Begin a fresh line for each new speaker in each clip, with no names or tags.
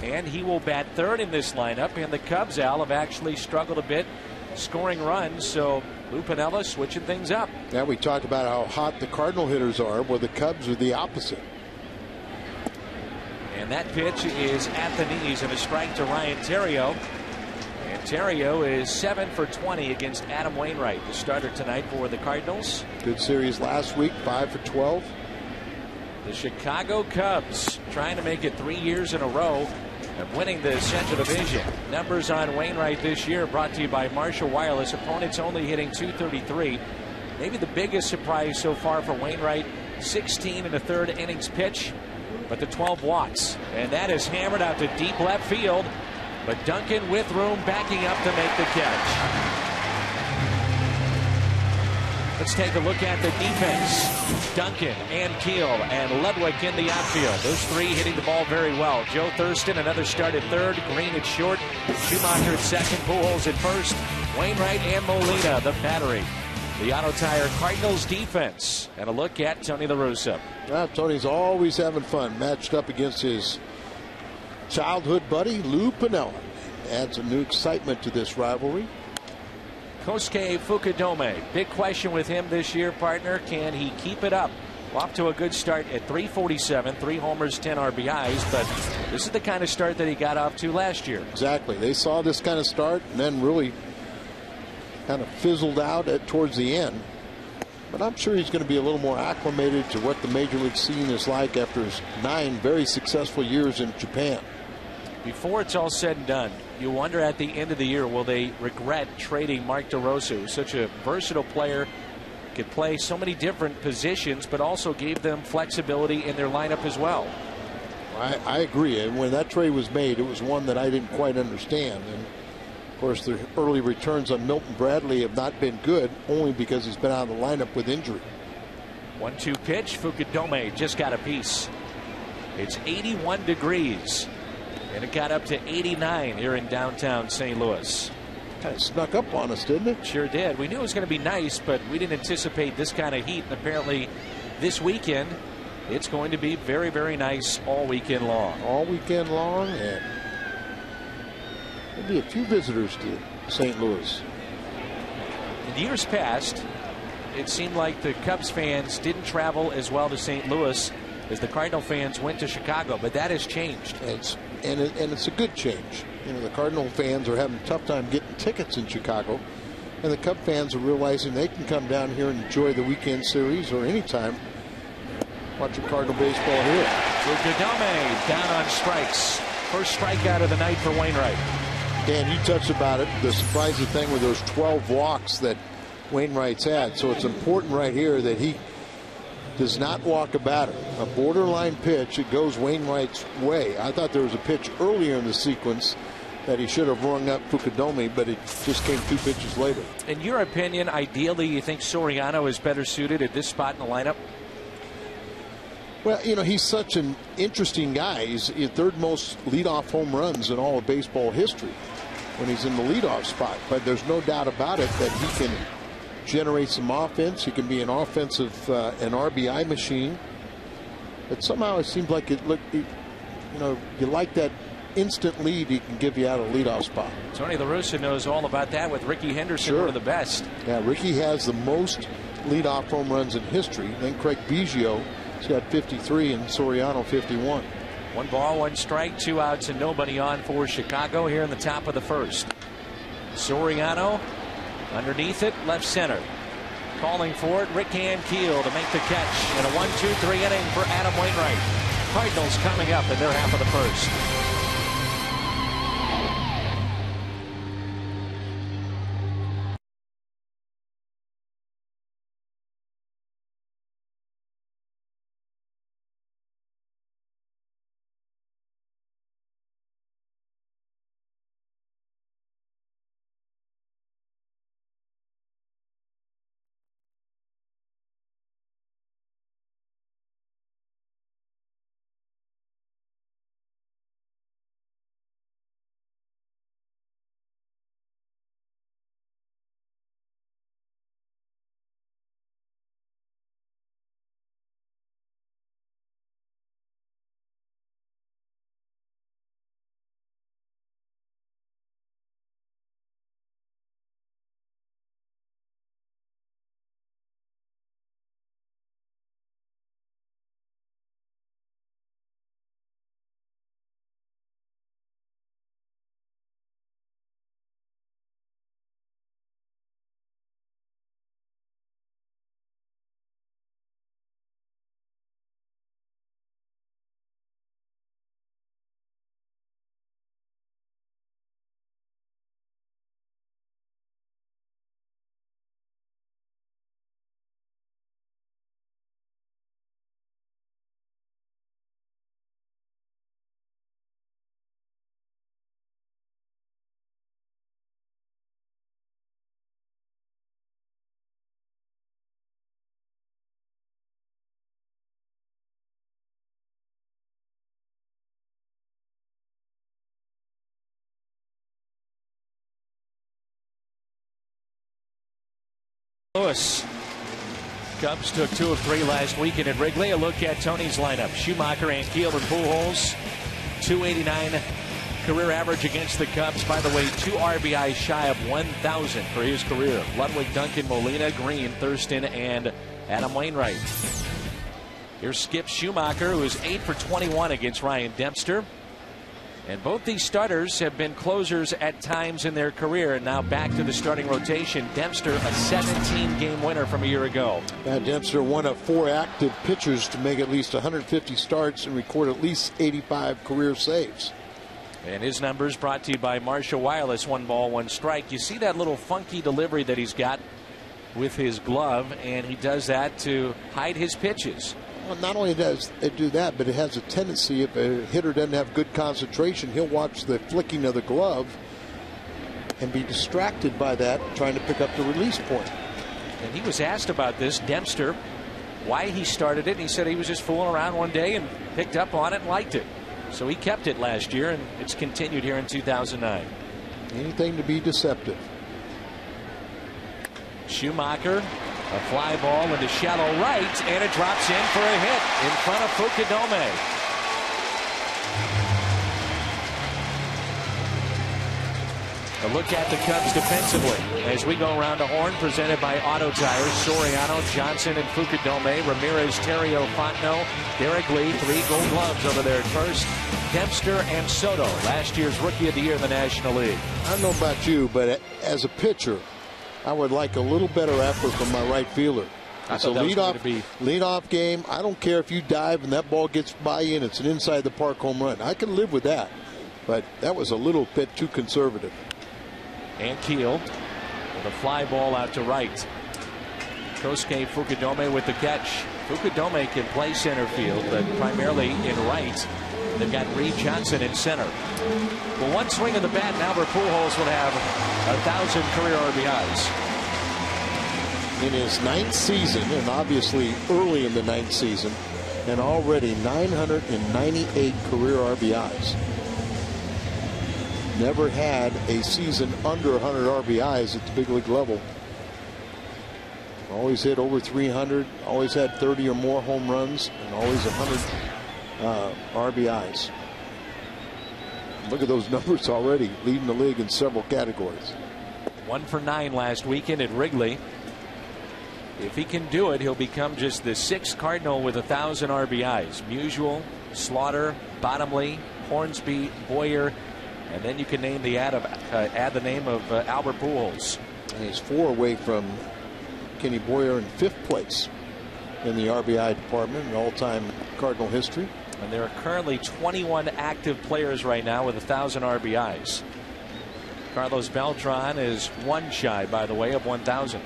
and he will bat third in this lineup. And the Cubs, Al, have actually struggled a bit scoring runs, so Lou Piniella switching things up.
Yeah, we talked about how hot the Cardinal hitters are. Well, the Cubs are the opposite.
And that pitch is at the knees and a strike to Ryan Theriot. And Theriot is 7 for 20 against Adam Wainwright, the starter tonight for the Cardinals.
Good series last week, 5 for 12.
The Chicago Cubs trying to make it 3 years in a row of winning the Central Division. Numbers on Wainwright this year brought to you by Marshall Wireless. Opponents only hitting .233. Maybe the biggest surprise so far for Wainwright, 16 and a third innings pitch, but the 12 walks. And that is hammered out to deep left field. But Duncan with room backing up to make the catch. Let's take a look at the defense. Duncan and Keel and Ludwig in the outfield. Those three hitting the ball very well. Joe Thurston, another start at third. Green at short. Schumacher at second. Pujols at first. Wainwright and Molina, the battery. The Auto Tire Cardinals defense. And a look at Tony La Russa.
Tony's always having fun, matched up against his childhood buddy, Lou Piniella. Adds a new excitement to this rivalry.
Kosuke Fukudome, big question with him this year, partner. Can he keep it up? Off to a good start at .347, 3 homers, 10 RBIs, but this is the kind of start that he got off to last year.
Exactly. They saw this kind of start and then really kind of fizzled out towards the end. But I'm sure he's going to be a little more acclimated to what the major league scene is like after his 9 very successful years in Japan.
Before it's all said and done, you wonder at the end of the year, will they regret trading Mark DeRosa, who's such a versatile player, could play so many different positions, but also gave them flexibility in their lineup as well.
I agree. And when that trade was made, it was one that I didn't quite understand. And of course, the early returns on Milton Bradley have not been good, only because he's been out of the lineup with injury.
1-2 pitch. Fukudome just got a piece. It's 81 degrees. And it got up to 89 here in downtown St. Louis.
Kind of snuck up on us, didn't it?
Sure did. We knew it was going to be nice, but we didn't anticipate this kind of heat. And apparently this weekend, it's going to be very, very nice all weekend long.
All weekend long, and there'll be a few visitors to St. Louis.
In years past, it seemed like the Cubs fans didn't travel as well to St. Louis as the Cardinal fans went to Chicago, but that has changed.
And it's a good change. You know, the Cardinal fans are having a tough time getting tickets in Chicago, and the Cub fans are realizing they can come down here and enjoy the weekend series or anytime watch a Cardinal baseball here.
Fukudome down on strikes. First strikeout of the night for Wainwright.
Dan, you touched about it, the surprising thing with those 12 walks that Wainwright's had. So it's important right here that he does not walk a batter. A borderline pitch, it goes Wainwright's way. I thought there was a pitch earlier in the sequence that he should have rung up Fukudome, but it just came 2 pitches later. In
your opinion, ideally, you think Soriano is better suited at this spot in the lineup?
Well, you know, he's such an interesting guy. He's the 3rd most leadoff home runs in all of baseball history when he's in the leadoff spot. But there's no doubt about it that he can generate some offense. He can be an offensive, an RBI machine. But somehow it seems like you know, you like that instant lead he can give you out of the leadoff spot.
Tony La Russa knows all about that with Ricky Henderson, one of the best.
Yeah, Ricky has the most leadoff home runs in history. Then Craig Biggio, he's got 53, and Soriano 51.
1 ball, 1 strike, 2 outs, and nobody on for Chicago here in the top of the 1st. Soriano underneath it, left center. Calling for it, Rick Ankiel to make the catch in a 1-2-3 inning for Adam Wainwright. Cardinals coming up in their half of the 1st. Lewis. Cubs took 2 of 3 last weekend at Wrigley. A look at Tony's lineup. Schumacher and Keel and Pujols. 289 career average against the Cubs. By the way, 2 RBI shy of 1,000 for his career. Ludwig, Duncan, Molina, Green, Thurston, and Adam Wainwright. Here's Skip Schumacher, who is 8 for 21 against Ryan Dempster. And both these starters have been closers at times in their career, and now back to the starting rotation. Dempster, a 17-game winner from a year ago.
Dempster, one of 4 active pitchers to make at least 150 starts and record at least 85 career saves.
And his numbers brought to you by Marshall Wireless. 1 ball, 1 strike. You see that little funky delivery that he's got with his glove, and he does that to hide his pitches.
Well, not only does it do that, but it has a tendency, if a hitter doesn't have good concentration, he'll watch the flicking of the glove and be distracted by that, trying to pick up the release point.
And he was asked about this, Dempster, why he started it, and he said he was just fooling around one day and picked up on it and liked it. So he kept it last year, and it's continued here in 2009.
Anything to be deceptive.
Schumacher, a fly ball into shallow right, and it drops in for a hit in front of Fukudome. A look at the Cubs defensively as we go around the horn, presented by Auto Tires. Soriano, Johnson, and Fukudome. Ramirez, Terrio, Fontenot, Derek Lee, 3 Gold Gloves over there at first. Dempster and Soto, last year's Rookie of the Year in the National League.
I don't know about you, but as a pitcher, I would like a little better effort from my right fielder. It's a leadoff game. I don't care if you dive and that ball gets by you and it's an inside the park home run. I can live with that. But that was a little bit too conservative.
And Keel with a fly ball out to right. Kosuke Fukudome with the catch. Fukudome can play center field, but primarily in right. They've got Reed Johnson in center. Well, one swing of the bat, and Albert Pujols will have 1,000 career RBIs.
In his 9th season, and obviously early in the 9th season, and already 998 career RBIs. Never had a season under 100 RBIs at the big league level. Always hit over 300, always had 30 or more home runs, and always 100 RBIs. Look at those numbers already, leading the league in several categories.
1 for 9 last weekend at Wrigley. If he can do it, he'll become just the 6th Cardinal with 1,000 RBIs. Musial, Slaughter, Bottomley, Hornsby, Boyer, and then you can name the add the name of Albert Pujols.
And he's 4 away from Kenny Boyer in 5th place in the RBI department in all-time Cardinal history.
And there are currently 21 active players right now with 1,000 RBIs. Carlos Beltran is 1 shy, by the way, of 1,000.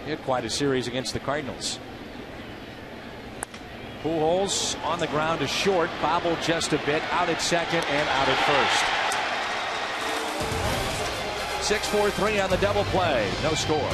He had quite a series against the Cardinals. Pujols on the ground is short, bobbled just a bit, out at second and out at first. 6-4-3 on the double play, no score.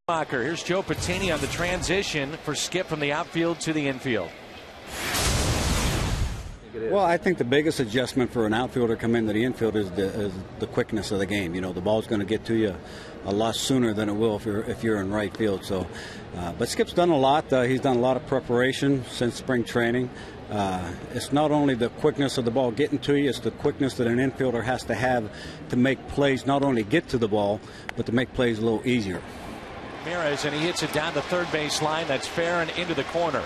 Here's Joe Patini on the transition for Skip from the outfield to the infield.
Well, I think the biggest adjustment for an outfielder coming into the infield is the quickness of the game. You know, the ball's going to get to you a lot sooner than it will if you're in right field. So, but Skip's done a lot. He's done a lot of preparation since spring training. It's not only the quickness of the ball getting to you, it's the quickness that an infielder has to have to make plays, not only get to the ball, but to make plays a little easier.
Ramirez, and he hits it down the third base line. That's fair and into the corner.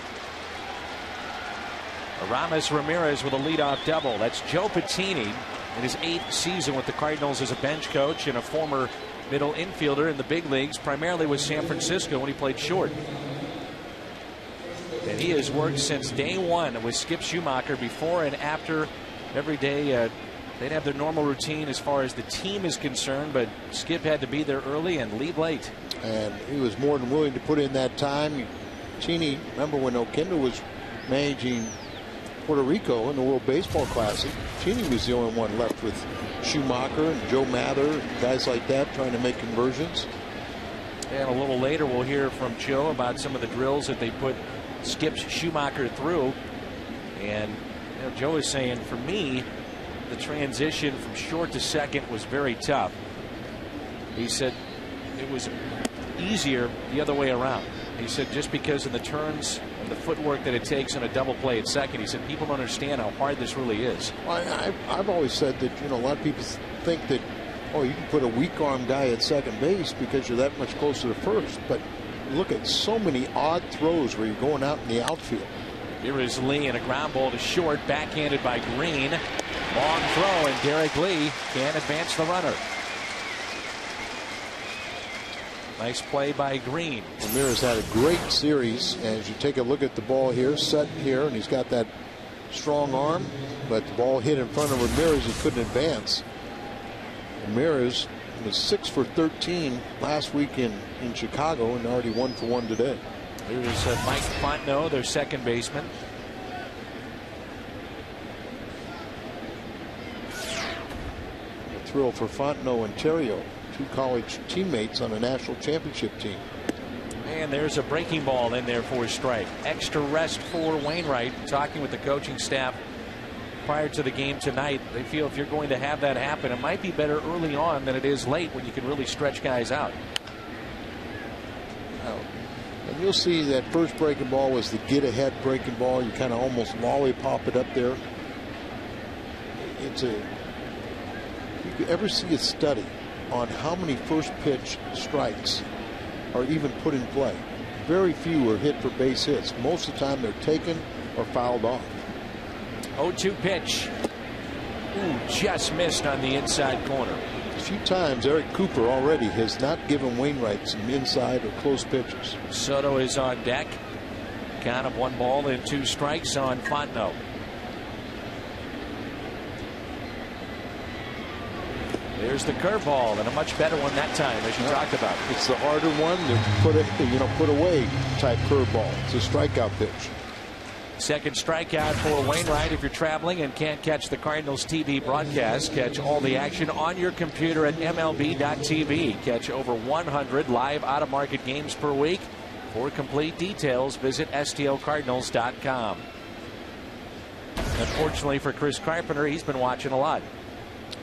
Aramis Ramirez with a leadoff double. That's Joe Patini in his 8th season with the Cardinals as a bench coach and a former middle infielder in the big leagues, primarily with San Francisco when he played short. And he has worked since day one with Skip Schumacher before and after every day. They'd have their normal routine as far as the team is concerned, but Skip had to be there early and leave late.
And he was more than willing to put in that time. Cheney, remember when Oquendo was managing Puerto Rico in the World Baseball Classic, Cheney was the only one left with Schumacher and Joe Mather and guys like that trying to make conversions.
And a little later we'll hear from Joe about some of the drills that they put Skip Schumacher through. And you know, Joe is saying, for me, the transition from short to second was very tough. He said it was easier the other way around. He said just because of the turns and the footwork that it takes on a double play at second, he said people don't understand how hard this really is.
Well, I've always said that, you know, a lot of people think that, oh, you can put a weak arm guy at second base because you're that much closer to first. But look at so many odd throws where you're going out in the outfield.
Here is Lee, and a ground ball to short, backhanded by Green. Long throw, and Derek Lee can't advance the runner. Nice play by Green.
Ramirez had a great series, and as you take a look at the ball here, set here, and he's got that strong arm, but the ball hit in front of Ramirez, he couldn't advance. Ramirez was 6 for 13 last week in Chicago, and already 1 for 1 today.
Here's Mike Fontenot, their second baseman.
A thrill for Fontenot and Terrio, 2 college teammates on a national championship team.
And there's a breaking ball in there for a strike. Extra rest for Wainwright. Talking with the coaching staff prior to the game tonight, they feel if you're going to have that happen, it might be better early on than it is late when you can really stretch guys out.
And you'll see that first breaking ball was the get ahead breaking ball. You kind of almost lollipop it up there. It's a, if you ever see a study on how many first pitch strikes are even put in play, very few are hit for base hits. Most of the time they're taken or fouled off.
0-2 pitch. Ooh, just missed on the inside corner.
A few times Eric Cooper already has not given Wainwright some inside or close pitches.
Soto is on deck. Count of 1 ball and 2 strikes on Fontenot. There's the curveball, and a much better one that time, as you talked about.
It's the harder one, the put away type curveball. It's a strikeout pitch.
Second strikeout for Wainwright. If you're traveling and can't catch the Cardinals TV broadcast, catch all the action on your computer at MLB.tv. Catch over 100 live out-of-market games per week. For complete details, visit STLCardinals.com. Unfortunately for Chris Carpenter, he's been watching a lot.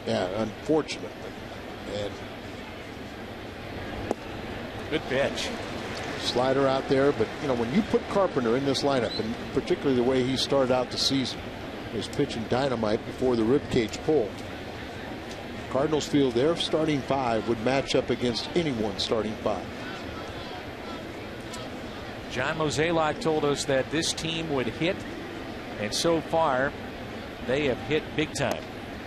Yeah, unfortunately. And
good pitch.
Slider out there, but you know, when you put Carpenter in this lineup, and particularly the way he started out the season, he was pitching dynamite before the ribcage pull. Cardinals feel their starting 5 would match up against anyone's starting 5.
John Mozeliak told us that this team would hit, and so far they have hit big time.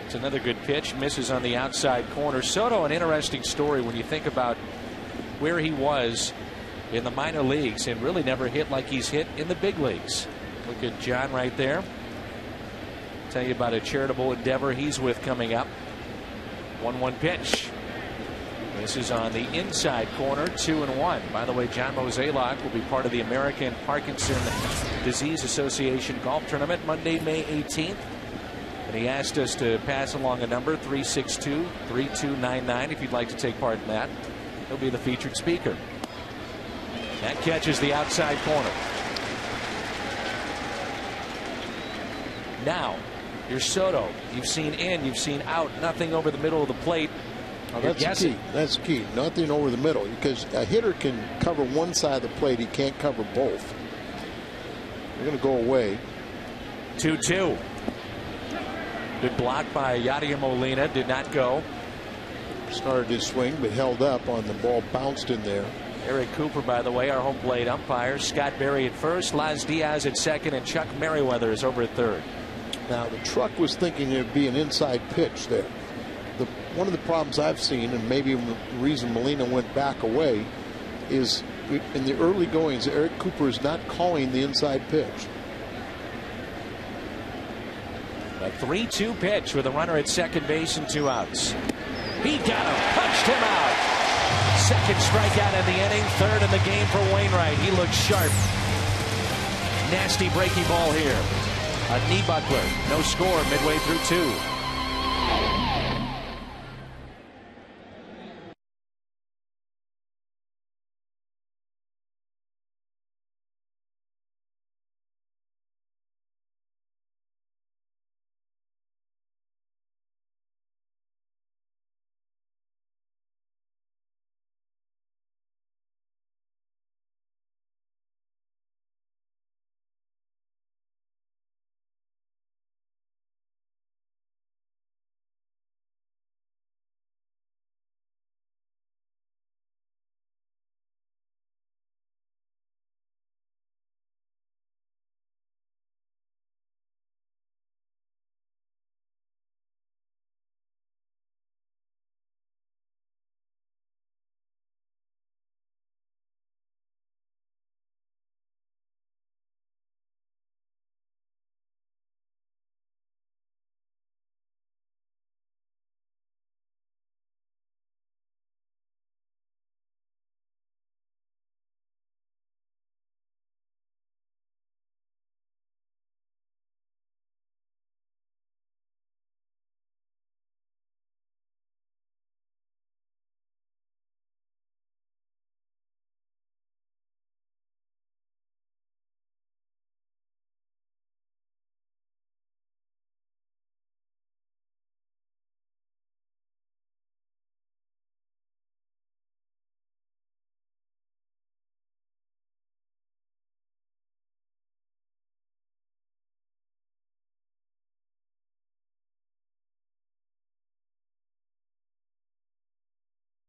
It's another good pitch, misses on the outside corner. Soto, an interesting story when you think about where he was in the minor leagues and really never hit like he's hit in the big leagues. Look at John right there. Tell you about a charitable endeavor he's with coming up. 1-1 pitch. This is on the inside corner, 2-1. By the way, John Mozeliak will be part of the American Parkinson Disease Association golf tournament Monday, May 18th. And he asked us to pass along a number, 362-3299, if you'd like to take part in that. He'll be the featured speaker. That catches the outside corner. Now, you're Soto. You've seen in, you've seen out, nothing over the middle of the plate.
Oh, that's key. That's key. Nothing over the middle, because a hitter can cover one side of the plate. He can't cover both. They're going to go away.
2-2. Good block by Yadier Molina. Did not go.
Started his swing, but held up on the ball, bounced in there.
Eric Cooper, by the way, our home plate umpire. Scott Berry at first, Laz Diaz at second, and Chuck Merriweather is over at third.
Now, the truck was thinking it would be an inside pitch there. One of the problems I've seen, and maybe the reason Molina went back away, is in the early goings, Eric Cooper is not calling the inside pitch.
A 3-2 pitch with a runner at second base and 2 outs. He got him, punched him out. Second strikeout in the inning, third in the game for Wainwright. He looks sharp. Nasty breaking ball here. A knee buckler. No score midway through 2.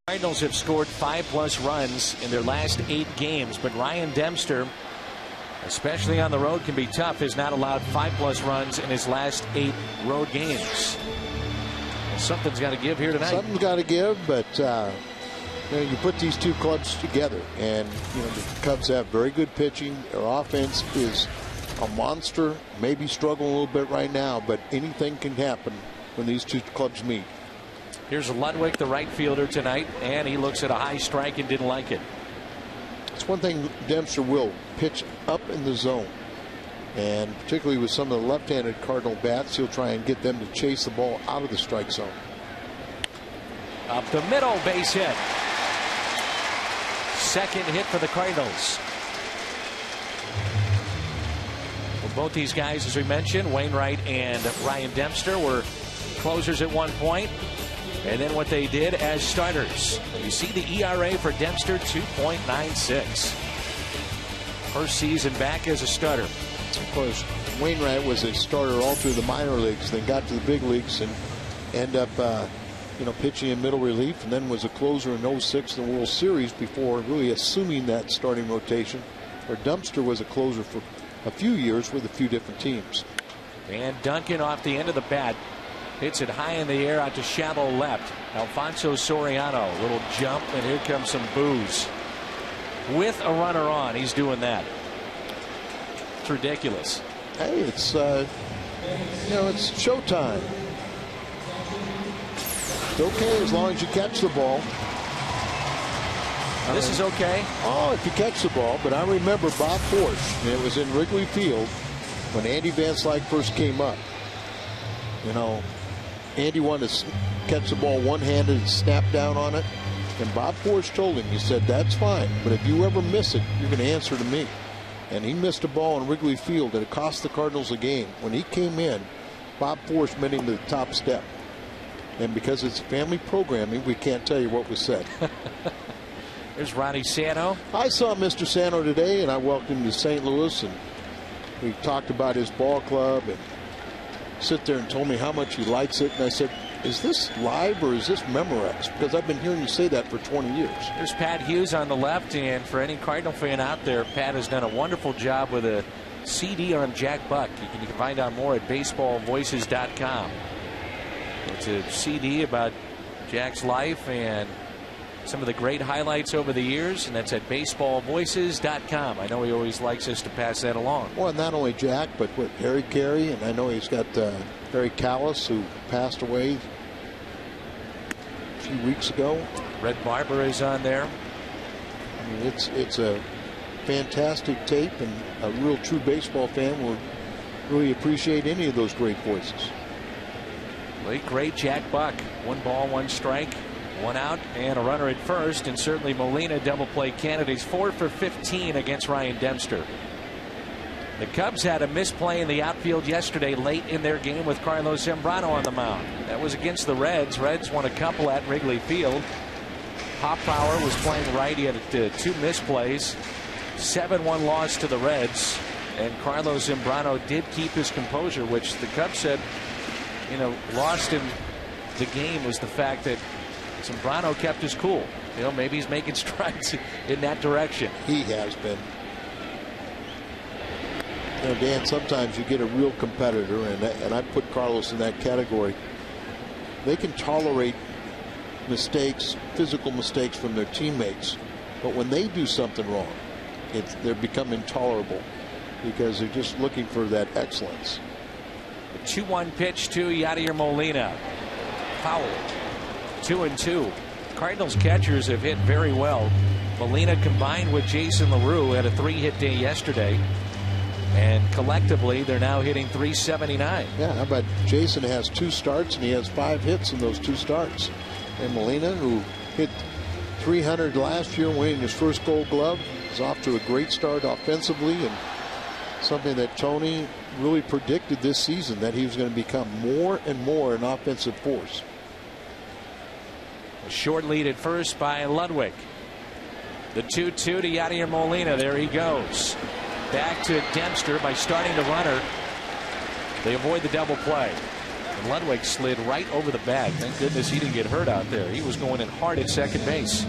Cardinals have scored 5+ runs in their last 8 games, but Ryan Dempster, especially on the road, can be tough. Has not allowed 5+ runs in his last 8 road games. Well, something's got to give here tonight.
Something's got to give, but you put these two clubs together, and the Cubs have very good pitching. Their offense is a monster. Maybe struggling a little bit right now, but anything can happen when these two clubs meet.
Here's Ludwig, the right fielder tonight, and he looks at a high strike and didn't like it.
It's one thing Dempster will pitch up in the zone, and particularly with some of the left-handed Cardinal bats, he'll try and get them to chase the ball out of the strike zone.
Up the middle, base hit. Second hit for the Cardinals. Well, both these guys, as we mentioned, Wainwright and Ryan Dempster, were closers at one point. And then what they did as starters. You see the ERA for Dempster, 2.96. First season back as a starter.
Of course, Wainwright was a starter all through the minor leagues, then got to the big leagues and end up pitching in middle relief, and then was a closer in 06 in the World Series before really assuming that starting rotation. Where Dempster was a closer for a few years with a few different teams.
And Duncan off the end of the bat. Hits it high in the air out to shallow left. Alfonso Soriano, little jump, and here comes some boos. With a runner on, he's doing that. It's ridiculous.
Hey, it's it's showtime. It's okay as long as you catch the ball.
This is okay.
Oh, if you catch the ball, but I remember Bob Forsch, and it was in Wrigley Field when Andy Van Slyke first came up. Andy wanted to catch the ball one-handed and snap down on it. And Bob Forrest told him, he said, that's fine, but if you ever miss it, you're going to answer to me. And he missed a ball in Wrigley Field that it cost the Cardinals a game. When he came in, Bob Forrest met him to the top step. And because it's family programming, we can't tell you what was said.
There's Ronnie Sano.
I saw Mr. Sano today, and I welcomed him to St. Louis, and we talked about his ball club, and sit there and told me how much he likes it. And I said, is this live or is this Memorex? Because I've been hearing you say that for 20 years.
There's Pat Hughes on the left, and for any Cardinal fan out there, Pat has done a wonderful job with a CD on Jack Buck. You can find out more at baseballvoices.com. It's a CD about Jack's life and some of the great highlights over the years, and that's at baseballvoices.com. I know he always likes us to pass that along.
Well, not only Jack, but with Harry Carey, and I know he's got Harry Callis, who passed away a few weeks ago.
Red Barber is on there.
I mean, it's a fantastic tape, and a real true baseball fan will really appreciate any of those great voices.
Late great Jack Buck. 1 ball, 1 strike, 1 out, and a runner at first. And certainly Molina double play candidates, 4 for 15 against Ryan Dempster. The Cubs had a misplay in the outfield yesterday late in their game with Carlos Zambrano on the mound. That was against the Reds. Reds won a couple at Wrigley Field. Hoppower was playing right. He had 2 misplays. 7-1 loss to the Reds. And Carlos Zambrano did keep his composure, which the Cubs said, you know, lost in the game was the fact that Zambrano kept his cool. You know, maybe he's making strides in that direction.
He has been. You know, Dan, sometimes you get a real competitor, and I put Carlos in that category. They can tolerate mistakes, physical mistakes from their teammates, but when they do something wrong, they become intolerable because they're just looking for that excellence.
The 2-1 pitch to Yadier Molina. Foul. 2-2. Cardinals catchers have hit very well. Molina combined with Jason LaRue had a 3-hit day yesterday. And collectively, they're now hitting .379.
Yeah, how about Jason has 2 starts and he has 5 hits in those 2 starts. And Molina, who hit .300 last year, winning his first Gold Glove, is off to a great start offensively, and something that Tony really predicted this season, that he was going to become more and more an offensive force.
A short lead at first by Ludwig. The 2-2 to Yadier Molina. There he goes. Back to Dempster by starting the runner. They avoid the double play. And Ludwig slid right over the bag. Thank goodness he didn't get hurt out there. He was going in hard at second base.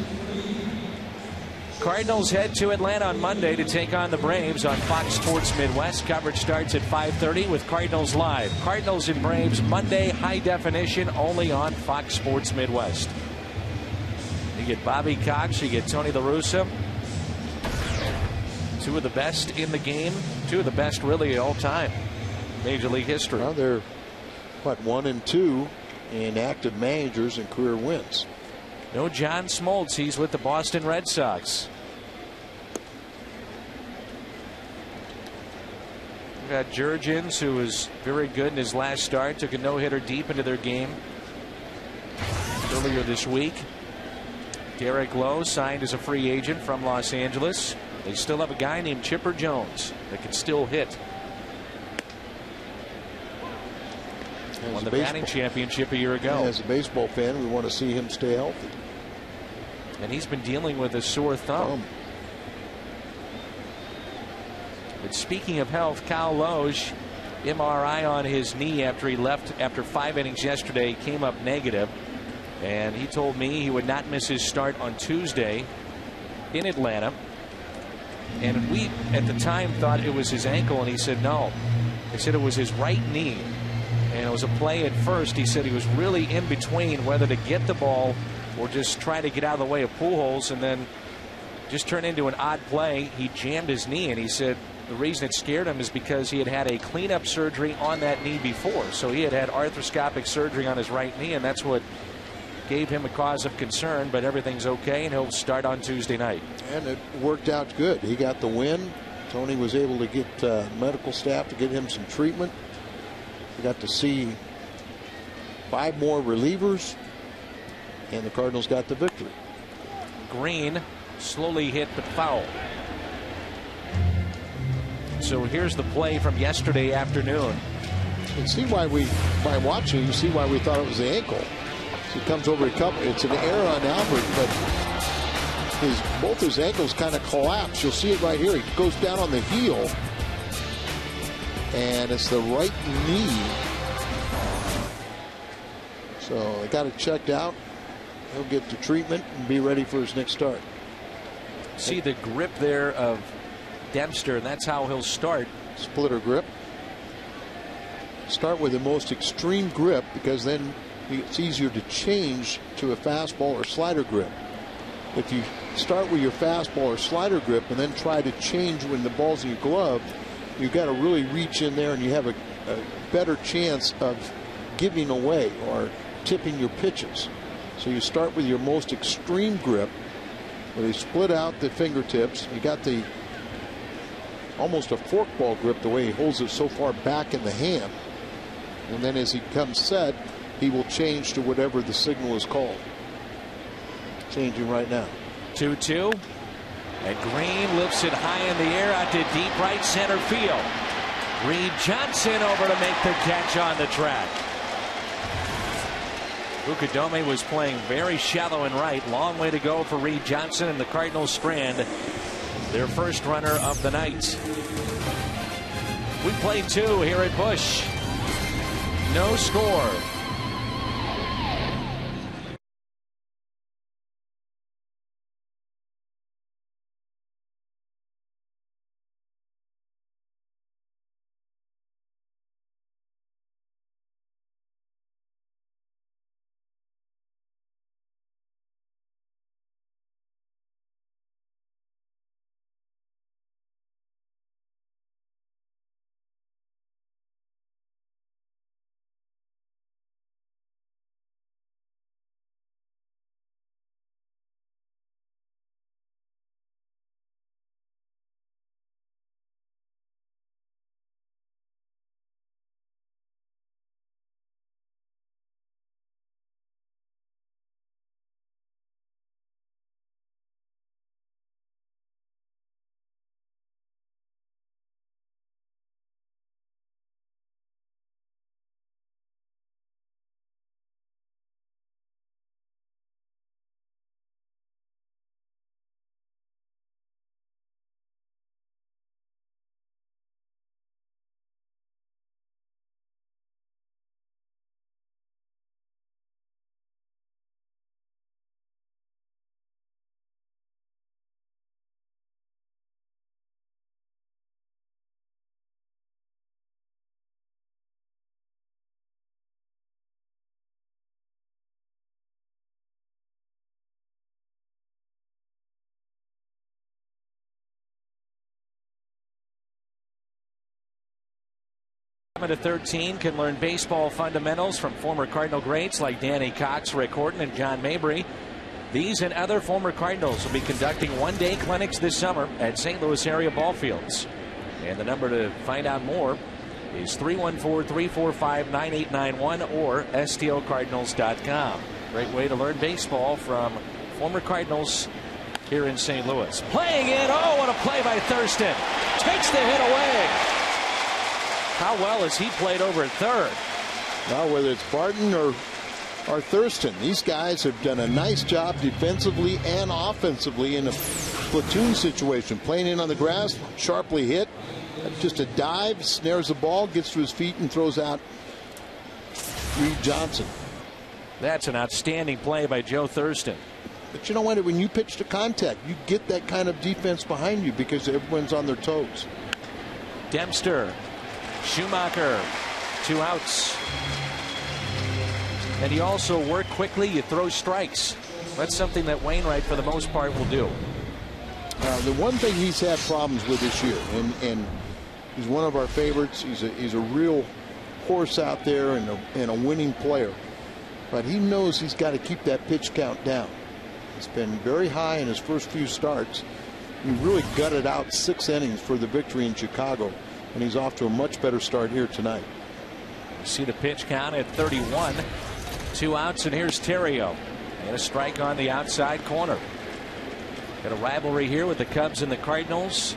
Cardinals head to Atlanta on Monday to take on the Braves on Fox Sports Midwest. Coverage starts at 5:30 with Cardinals Live. Cardinals and Braves Monday, high definition, only on Fox Sports Midwest. You get Bobby Cox, you get Tony La Russa. 2 of the best in the game, 2 of the best really all time. Major League history.
Well, they're, what, 1 and 2 in active managers and career wins.
No John Smoltz. He's with the Boston Red Sox. We've got Jurgens, who was very good in his last start. Took a no-hitter deep into their game earlier this week. Derek Lowe signed as a free agent from Los Angeles. They still have a guy named Chipper Jones that can still hit. Won the batting championship a year ago.
As a baseball fan, we want to see him stay healthy.
And he's been dealing with a sore thumb. But speaking of health, Kyle Loge, MRI on his knee after he left after 5 innings yesterday, came up negative. And he told me he would not miss his start on Tuesday in Atlanta. And we, at the time, thought it was his ankle, and he said no. They said it was his right knee. And it was a play at first. He said he was really in between whether to get the ball or just try to get out of the way of Pujols, and then just turned into an odd play. He jammed his knee, and he said the reason it scared him is because he had had a cleanup surgery on that knee before. So he had had arthroscopic surgery on his right knee, and that's what gave him a cause of concern. But everything's okay, and he'll start on Tuesday night. And it worked out good. He got the win. Tony was able to get medical staff to get him some treatment. We got to see 5 more relievers, and the Cardinals got the victory. Green slowly hit but foul. So here's the play from yesterday afternoon.
You can see why by watching, you see why we thought it was the ankle. So he comes over a couple. It's an error on Albert, but both his ankles kind of collapse. You'll see it right here. He goes down on the heel, and it's the right knee. So they got it checked out. He'll get the treatment and be ready for his next start.
See the grip there of Dempster, and that's how he'll start.
Splitter grip. Start with the most extreme grip, because then it's easier to change to a fastball or slider grip. If you start with your fastball or slider grip and then try to change when the ball's in your glove, you've got to really reach in there, and you have a better chance of giving away or tipping your pitches. So you start with your most extreme grip, where they split out the fingertips. You got the almost a forkball grip, the way he holds it so far back in the hand. And then as he comes set, he will change to whatever the signal is called. Changing right now.
2-2. And Green lifts it high in the air out to deep right center field. Reed Johnson over to make the catch on the track. Ukadome was playing very shallow and right. Long way to go for Reed Johnson, and the Cardinals strand their first runner of the night. We play 2 here at Busch. No score. To 13 can learn baseball fundamentals from former Cardinal greats like Danny Cox, Rick Horton, and John Mabry. These and other former Cardinals will be conducting one-day clinics this summer at St. Louis area ball fields. And the number to find out more is 314-345-9891 or stlcardinals.com. Great way to learn baseball from former Cardinals here in St. Louis. Playing it. Oh, what a play by Thurston. Takes the hit away. How well has he played over at third?
Well, whether it's Barton or Thurston, these guys have done a nice job defensively and offensively in a platoon situation. Playing in on the grass, sharply hit, just a dive, snares the ball, gets to his feet, and throws out Reed Johnson.
That's an outstanding play by Joe Thurston.
But you know what? When you pitch to contact, you get that kind of defense behind you because everyone's on their toes.
Dempster. Schumacher, 2 outs. And you also work quickly, you throw strikes. That's something that Wainwright, for the most part, will do.
The one thing he's had problems with this year, and he's one of our favorites. He's a real horse out there and a winning player. But he knows he's got to keep that pitch count down. It's been very high in his first few starts. He really gutted out 6 innings for the victory in Chicago. And he's off to a much better start here tonight.
See the pitch count at 31. 2 outs, and here's Terrio. And a strike on the outside corner. Got a rivalry here with the Cubs and the Cardinals,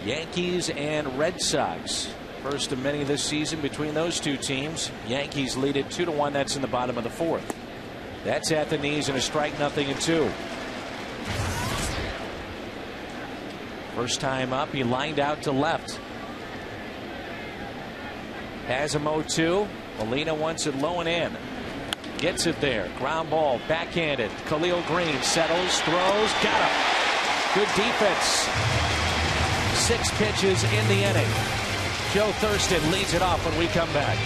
Yankees and Red Sox. First of many this season between those two teams. Yankees lead it 2-1. That's in the bottom of the fourth. That's at the knees and a strike, 0-2. First time up, he lined out to left. Has him 0-2. Molina wants it low and in. Gets it there. Ground ball, backhanded. Khalil Green settles, throws, got him. Good defense. 6 pitches in the inning. Joe Thurston leads it off when we come back.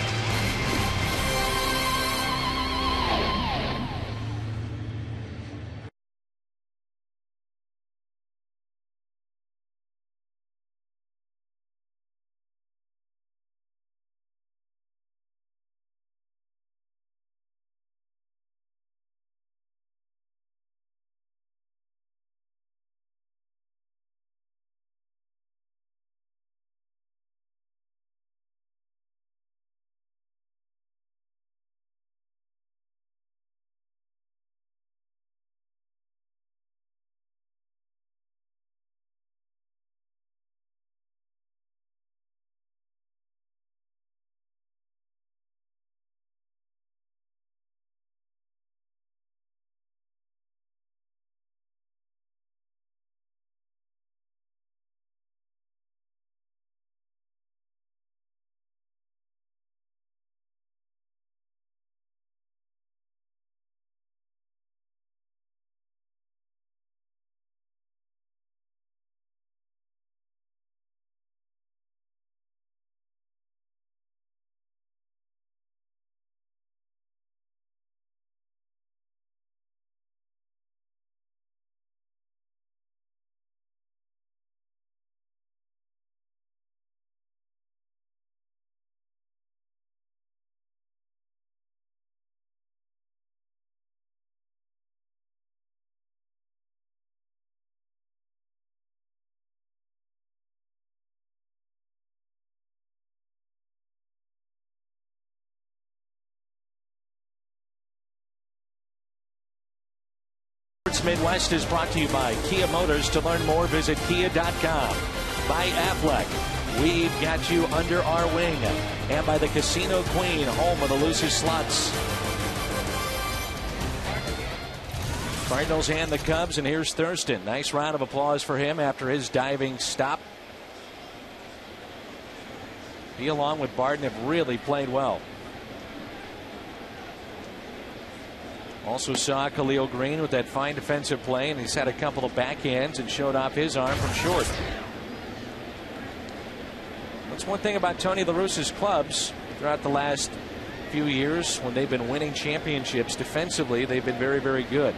Midwest is brought to you by Kia Motors. To learn more, visit kia.com. By Affleck, we've got you under our wing. And by the Casino Queen, home of the loosest slots. Cardinals and the Cubs, and here's Thurston. Nice round of applause for him after his diving stop. He, along with Barden, have really played well. Also saw Khalil Green with that fine defensive play, and he's had a couple of backhands and showed off his arm from short. That's one thing about Tony La Russa's clubs throughout the last few years when they've been winning championships. Defensively, they've been very, very good.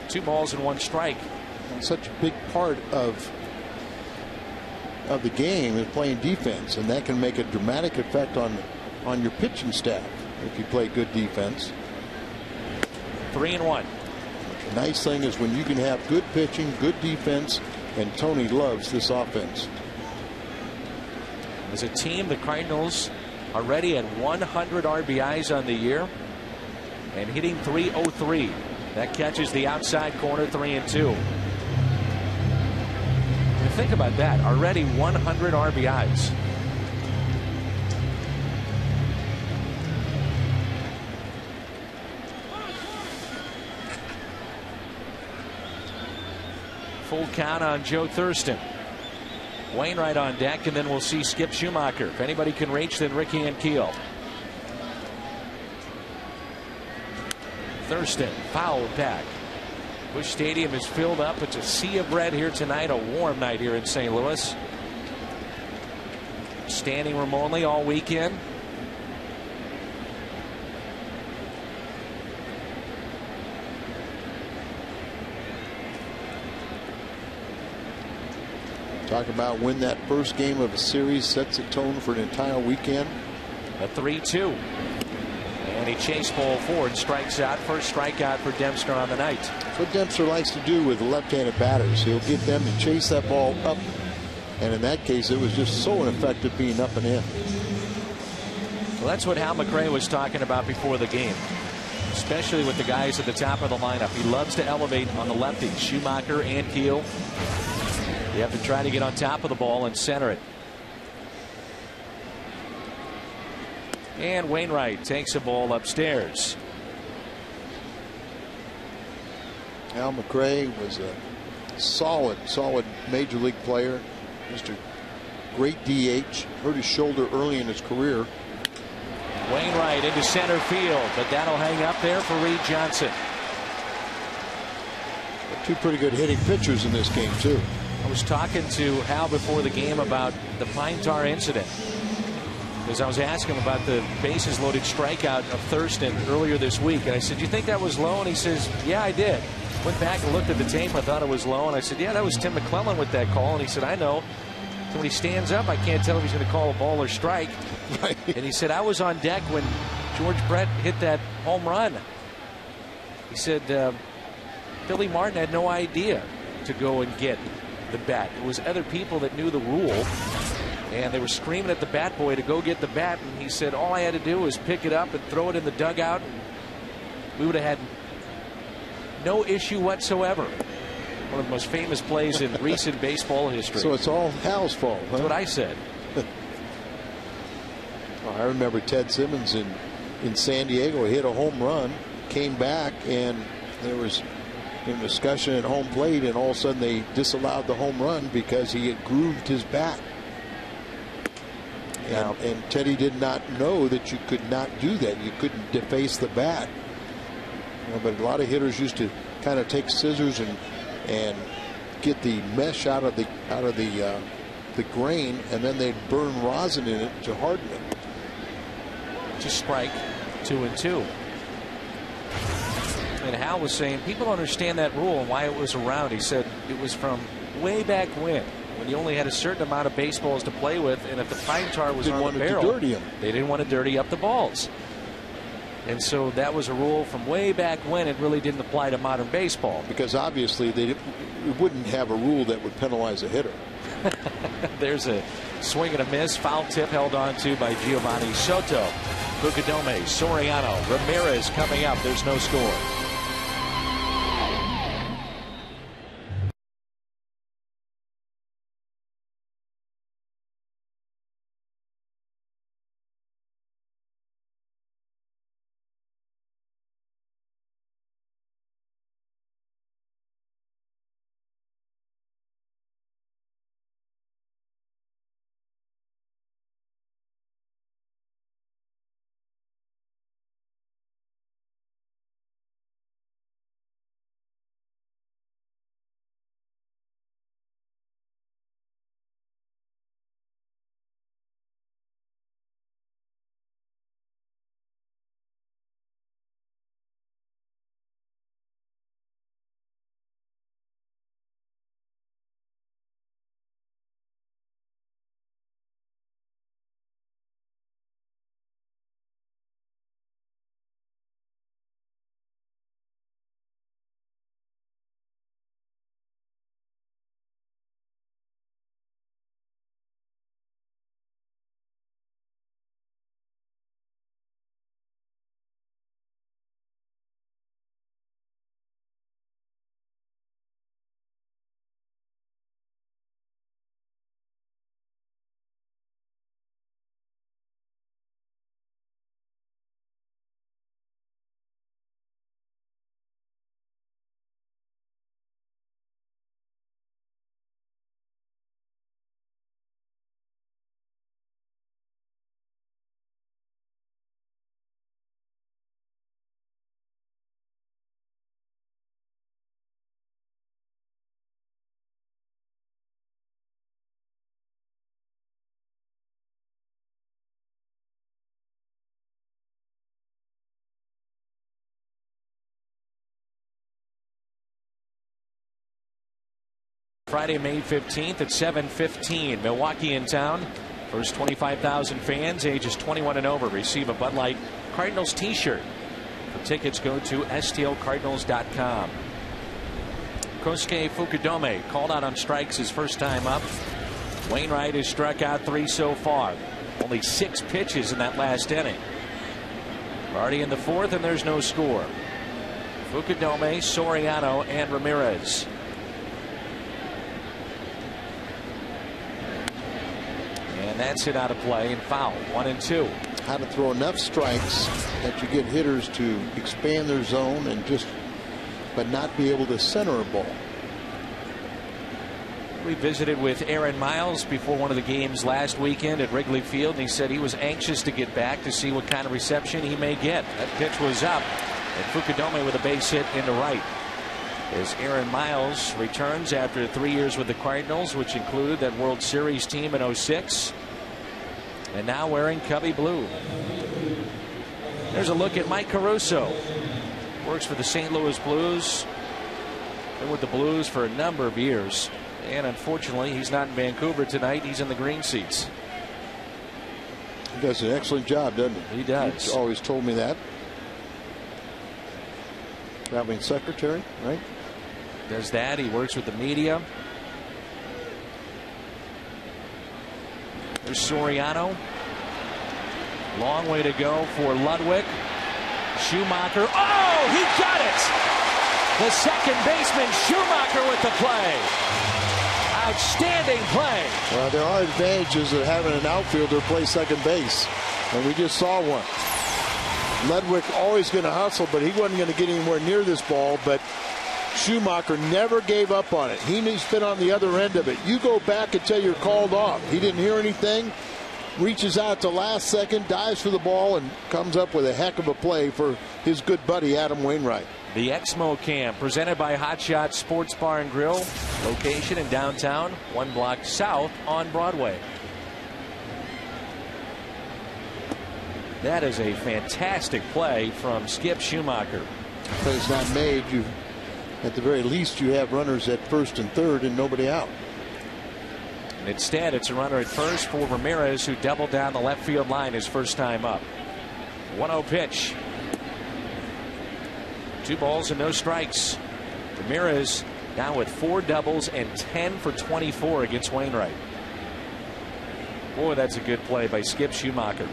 2 balls and 1 strike.
And such a big part of the game is playing defense, and that can make a dramatic effect on your pitching staff if you play good defense.
3-1.
The nice thing is when you can have good pitching, good defense, and Tony loves this offense.
As a team, the Cardinals are already at 100 RBIs on the year and hitting .303. That catches the outside corner, 3-2. And think about that, already 100 RBIs. Full count on Joe Thurston. Wainwright on deck, and then we'll see Skip Schumacher. If anybody can reach, then Ricky Ankiel. Thurston, foul back. Busch Stadium is filled up. It's a sea of red here tonight. A warm night here in St. Louis. Standing room only all weekend.
Talk about when that first game of a series sets a tone for an entire weekend.
A 3-2. And he chased ball forward, strikes out. First strikeout for Dempster on the night.
That's what Dempster likes to do with left-handed batters. He'll get them to chase that ball up. And in that case, it was just so ineffective being up and in.
Well, that's what Hal McRae was talking about before the game. especially with the guys at the top of the lineup. He loves to elevate on the lefties, Schumacher and Keel. You have to try to get on top of the ball and center it. And Wainwright takes a ball upstairs.
Al McRae was a solid major league player. Just a great DH. Hurt his shoulder early in his career.
Wainwright into center field, but that'll hang up there for Reed Johnson.
Two pretty good hitting pitchers in this game, too.
I was talking to Hal before the game about the pine tar incident, because I was asking him about the bases loaded strikeout of Thurston earlier this week, and I said, "You think that was low?" And he says, "Yeah, I did." Went back and looked at the tape. I thought it was low, and I said, "Yeah, that was Tim McClellan with that call." And he said, "I know. So when he stands up, I can't tell if he's going to call a ball or strike."
Right.
And he said, "I was on deck when George Brett hit that home run." He said Billy Martin had no idea to go and get the bat. It was other people that knew the rule, and they were screaming at the bat boy to go get the bat. And he said, all I had to do was pick it up and throw it in the dugout, and we would have had no issue whatsoever. One of the most famous plays in recent baseball history.
So it's all Hal's fault, huh?
That's what I said.
I remember Ted Simmons in San Diego. He hit a home run, came back, and there was a discussion at home plate, and all of a sudden they disallowed the home run because he had grooved his bat. And Teddy did not know that you could not do that. You couldn't deface the bat. But a lot of hitters used to kind of take scissors and get the mesh out of the grain, and then they'd burn rosin in it to harden it.
Just strike 2-2. And Hal was saying people don't understand that rule and why it was around. He said it was from way back when you only had a certain amount of baseballs to play with, and if the pine tar was on the barrel, they didn't want to dirty up the balls. And so that was a rule from way back when. It really didn't apply to modern baseball. Because
obviously they wouldn't have a rule that would penalize a hitter.
There's a swing and a miss. Foul tip held on to by Giovanni Soto. Bucadome, Soriano, Ramirez coming up. There's no score. Friday, May 15th at 7:15. Milwaukee in town. First 25,000 fans ages 21 and over receive a Bud Light Cardinals t-shirt. For tickets, go to stlcardinals.com. Kosuke Fukudome called out on strikes his first time up. Wainwright has struck out 3 so far. Only 6 pitches in that last inning. Already in the fourth, and there's no score. Fukudome, Soriano, and Ramirez. And that's it out of play and foul. 1-2.
How to throw enough strikes that you get hitters to expand their zone and but not be able to center a ball.
We visited with Aaron Miles before one of the games last weekend at Wrigley Field, and he said he was anxious to get back to see what kind of reception he may get. That pitch was up, and Fukudome with a base hit into right. As Aaron Miles returns after 3 years with the Cardinals, which included that World Series team in '06, and now wearing Cubby blue. There's a look at Mike Caruso. Works for the St. Louis Blues. Been with the Blues for a number of years. And unfortunately, he's not in Vancouver tonight. He's in the green seats.
He does an excellent job, doesn't he?
He does.
He's always told me that. Traveling secretary, right?
Does that. He works with the media. There's Soriano. Long way to go for Ludwig. Schumacher. Oh, he got it! The second baseman, Schumacher, with the play. Outstanding play.
Well, there are advantages of having an outfielder play second base, and we just saw one. Ludwig always going to hustle, but he wasn't going to get anywhere near this ball. But Schumacher never gave up on it. He's been on the other end of it. You go back until you're called off. He didn't hear anything. Reaches out to last second, dives for the ball, and comes up with a heck of a play for his good buddy Adam Wainwright.
The Exmo Camp presented by Hot Shot Sports Bar and Grill. Location in downtown, 1 block south on Broadway. That is a fantastic play from Skip Schumacher.
Play's not made. At the very least, you have runners at first and third and nobody out.
And instead, it's a runner at first for Ramirez, who doubled down the left field line his first time up. 1-0 pitch. 2 balls and no strikes. Ramirez now with 4 doubles and 10 for 24 against Wainwright. Boy, that's a good play by Skip Schumacher.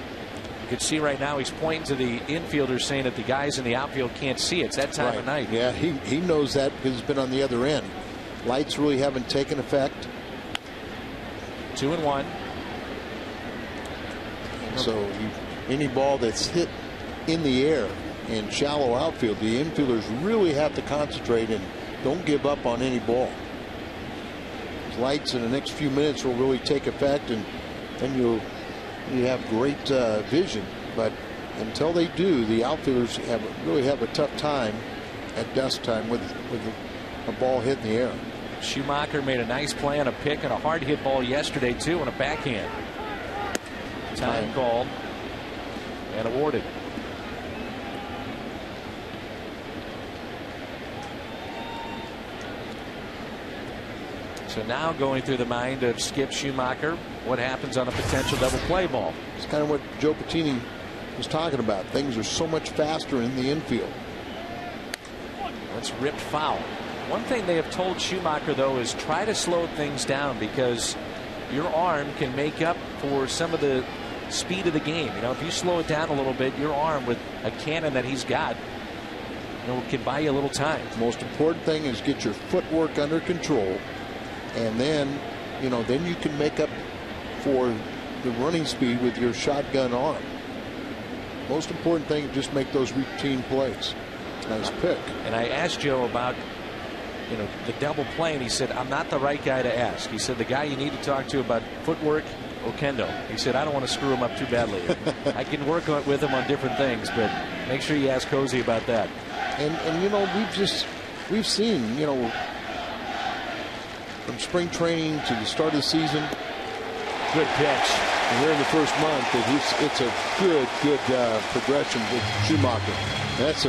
You can see right now he's pointing to the infielder, saying that the guys in the outfield can't see it. It's that time of night.
Yeah, he knows that because he's been on the other end. Lights really haven't taken effect.
2-1.
So any ball that's hit in the air in shallow outfield, the infielders really have to concentrate and don't give up on any ball. Lights in the next few minutes will really take effect, and then you have great vision. But until they do, the outfielders really have a tough time at dusk time with a ball hit in the air.
Schumacher made a nice play on a pick and a hard hit ball yesterday too, on a backhand. Time called and awarded. So now going through the mind of Skip Schumacher, what happens on a potential double play ball?
It's kind of what Joe Patini was talking about. Things are so much faster in the infield.
That's ripped foul. One thing they have told Schumacher, though, is try to slow things down, because your arm can make up for some of the speed of the game. You know, if you slow it down a little bit, your arm with a cannon that he's got, can buy you a little time.
Most important thing is get your footwork under control, and then you can make up for the running speed with your shotgun arm. Most important thing is just make those routine plays. Nice pick.
And I asked Joe about the double play, and he said, I'm not the right guy to ask. He said the guy you need to talk to about footwork, Okendo. He said, I don't want to screw him up too badly. I can work with him on different things, but make sure you ask Cozy about that.
And we've seen, from spring training to the start of the season,
good pitch.
And here in the first month, it's a good progression with Schumacher. That's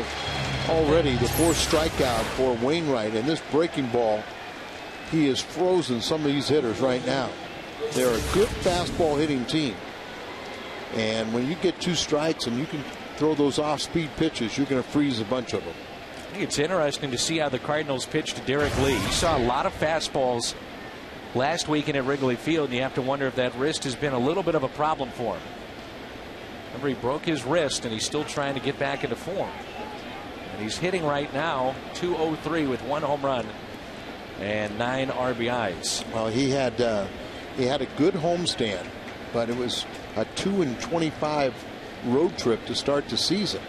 already the 4th strikeout for Wainwright, and this breaking ball, he has frozen some of these hitters right now. They're a good fastball hitting team, and when you get 2 strikes and you can throw those off-speed pitches, you're going to freeze a bunch of them.
I think it's interesting to see how the Cardinals pitched to Derek Lee. You saw a lot of fastballs last weekend at Wrigley Field, and you have to wonder if that wrist has been a little bit of a problem for him. Remember, he broke his wrist, and he's still trying to get back into form. And he's hitting right now .203 with 1 home run and 9 RBIs.
Well, he had a good homestand, but it was a 2-25 road trip to start the season.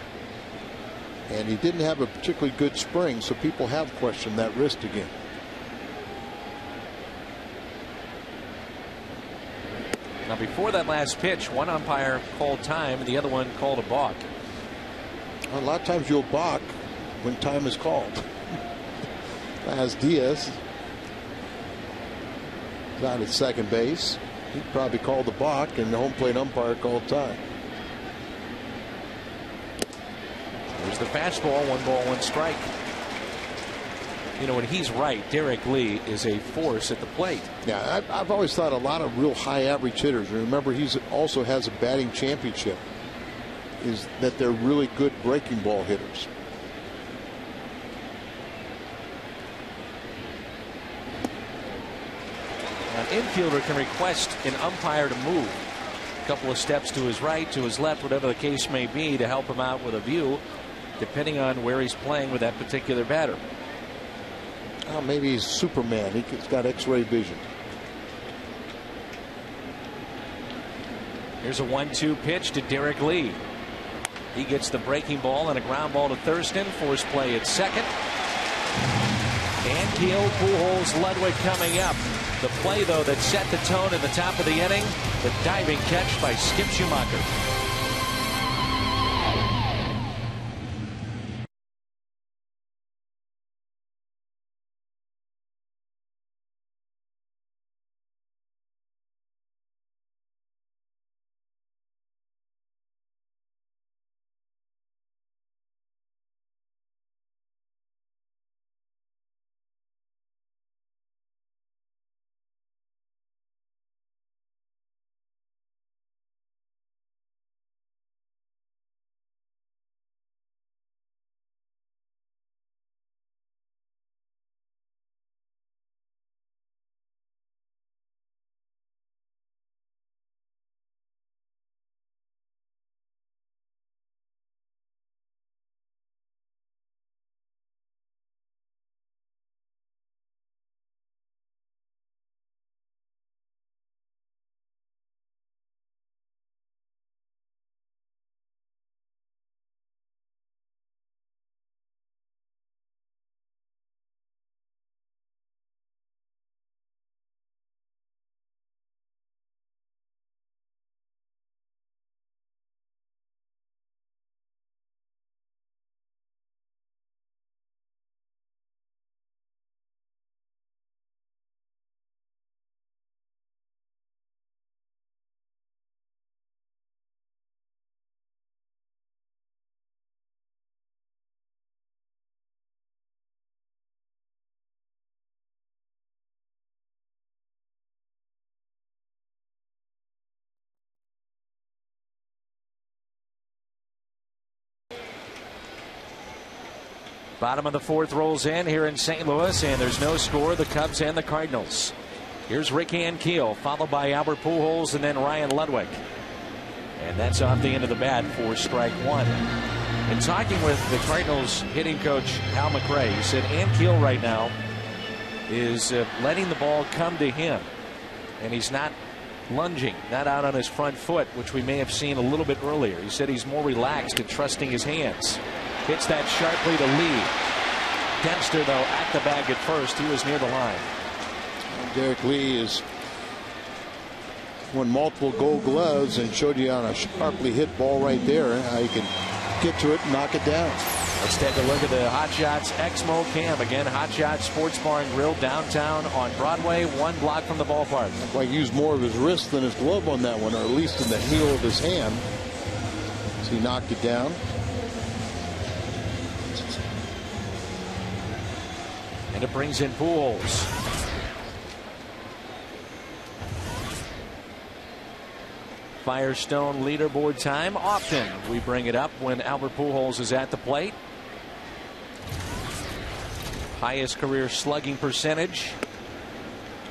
And he didn't have a particularly good spring, so people have questioned that wrist again.
Now, before that last pitch, one umpire called time and the other one called a balk.
A lot of times you'll balk when time is called. As Diaz is out at second base, he probably called the balk, and the home plate umpire called time.
There's the fastball, 1 ball, 1 strike. You know, when he's right, Derek Lee is a force at the plate.
Yeah, I've always thought a lot of real high average hitters, remember he's also has a batting championship, is that they're really good breaking ball hitters.
An infielder can request an umpire to move a couple of steps to his right, to his left, whatever the case may be, to help him out with a view, depending on where he's playing with that particular batter.
Oh, maybe he's Superman. He's got X-ray vision.
Here's a 1-2 pitch to Derek Lee. He gets the breaking ball and a ground ball to Thurston. Force play at second. Ankiel, Pujols, Ludwig coming up. The play, though, that set the tone at the top of the inning, the diving catch by Skip Schumacher. Bottom of the 4th rolls in here in St. Louis, and there's no score. The Cubs and the Cardinals. Here's Rick Ankiel, followed by Albert Pujols, and then Ryan Ludwig. And that's off the end of the bat for strike 1. And talking with the Cardinals hitting coach Hal McRae, he said Ankiel right now is letting the ball come to him, and he's not lunging, not out on his front foot, which we may have seen a little bit earlier. He said he's more relaxed and trusting his hands. Hits that sharply to Lee. Dempster, though, at the bag at first. He was near the line.
Derek Lee has won multiple Gold Gloves and showed you on a sharply hit ball right there how you can get to it and knock it down.
Let's take a look at the Hot Shots Exmo Cam. Again, Hot Shots Sports Bar and Grill downtown on Broadway, 1 block from the ballpark.
Like he used more of his wrist than his glove on that one, or at least in the heel of his hand. So he knocked it down.
And it brings in Pujols. Firestone leaderboard time. Often we bring it up when Albert Pujols is at the plate. Highest career slugging percentage.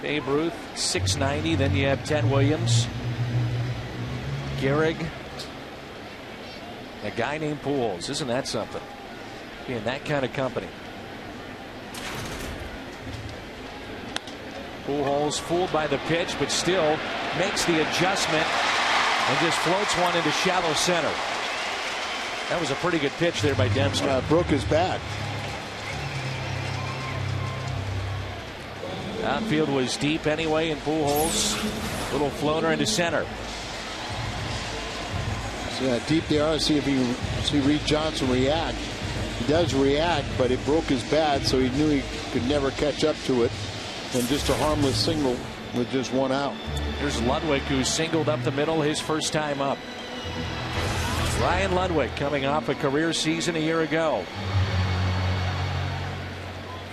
Babe Ruth, .690. Then you have Ted Williams, Gehrig, A guy named Pujols. Isn't that something? Being that kind of company. Pujols fooled by the pitch, but still makes the adjustment and just floats one into shallow center. That was a pretty good pitch there by Dempster.
Broke his bat.
Outfield was deep anyway, and Pujols little floater into center.
So deep there. See if see Reed Johnson react. He does react, but it broke his bat, so he knew he could never catch up to it. And just a harmless single with just one out.
Here's Ludwig, who singled up the middle his first time up. Ryan Ludwig coming off a career season a year ago.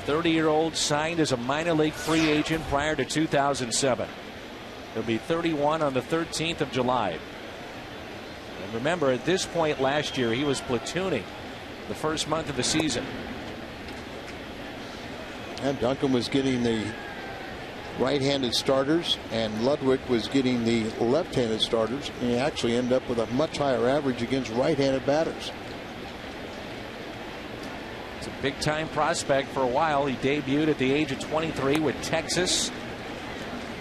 30-year-old signed as a minor league free agent prior to 2007. He'll be 31 on the 13th of July. And remember, at this point last year, he was platooning the first month of the season.
And Duncan was getting the right-handed starters, and Ludwig was getting the left-handed starters, and he actually ended up with a much higher average against right-handed batters.
It's a big-time prospect for a while. He debuted at the age of 23 with Texas,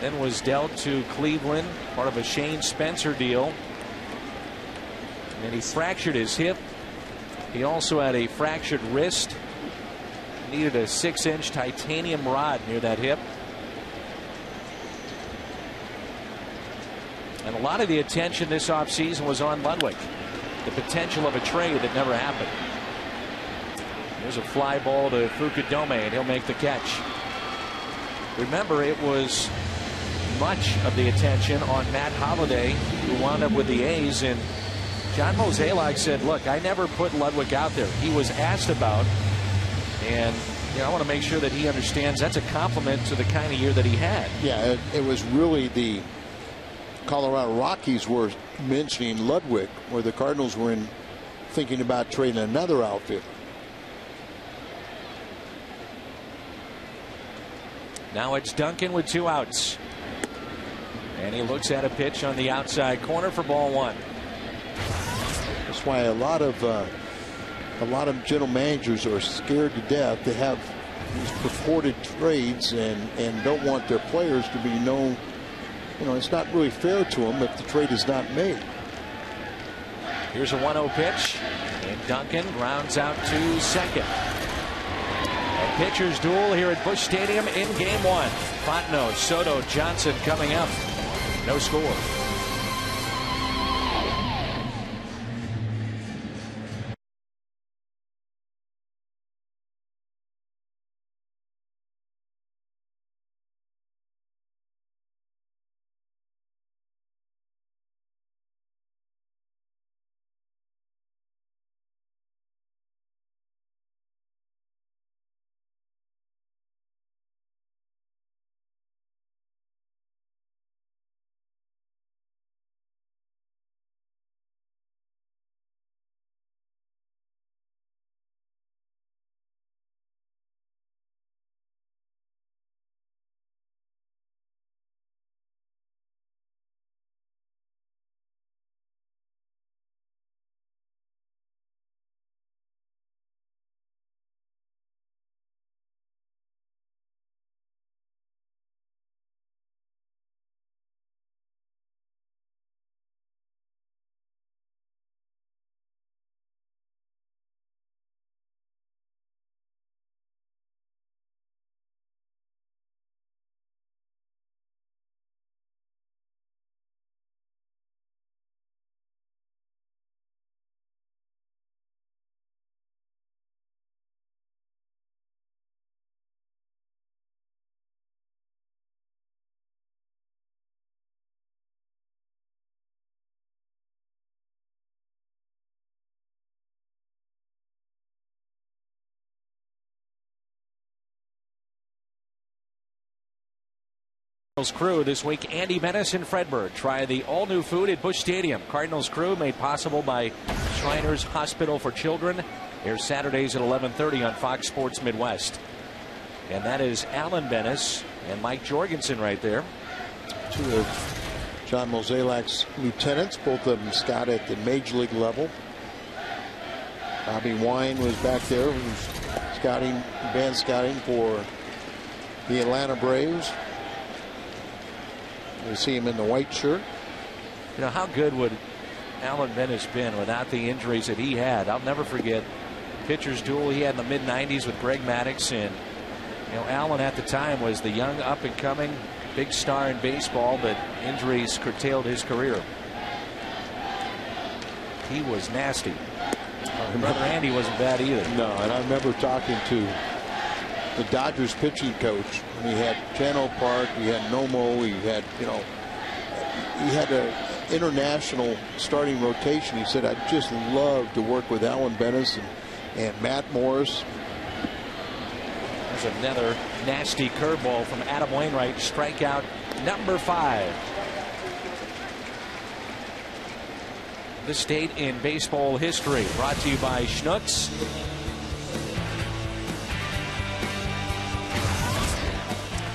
then was dealt to Cleveland, part of a Shane Spencer deal, and he fractured his hip. He also had a fractured wrist, needed a 6-inch titanium rod near that hip. And a lot of the attention this offseason was on Ludwig. The potential of a trade that never happened. There's a fly ball to Fukudome, and he'll make the catch. Remember, it was much of the attention on Matt Holliday, who wound up with the A's. And John Mozeliak said, look, I never put Ludwig out there. He was asked about. And I want to make sure that he understands that's a compliment to the kind of year that he had.
Yeah, it was really the Colorado Rockies were mentioning Ludwig, where the Cardinals were thinking about trading another outfielder.
Now it's Duncan with 2 outs. And he looks at a pitch on the outside corner for ball 1.
That's why a lot of general managers are scared to death to have these purported trades and don't want their players to be known. It's not really fair to them if the trade is not made.
Here's a 1-0 pitch, and Duncan rounds out to second. A pitcher's duel here at Busch Stadium in game 1. Fontenot, Soto, Johnson coming up. No score. Crew this week. Andy Menace and Fredberg try the all-new food at Busch Stadium. Cardinals Crew made possible by Shriners Hospital for Children. Airs Saturdays at 11:30 on Fox Sports Midwest. And that is Alan Menace and Mike Jorgensen right there.
2 of John Mozeliak's lieutenants, both of them scouted at the major league level. Bobby Wine was back there, who's scouting, band scouting for the Atlanta Braves. You see him in the white shirt.
You know, how good would Alan Bennis been without the injuries that he had? I'll never forget pitcher's duel he had in the mid-90s with Greg Maddux, and you know, Alan at the time was the young up-and-coming big star in baseball, but injuries curtailed his career. He was nasty. Brother Andy wasn't bad either.
No, and I remember talking to the Dodgers pitching coach when he had Chano Park, he had Nomo, he had, you know, he had an international starting rotation. He said, I'd just love to work with Alan Bennis and Matt Morris.
There's another nasty curveball from Adam Wainwright. Strikeout number 5. This date in baseball history brought to you by Schnucks.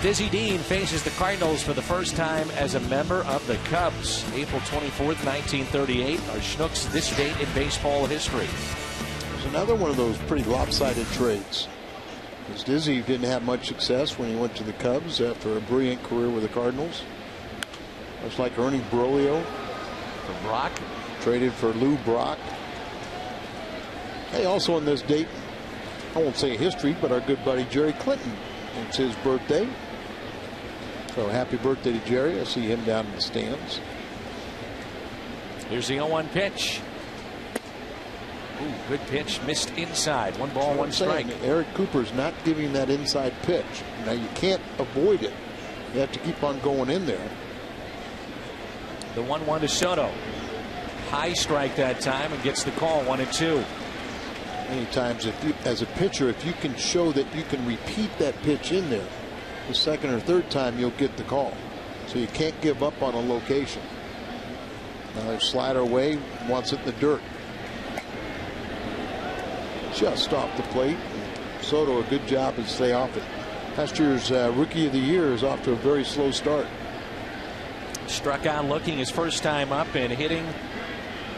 Dizzy Dean faces the Cardinals for the first time as a member of the Cubs. April 24th, 1938. Our Schnucks this date in baseball history.
There's another one of those pretty lopsided trades. Because Dizzy didn't have much success when he went to the Cubs after a brilliant career with the Cardinals. Much like Ernie Broglio.
For Brock.
Traded for Lou Brock. Hey, also on this date, I won't say history, but our good buddy Jerry Clinton. It's his birthday. So happy birthday to Jerry. I see him down in the stands.
Here's the 0-1 pitch. Ooh, good pitch. Missed inside. 1 ball, 1 strike.
Eric Cooper's not giving that inside pitch. Now you can't avoid it. You have to keep on going in there.
The 1-1 to Soto. High strike that time and gets the call. 1-2.
Many times, if you, as a pitcher, if you can show that you can repeat that pitch in there, the second or third time you'll get the call. So you can't give up on a location. Now slider away, wants it in the dirt. Just off the plate. Soto, a good job to stay off it. Last year's Rookie of the Year is off to a very slow start.
Struck out looking his first time up and hitting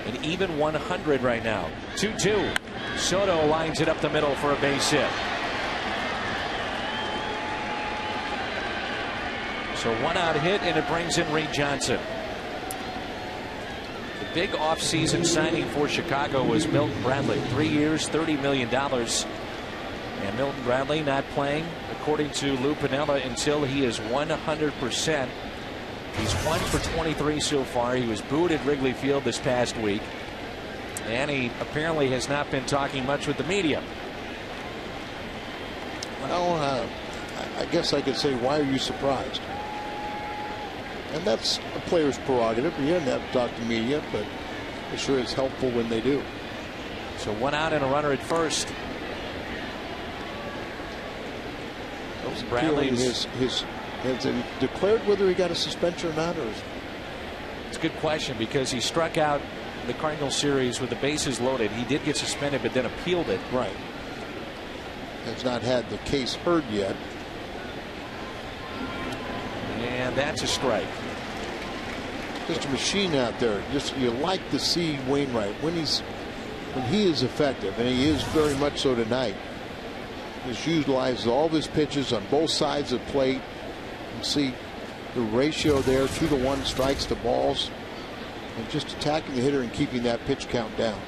an even 100 right now. 2-2. Soto lines it up the middle for a base hit. So 1-out hit, and it brings in Reed Johnson. The big offseason signing for Chicago was Milton Bradley. 3 years, $30 million. And Milton Bradley not playing, according to Lou Piniella, until he is 100%. He's 1 for 23 so far. He was booed at Wrigley Field this past week. And he apparently has not been talking much with the media.
Well, I guess I could say, why are you surprised? And that's a player's prerogative. He doesn't have to talk to media, but it sure is helpful when they do.
So 1 out and a runner at first. Bradley
has it declared whether he got a suspension or not? Or
it's a good question, because he struck out the Cardinals series with the bases loaded. He did get suspended, but then appealed it.
Right. Has not had the case heard yet.
And that's a strike.
Just a machine out there. Just, you like to see Wainwright when he is effective, and he is very much so tonight. Just utilizes all of his pitches on both sides of the plate. You see the ratio there, 2-to-1 strikes to balls, and just attacking the hitter and keeping that pitch count down.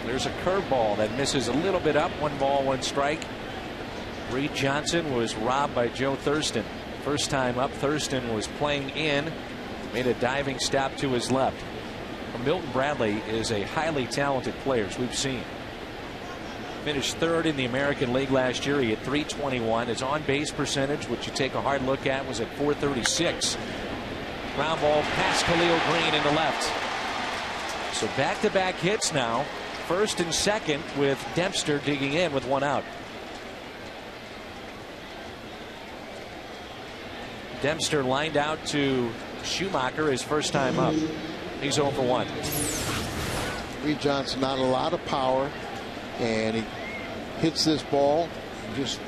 There's a curveball that misses a little bit up. 1 ball, 1 strike. Reed Johnson was robbed by Joe Thurston. First time up, Thurston was playing in, made a diving stop to his left. Milton Bradley is a highly talented player, as we've seen. Finished 3rd in the American League last year. He hit .321. His on-base percentage, which you take a hard look at, was at .436. Ground ball past Khalil Green in the left. So back-to-back hits now. First and second, with Dempster digging in with 1 out. Dempster lined out to Schumacher his first time up. He's 0 for 1.
Reed Johnson, not a lot of power, and he hits this ball, just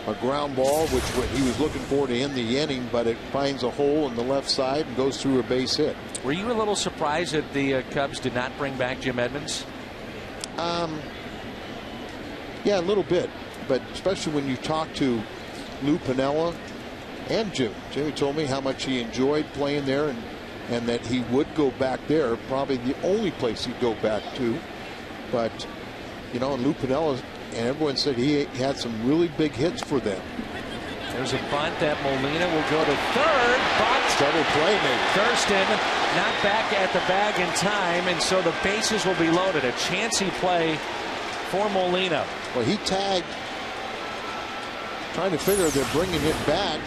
a ground ball, which he was looking for to end the inning, but it finds a hole in the left side and goes through a base hit.
Were you a little surprised that the Cubs did not bring back Jim Edmonds?
Yeah, a little bit, but especially when you talk to Lou Piniella and Jim. Jimmy told me how much he enjoyed playing there, and that he would go back there, probably the only place he'd go back to. But, you know, and Lou Piniella and everyone said he had some really big hits for them.
There's a bunt that Molina will go to third, but
double play maybe.
Thurston not back at the bag in time, and so the bases will be loaded. A chancy play for Molina.
Well, he tagged, trying to figure they're bringing it back.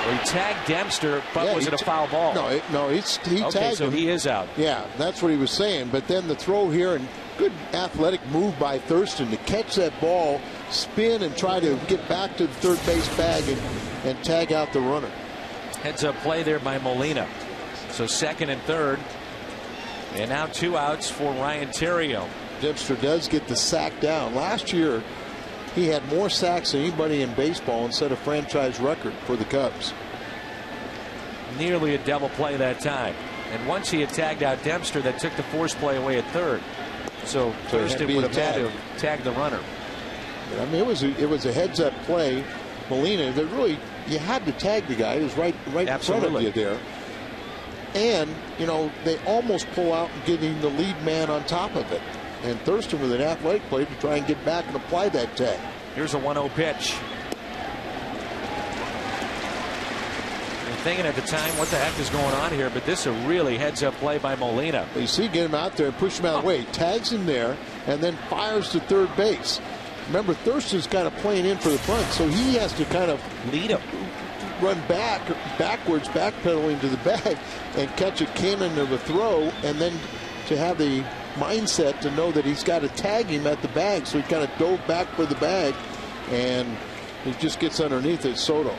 Well, he tagged Dempster, but was it a foul ball?
No, he tagged him.
So he is out.
Yeah, that's what he was saying. But then the throw here, and good athletic move by Thurston to catch that ball, spin, and try to get back to the third base bag and tag out the runner.
Heads up play there by Molina. So second and third. And now 2 outs for Ryan Theriot.
Dempster does get the sack down. Last year, he had more sacks than anybody in baseball and set a franchise record for the Cubs.
Nearly a double play that time. And once he had tagged out Dempster, that took the force play away at third. So Thurston would have had to tag the runner.
I mean, it was a heads-up play. Molina, that really, you had to tag the guy. He was right in front of you there. And, you know, they almost pull out and getting the lead man on top of it. And Thurston with an athletic play to try and get back and apply that tag.
Here's a 1-0 pitch. And thinking at the time, what the heck is going on here? But this is a really heads-up play by Molina.
You see, get him out there and push him out of the way. Tags him there and then fires to third base. Remember, Thurston's kind of playing in for the bunt, so he has to kind of
lead him.
Run backwards, backpedaling to the bag, and catch a cannon of a throw, and then to have the mindset to know that he's got to tag him at the bag. So he kind of dove back for the bag, and he just gets underneath it. Soto.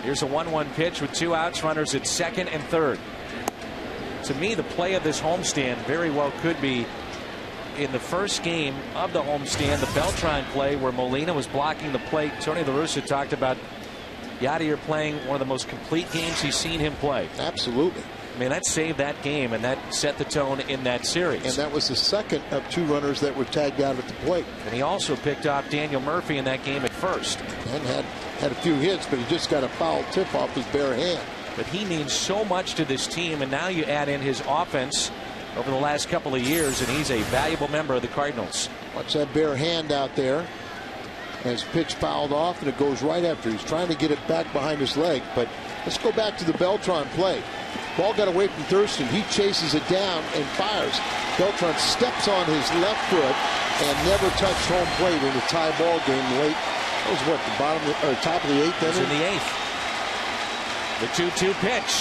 Here's a 1-1 pitch with 2 outs, runners at second and third. To me, the play of this homestand very well could be in the first game of the homestand, the Beltran play where Molina was blocking the plate. Tony La Russa talked about Yadier playing one of the most complete games he's seen him play.
Absolutely.
I mean, that saved that game, and that set the tone in that series.
And that was the second of 2 runners that were tagged out at the plate.
And he also picked off Daniel Murphy in that game at first.
And had a few hits, but he just got a foul tip off his bare hand.
But he means so much to this team, and now you add in his offense over the last couple of years, and he's a valuable member of the Cardinals.
Watch that bare hand out there. As pitch fouled off, and it goes right after. He's trying to get it back behind his leg. But let's go back to the Beltran play. Ball got away from Thurston. He chases it down and fires. Beltran steps on his left foot and never touched home plate in a tie ball game late. That was what, the bottom or top of the 8th inning?
It was in the 8th. The 2-2 pitch.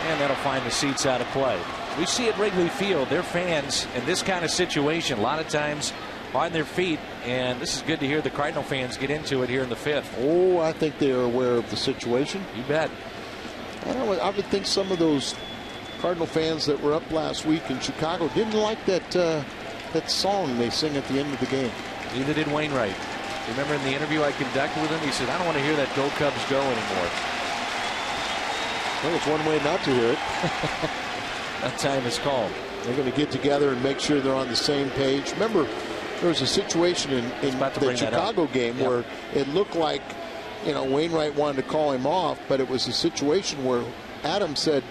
And that'll find the seats out of play. We see at Wrigley Field, their fans in this kind of situation, a lot of times on their feet, and this is good to hear the Cardinal fans get into it here in the 5th.
Oh, I think they are aware of the situation.
You bet.
I would think some of those Cardinal fans that were up last week in Chicago didn't like that song they sing at the end of the game.
Neither did Wainwright. Remember in the interview I conducted with him, he said, I don't want to hear that Go Cubs Go anymore.
Well, it's one way not to hear it.
That time is called.
They're going to get together and make sure they're on the same page. Remember, there was a situation in the Chicago game where it looked like, you know, Wainwright wanted to call him off, but it was a situation where Adams said,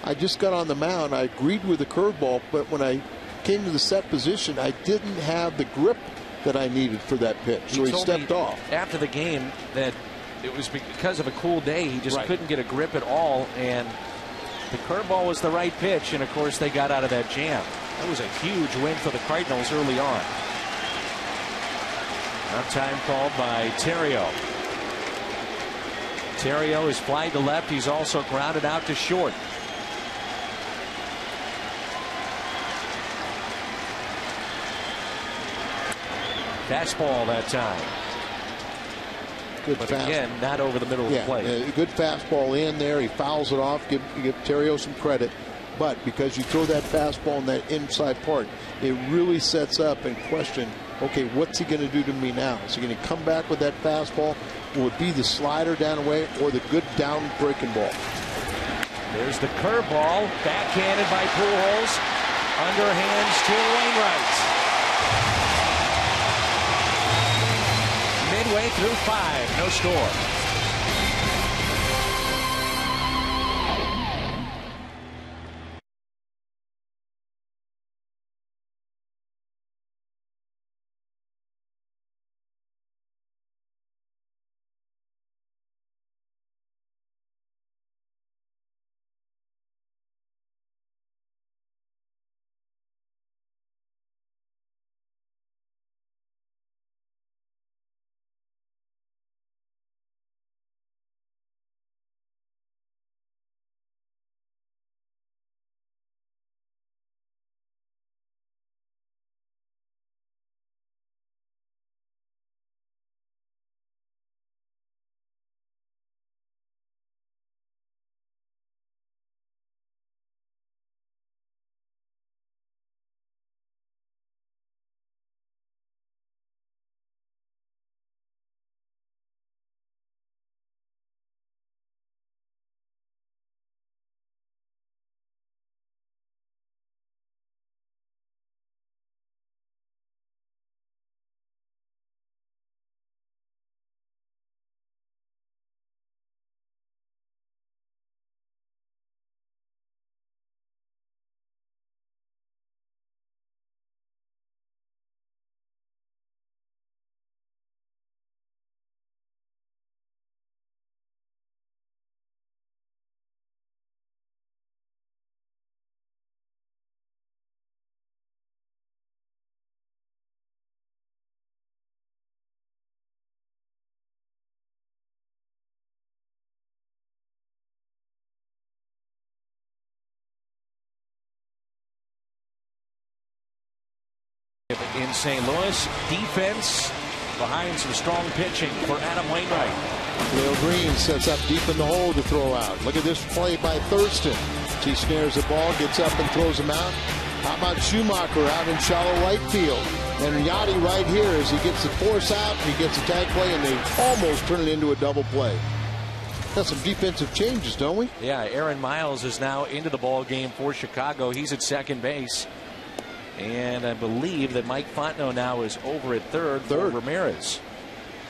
I just got on the mound. I agreed with the curveball, but when I came to the set position, I didn't have the grip that I needed for that pitch. So he stepped off.
After the game that it was because of a cool day. He just couldn't get a grip at all, and the curveball was the right pitch, and of course they got out of that jam. That was a huge win for the Cardinals early on. Now time called by Theriot. Theriot is flying to left. He's also grounded out to short. Fastball that time.
Good
but again, not over the middle of the plate.
Good fastball in there. He fouls it off. Give Theriot some credit. But because you throw that fastball in that inside part, it really sets up and question, okay, what's he going to do to me now? Is he going to come back with that fastball? Will it be the slider down the way or the good down breaking ball?
There's the curveball, backhanded by Pujols. Underhands to Wainwright. Midway through 5, no score. In St. Louis, defense behind some strong pitching for Adam Wainwright.
Leo Green sets up deep in the hole to throw out. Look at this play by Thurston. He snares the ball, gets up and throws him out. How about Schumacher out in shallow right field? And Yachty right here as he gets the force out, he gets a tag play, and they almost turn it into a double play. Got some defensive changes, don't we?
Yeah, Aaron Miles is now into the ball game for Chicago. He's at second base. And I believe that Mike Fontenot now is over at third for Ramirez.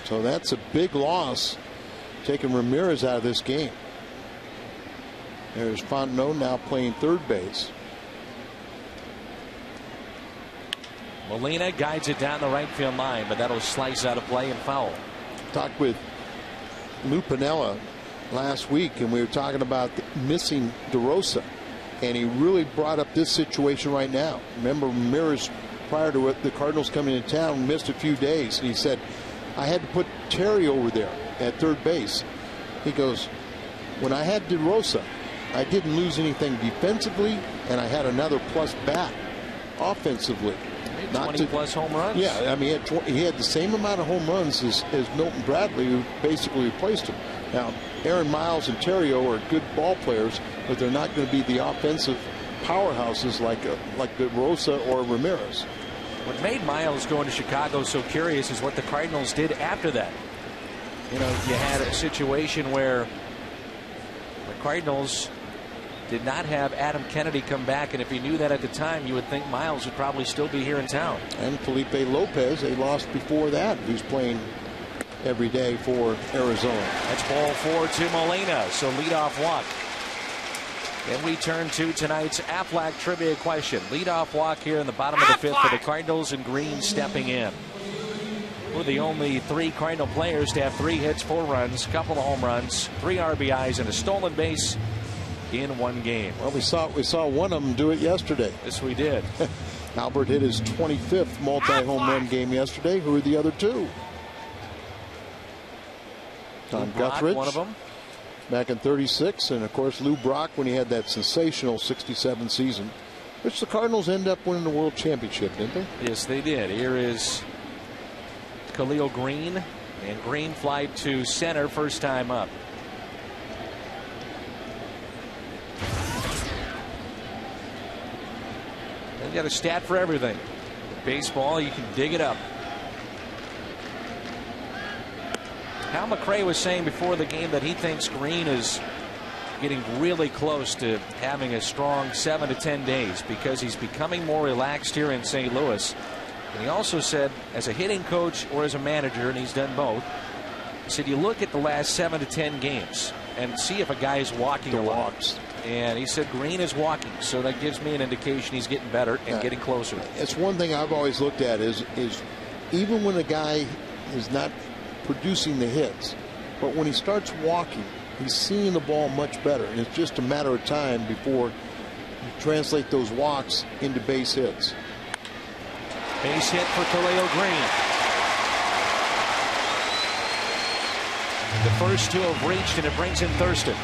So that's a big loss, taking Ramirez out of this game. There's Fontenot now playing third base.
Molina guides it down the right field line, but that'll slice out of play and foul.
Talked with Lou Piniella last week, and we were talking about missing DeRosa. And he really brought up this situation right now. Remember, Ramirez, prior to the Cardinals coming to town, missed a few days. And he said, I had to put Terry over there at third base. He goes, when I had DeRosa, I didn't lose anything defensively, and I had another plus bat offensively.
20 plus home runs?
Yeah, I mean, he had the same amount of home runs as Milton Bradley, who basically replaced him. Now, Aaron Miles and Terrio are good ball players, but they're not going to be the offensive powerhouses like DeRosa or Ramirez.
What made Miles going to Chicago so curious is what the Cardinals did after that. You know, you had a situation where the Cardinals did not have Adam Kennedy come back, and if you knew that at the time, you would think Miles would probably still be here in town.
And Felipe Lopez, they lost before that, who's playing every day for Arizona.
That's ball 4 to Molina, so leadoff walk. Then we turn to tonight's Aflac trivia question. Leadoff walk here in the bottom of the fifth for the Cardinals, and Green stepping in. We're the only 3 Cardinal players to have 3 hits, 4 runs, couple of home runs, 3 RBIs, and a stolen base in one game.
Well, we saw one of them do it yesterday.
Yes, we did.
Albert hit his 25th multi-home run game yesterday. Who are the other 2? Tom Guthridge,
one of them,
back in '36, and of course Lou Brock when he had that sensational '67 season, which the Cardinals end up winning the World Championship, didn't they?
Yes, they did. Here is Khalil Green, and Green flied to center first time up. They've got a stat for everything. Baseball, you can dig it up. Hal McRae was saying before the game that he thinks Green is getting really close to having a strong 7 to 10 days because he's becoming more relaxed here in St. Louis. And he also said, as a hitting coach or as a manager, and he's done both, he said you look at the last 7 to 10 games and see if a guy is walking a lot. And he said Green is walking, so that gives me an indication he's getting better and getting closer.
It's one thing I've always looked at is even when a guy is not producing the hits, but when he starts walking, he's seeing the ball much better. And it's just a matter of time before you translate those walks into base hits.
Base hit for Khalil Green. The first two have reached, and it brings in Thurston.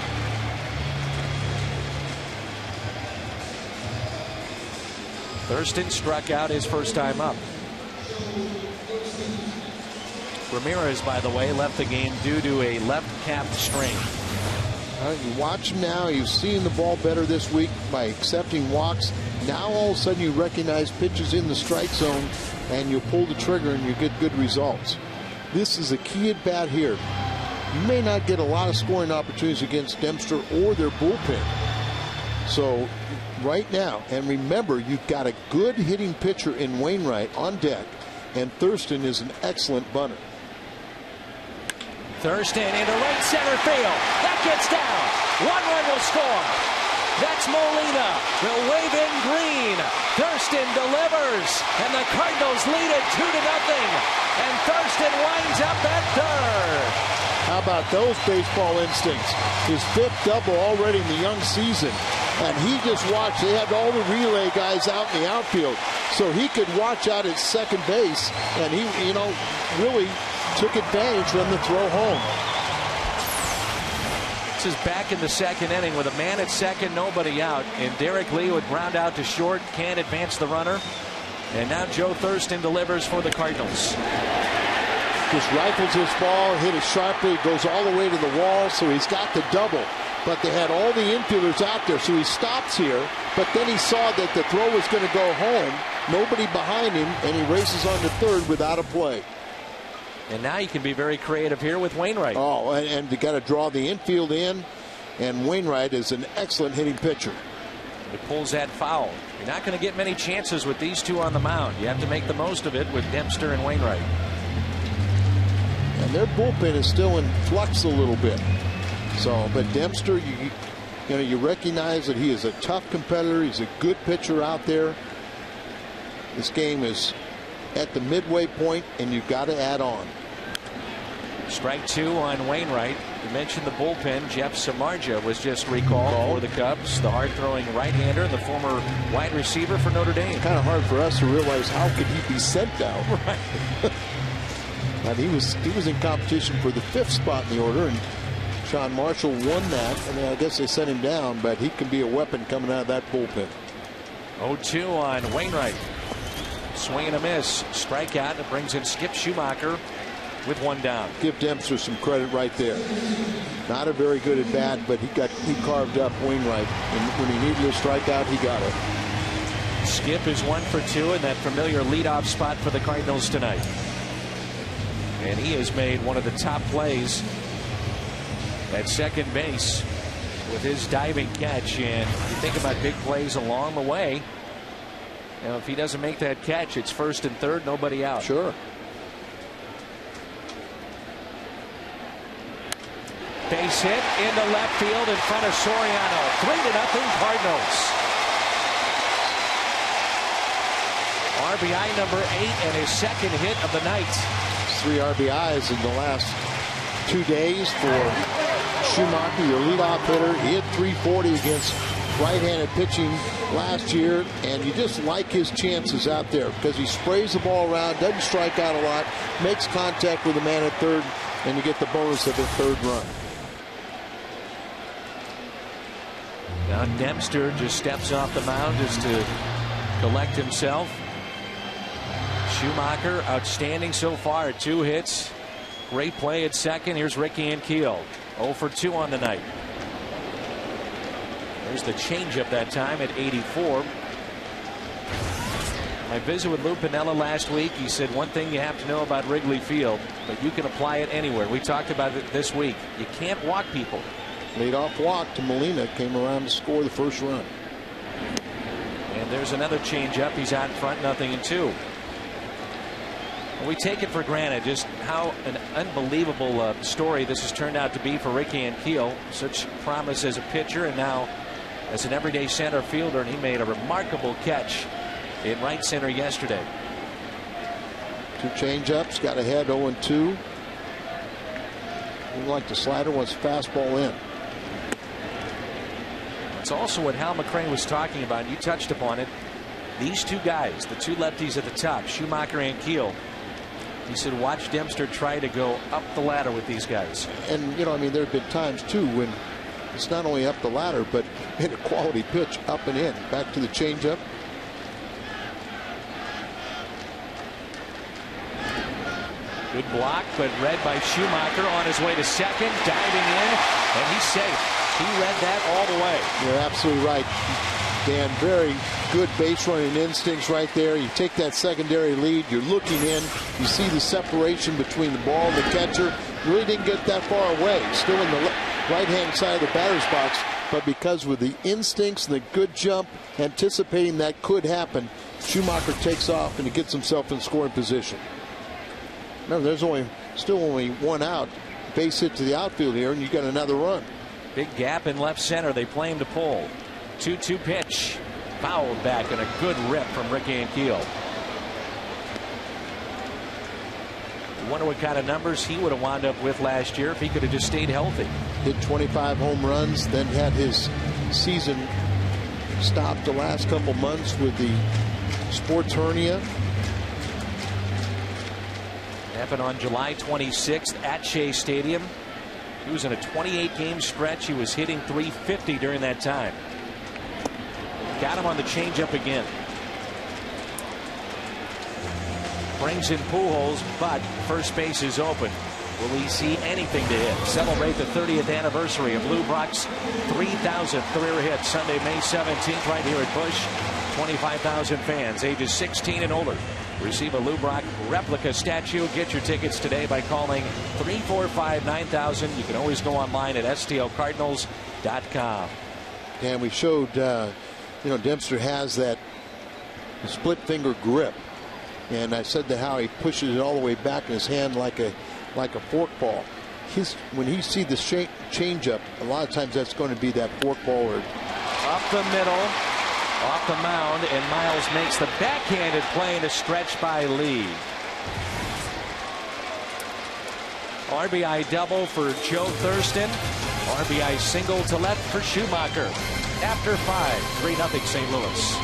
Thurston struck out his first time up. Ramirez, by the way, left the game due to a left calf strain.
You watch him now. You've seen the ball better this week by accepting walks. Now all of a sudden you recognize pitches in the strike zone and you pull the trigger and you get good results. This is a key at bat here. You may not get a lot of scoring opportunities against Dempster or their bullpen. So right now, and remember, you've got a good hitting pitcher in Wainwright on deck, and Thurston is an excellent bunter.
Thurston into right center field. That gets down. 1 run will score. That's Molina. Will wave in Green. Thurston delivers, and the Cardinals lead it 2-0. And Thurston winds up at third.
How about those baseball instincts? His 5th double already in the young season. And he just watched. They had all the relay guys out in the outfield, so he could watch out at second base, and he, really took advantage on the throw home.
This is back in the second inning with a man at second, nobody out, and Derek Lee would ground out to short, can't advance the runner, and now Joe Thurston delivers for the Cardinals.
Just rifles this ball, hit it sharply, goes all the way to the wall, so he's got the double. But they had all the infielders out there, so he stops here. But then he saw that the throw was going to go home, nobody behind him, and he races on to third without a play.
And now you can be very creative here with Wainwright.
Oh, and you got to draw the infield in, and Wainwright is an excellent hitting pitcher.
He pulls that foul. You're not going to get many chances with these two on the mound. You have to make the most of it with Dempster and Wainwright.
And their bullpen is still in flux a little bit. So, but Dempster, you recognize that he is a tough competitor. He's a good pitcher out there. This game is at the midway point, and you've got to add on.
Strike 2 on Wainwright. You mentioned the bullpen. Jeff Samardzija was just recalled for the Cubs. The hard-throwing right-hander, the former wide receiver for Notre Dame.
It's kind of hard for us to realize how could he be sent down.
Right.
And he was in competition for the 5th spot in the order, and Sean Marshall won that. I mean, I guess they sent him down, but he can be a weapon coming out of that bullpen.
0-2 on Wainwright. Swing and a miss. Strikeout. It brings in Skip Schumacher with 1 down.
Give Dempster some credit right there. Not a very good at bat, but he carved up Wainwright. And when he needed a strikeout, he got it.
Skip is 1 for 2 in that familiar leadoff spot for the Cardinals tonight. And he has made one of the top plays at second base with his diving catch. And you think about big plays along the way. Now, if he doesn't make that catch, it's first and third, nobody out.
Sure.
Base hit into left field in front of Soriano. 3-0 Cardinals. RBI number 8 and his second hit of the night.
3 RBIs in the last 2 days for Schumacher, your leadoff hitter. He hit .340 against right-handed pitching last year, and you just like his chances out there because he sprays the ball around, doesn't strike out a lot, makes contact with the man at third, and you get the bonus of the 3rd run.
Now Dempster just steps off the mound just to collect himself. Schumacher outstanding so far. 2 hits. Great play at second. Here's Ricky Ankiel. 0 for 2 on the night. There's the changeup that time at 84. My visit with Lou Piniella last week, he said one thing you have to know about Wrigley Field, but you can apply it anywhere. We talked about it this week. You can't walk people.
Leadoff walk to Molina, came around to score the first run.
And there's another changeup. He's out in front, 0-2. We take it for granted just how an unbelievable story this has turned out to be for Ricky Ankiel. Such promise as a pitcher and now as an everyday center fielder, and he made a remarkable catch in right center yesterday.
2 changeups, got ahead 0-2. Didn't like the slider, wants fastball in.
It's also what Hal McCray was talking about. You touched upon it. These two guys, the two lefties at the top, Schumacher and Keel. He said, watch Dempster try to go up the ladder with these guys.
And, you know, I mean, there have been times, too, when it's not only up the ladder, but hit a quality pitch up and in. Back to the changeup.
Good block, but read by Schumacher on his way to second, diving in, and he's safe. He read that all the way.
You're absolutely right, Dan. Very good base running instincts right there. You take that secondary lead, you're looking in, you see the separation between the ball and the catcher. Really didn't get that far away. Still in the right-hand side of the batter's box, but because with the instincts and the good jump, anticipating that could happen, Schumacher takes off and he gets himself in scoring position. Remember, there's still only 1 out. Base hit to the outfield here, and you got another run.
Big gap in left center. They play him to pull. 2-2 pitch. Fouled back and a good rip from Ricky Ankiel. Wonder what kind of numbers he would have wound up with last year if he could have just stayed healthy.
Hit 25 home runs, then had his season stopped the last couple months with the sports hernia.
Happened on July 26th at Shea Stadium. He was in a 28-game stretch. He was hitting .350 during that time. Got him on the changeup again. Brings in Pujols, but first base is open. Will he see anything to hit? Celebrate the 30th anniversary of Lou Brock's 3,000th career hit Sunday, May 17th, right here at Busch. 25,000 fans, ages 16 and older, receive a Lou Brock replica statue. Get your tickets today by calling 345-9000. You can always go online at stlcardinals.com.
And we showed, Dempster has that split finger grip. And I said to how he pushes it all the way back in his hand like a forkball. When he sees the changeup, a lot of times that's going to be that forkball or
up the middle, off the mound, and Miles makes the backhanded play in a stretch by Lee. RBI double for Joe Thurston. RBI single to left for Schumacher. After 5, 3-0 St. Louis.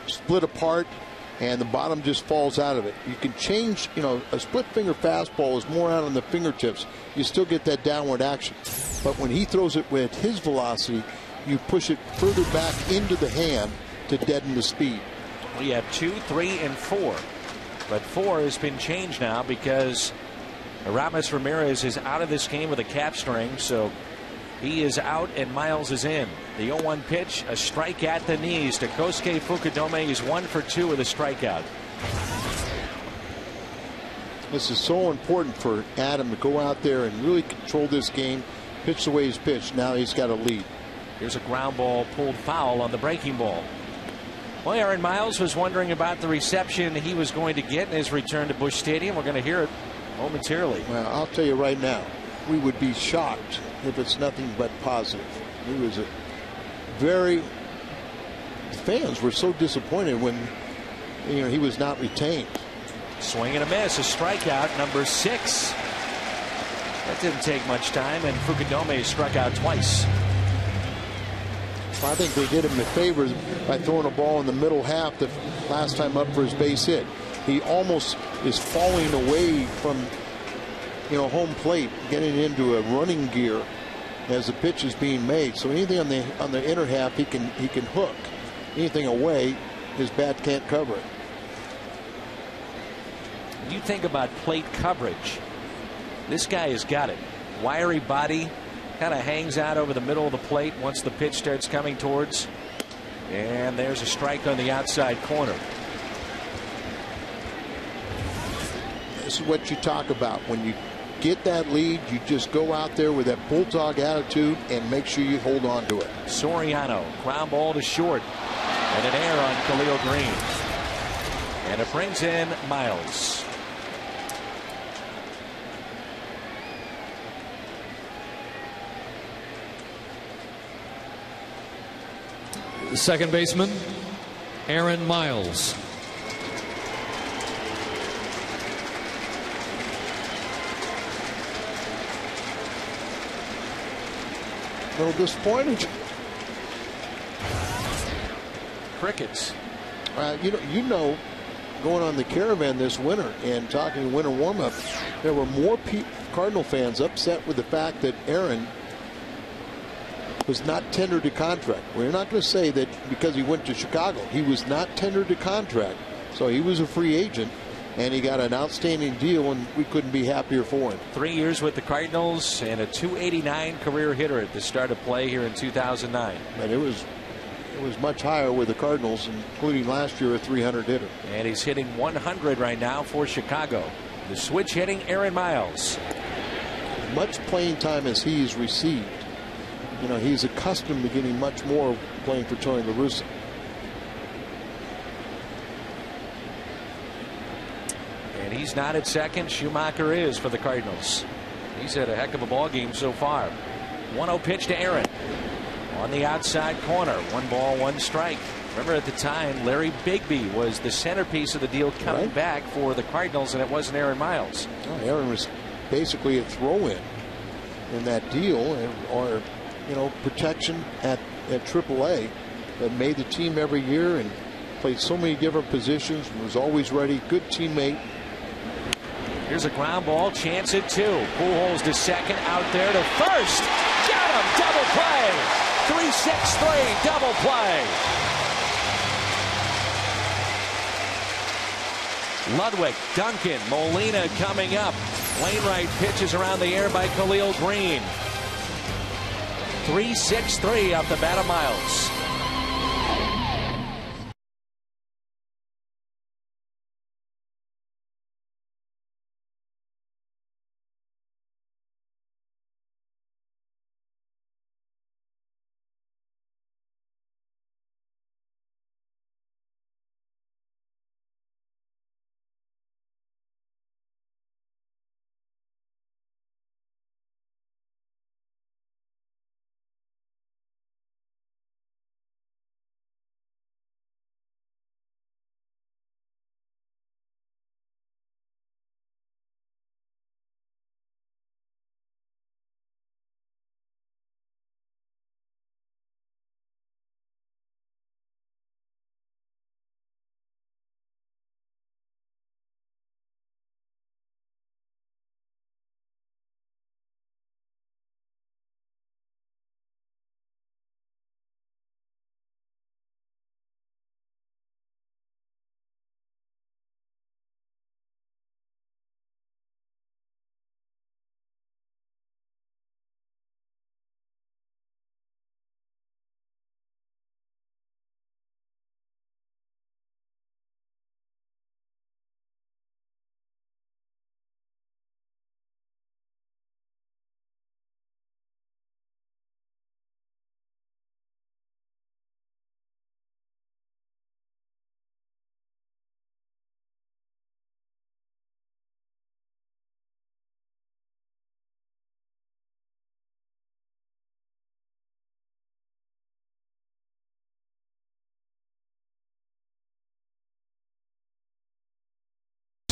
split apart and the bottom just falls out of it. You can change, a split finger fastball is more out on the fingertips. You still get that downward action. But when he throws it with his velocity, you push it further back into the hand to deaden the speed.
We have 2, 3, and 4. But 4 has been changed now because Aramis Ramirez is out of this game with a calf string, so he is out and Miles is in. The 0-1 pitch, a strike at the knees to Kosuke Fukudome. He's 1 for 2 with a strikeout.
This is so important for Adam to go out there and really control this game, pitch the way he's pitched. Now he's got a lead.
Here's a ground ball pulled foul on the breaking ball. Well, Aaron Miles was wondering about the reception he was going to get in his return to Busch Stadium. We're going to hear it momentarily.
Well, I'll tell you right now, we would be shocked if it's nothing but positive. He was the fans were so disappointed when he was not retained.
Swing and a miss, a strikeout, number 6. That didn't take much time, and Fukudome struck out twice.
I think they did him a favor by throwing a ball in the middle half the last time up for his base hit. He almost is falling away from home plate, getting into a running gear as the pitch is being made. So anything on the inner half he can hook. Anything away, his bat can't cover it.
You think about plate coverage. This guy has got it. Wiry body, kind of hangs out over the middle of the plate once the pitch starts coming towards. And there's a strike on the outside corner.
This is what you talk about. When you get that lead, you just go out there with that bulldog attitude and make sure you hold on to it.
Soriano, ground ball to short. And an error on Khalil Green. And it brings in Miles.
Second baseman, Aaron Miles.
A little disappointed.
Crickets.
Going on the Caravan this winter and talking winter warm-up, there were more Cardinal fans upset with the fact that Aaron was not tendered a contract. We're not going to say that because he went to Chicago. He was not tendered a contract. So he was a free agent, and he got an outstanding deal, and we couldn't be happier for him.
3 years with the Cardinals and a .289 career hitter at the start of play here in 2009.
But it was much higher with the Cardinals, including last year a .300 hitter.
And he's hitting 100 right now for Chicago. The switch hitting Aaron Miles.
Much playing time as he's received, he's accustomed to getting much more playing for Tony La Russa.
And he's not at second. Schumacher is for the Cardinals. He's had a heck of a ball game so far. 1-0 pitch to Aaron. On the outside corner. 1 ball, 1 strike. Remember at the time, Larry Bigby was the centerpiece of the deal coming back for the Cardinals, and it wasn't Aaron Miles.
Aaron was basically a throw-in in that deal, or protection at AAA that made the team every year and played so many different positions and was always ready. Good teammate.
Here's a ground ball, chance at 2. Pujols to second, out there to first. Got him, double play. 3-6-3, double play. Ludwig, Duncan, Molina coming up. Wainwright pitches around the air by Khalil Green. 3-6-3 off the bat of Miles.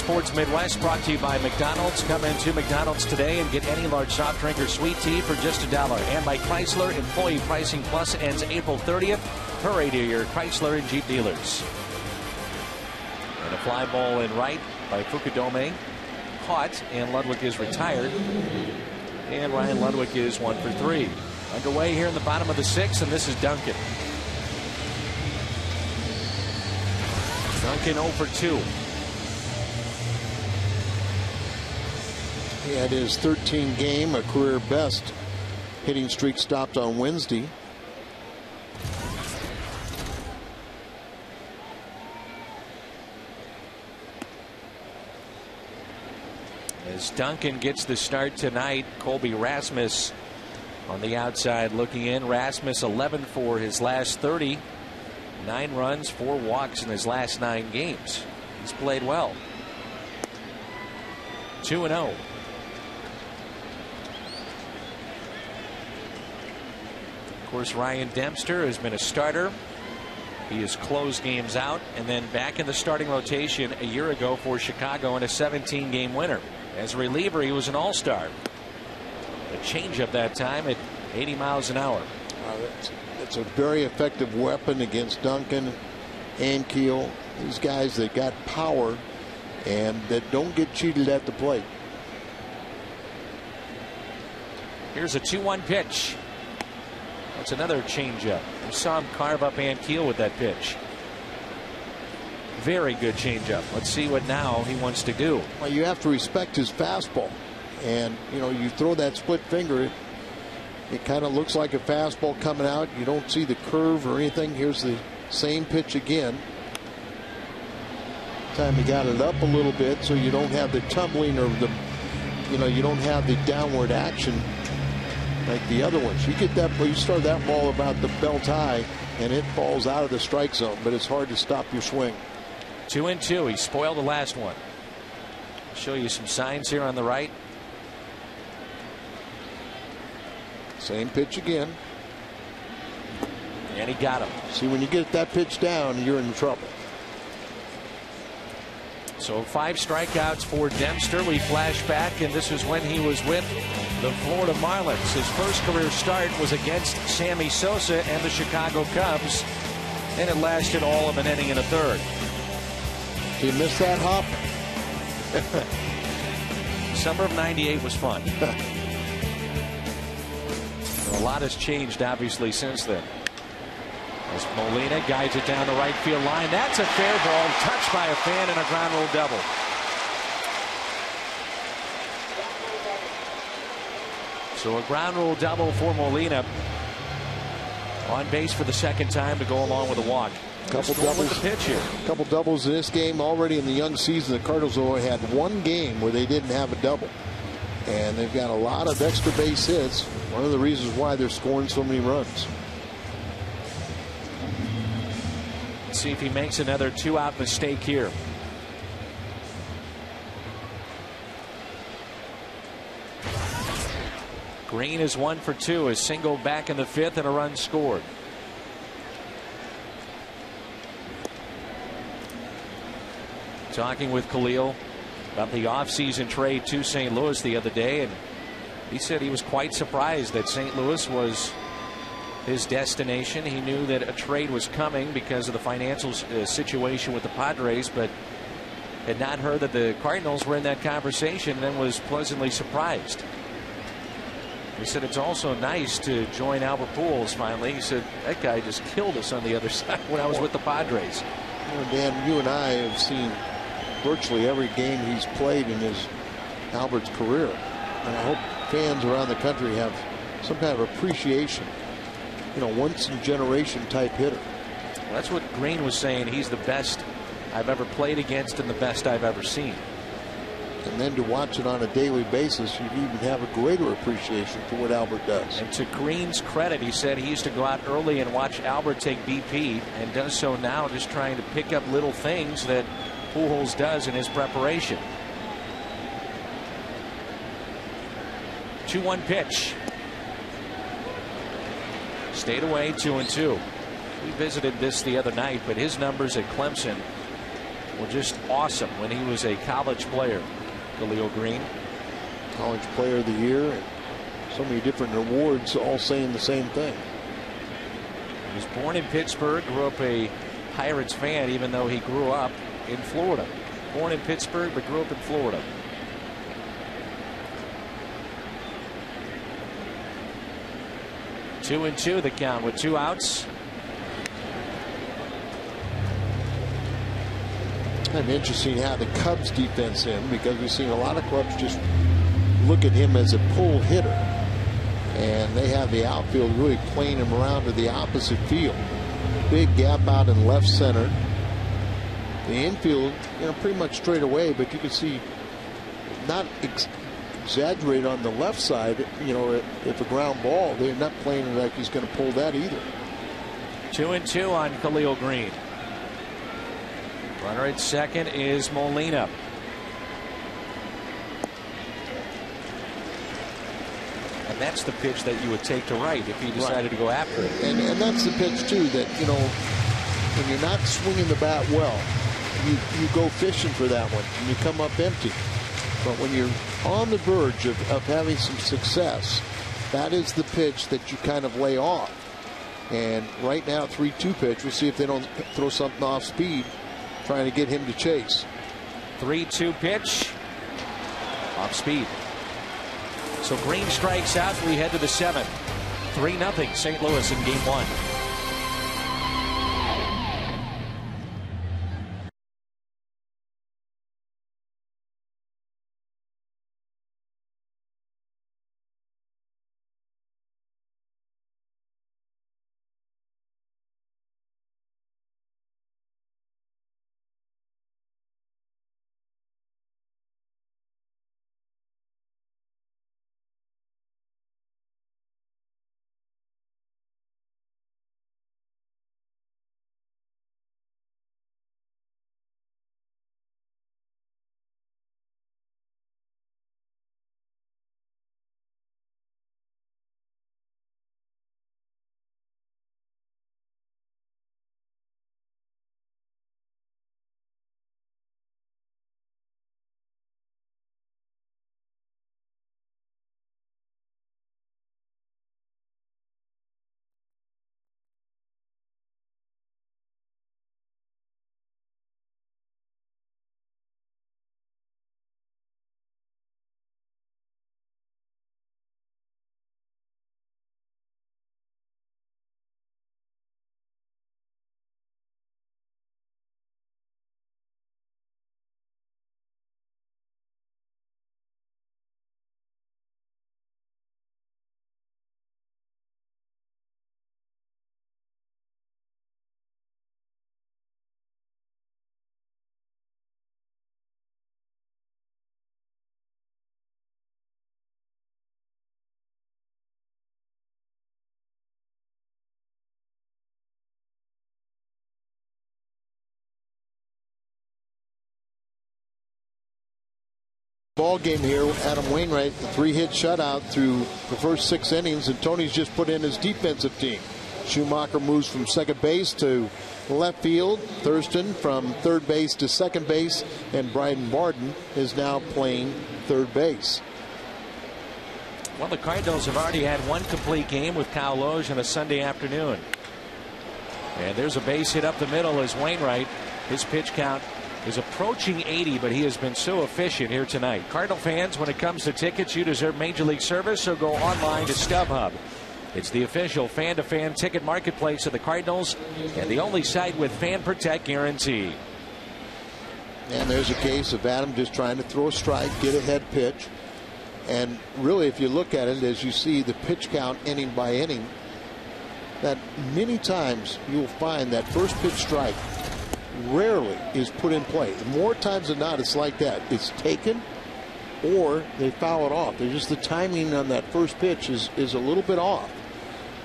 Sports Midwest brought to you by McDonald's. Come into McDonald's today and get any large soft drink or sweet tea for just $1. And by Chrysler, employee pricing plus ends April 30th. Hurry to your Chrysler and Jeep dealers. And a fly ball in right by Fukudome. Caught, and Ludwig is retired. And Ryan Ludwig is 1 for 3. Underway here in the bottom of the 6th, and this is Duncan. Duncan 0 for 2.
He had his 13 game, a career best hitting streak stopped on Wednesday.
As Duncan gets the start tonight, Colby Rasmus on the outside looking in. Rasmus 11 for his last 30. 9 runs, 4 walks in his last 9 games. He's played well. 2-0. Of course, Ryan Dempster has been a starter. He has closed games out and then back in the starting rotation a year ago for Chicago in a 17-game winner. As a reliever, he was an all-star. A changeup that time at 80 miles an hour.
It's a very effective weapon against Duncan and Keel. These guys that got power and that don't get cheated at the plate.
Here's a 2-1 pitch. That's another changeup. We saw him carve up Ankiel with that pitch. Very good changeup. Let's see what now he wants to do.
Well, you have to respect his fastball. And, you know, you throw that split finger, it kind of looks like a fastball coming out. You don't see the curve or anything. Here's the same pitch again. Time he got it up a little bit so you don't have the tumbling or the, you know, you don't have the downward action like the other ones. You get that, you start that ball about the belt high and it falls out of the strike zone, but it's hard to stop your swing.
2-2. He spoiled the last one. Show you some signs here on the right.
Same pitch again.
And he got him.
See, when you get that pitch down, you're in trouble.
So 5 strikeouts for Dempster. We flash back, and this is when he was with the Florida Marlins. His first career start was against Sammy Sosa and the Chicago Cubs, and it lasted all of an inning and a third.
Did you miss that, Hop?
Summer of '98 was fun. A lot has changed, obviously, since then. As Molina guides it down the right field line. That's a fair ball, touched by a fan, and a ground rule double. So a ground rule double for Molina. On base for the second time to go along with a walk.
Couple doubles.
With the pitch here.
Couple doubles in this game. Already in the young season, the Cardinals only had one game where they didn't have a double. And they've got a lot of extra base hits. One of the reasons why they're scoring so many runs.
Let's see if he makes another 2-out mistake here. Green is 1 for 2. A single back in the 5th and a run scored. Talking with Khalil about the offseason trade to St. Louis the other day, and he said he was quite surprised that St. Louis was his destination. He knew that a trade was coming because of the financial situation with the Padres, but had not heard that the Cardinals were in that conversation, and was pleasantly surprised. He said it's also nice to join Albert Pujols finally. He said that guy just killed us on the other side when I was with the Padres.
You know, Dan, you and I have seen virtually every game he's played in his Albert's career, and I hope fans around the country have some kind of appreciation. You know, once in a generation type hitter.
Well, that's what Green was saying. He's the best I've ever played against and the best I've ever seen.
And then to watch it on a daily basis, you even have a greater appreciation for what Albert does.
And to Green's credit, he said he used to go out early and watch Albert take BP, and does so now, just trying to pick up little things that Pujols does in his preparation. 2-1 pitch. Stayed away, 2-2. We visited this the other night, but his numbers at Clemson were just awesome when he was a college player. Khalil Green,
College Player of the Year, and so many different awards, all saying the same thing.
He was born in Pittsburgh, grew up a Pirates fan, even though he grew up in Florida. Born in Pittsburgh, but grew up in Florida. Two and two the count with 2 outs.
And interesting how the Cubs defense in, because we've seen a lot of clubs just look at him as a pull hitter, and they have the outfield really playing him around to the opposite field. Big gap out in left center. The infield, pretty much straight away, but you can see not exaggerate on the left side. If a ground ball, they're not playing like he's going to pull that either.
2 and 2 on Khalil Green. Runner at second is Molina. And that's the pitch that you would take to right if he decided to go after it.
And that's the pitch too, that when you're not swinging the bat well, you go fishing for that one and you come up empty. But when you're on the verge of having some success, that is the pitch that you kind of lay off. And right now, 3-2 pitch. We'll see if they don't throw something off speed, trying to get him to chase.
3-2 pitch. Off speed. So Green strikes out. We head to the 7th. 3-0 St. Louis in game 1.
Ball game here. Adam Wainwright, the 3-hit shutout through the first 6 innings, and Tony's just put in his defensive team. Schumacher moves from second base to left field. Thurston from third base to second base, and Bryden Barden is now playing third base.
Well, the Cardinals have already had one complete game with Kyle Loge on a Sunday afternoon. And there's a base hit up the middle as Wainwright, his pitch count is approaching 80, but he has been so efficient here tonight. Cardinal fans, when it comes to tickets, you deserve Major League service, so go online to StubHub. It's the official fan-to-fan ticket marketplace of the Cardinals and the only site with Fan Protect guarantee.
And there's a case of Adam just trying to throw a strike, get a head pitch. And really, if you look at it, as you see the pitch count inning by inning, that many times you'll find that first pitch strike rarely is put in play. More times than not, it's like that. It's taken or they foul it off. There's just the timing on that first pitch is a little bit off.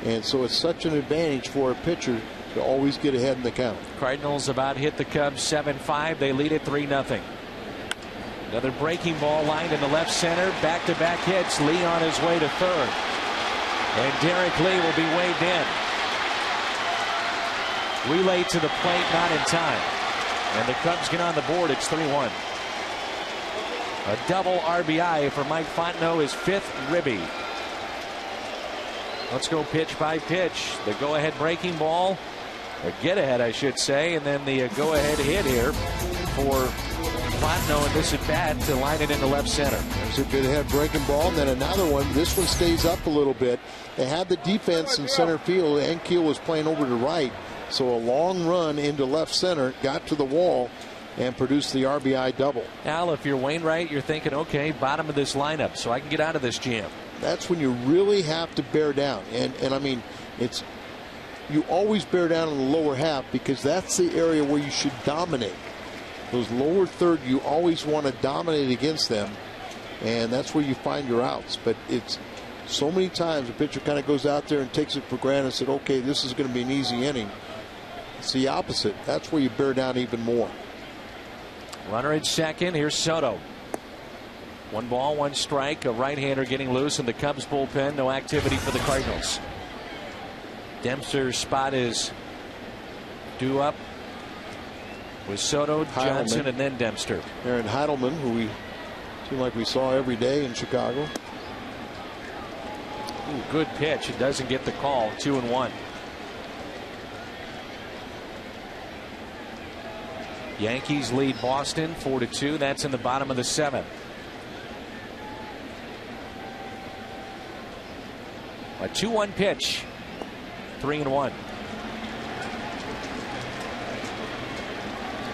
And so it's such an advantage for a pitcher to always get ahead in the count.
Cardinals about hit the Cubs 7-5. They lead it 3-0. Another breaking ball lined in the left center. Back-to-back hits. Lee on his way to third. And Derek Lee will be waved in. Relay to the plate, not in time. And the Cubs get on the board. It's 3-1. A double RBI for Mike Fontenot, his 5th ribby. Let's go pitch by pitch. The go-ahead breaking ball, or get-ahead, I should say, and then the go-ahead hit here for Fontenot in this at-bat to line it into left center.
There's a good head breaking ball, and then another one. This one stays up a little bit. They had the defense in center field, and Keel was playing over to right. So a long run into left center, got to the wall, and produced the RBI double.
Al, if you're Wainwright, you're thinking, okay, bottom of this lineup, so I can get out of this jam.
That's when you really have to bear down. And I mean, you always bear down in the lower half because that's the area where you should dominate. Those lower third, you always want to dominate against them, and that's where you find your outs. But it's so many times the pitcher kind of goes out there and takes it for granted and said, okay, this is going to be an easy inning. It's the opposite. That's where you bear down even more.
Runner at second. Here's Soto. 1 ball, 1 strike. A right-hander getting loose in the Cubs bullpen. No activity for the Cardinals. Dempster's spot is due up with Soto, Johnson, and then Dempster.
Aaron Heidelman, who we seem like we saw every day in Chicago.
Ooh, good pitch. It doesn't get the call. 2-1. Yankees lead Boston 4-2. That's in the bottom of the 7th. A 2-1 pitch. 3-1.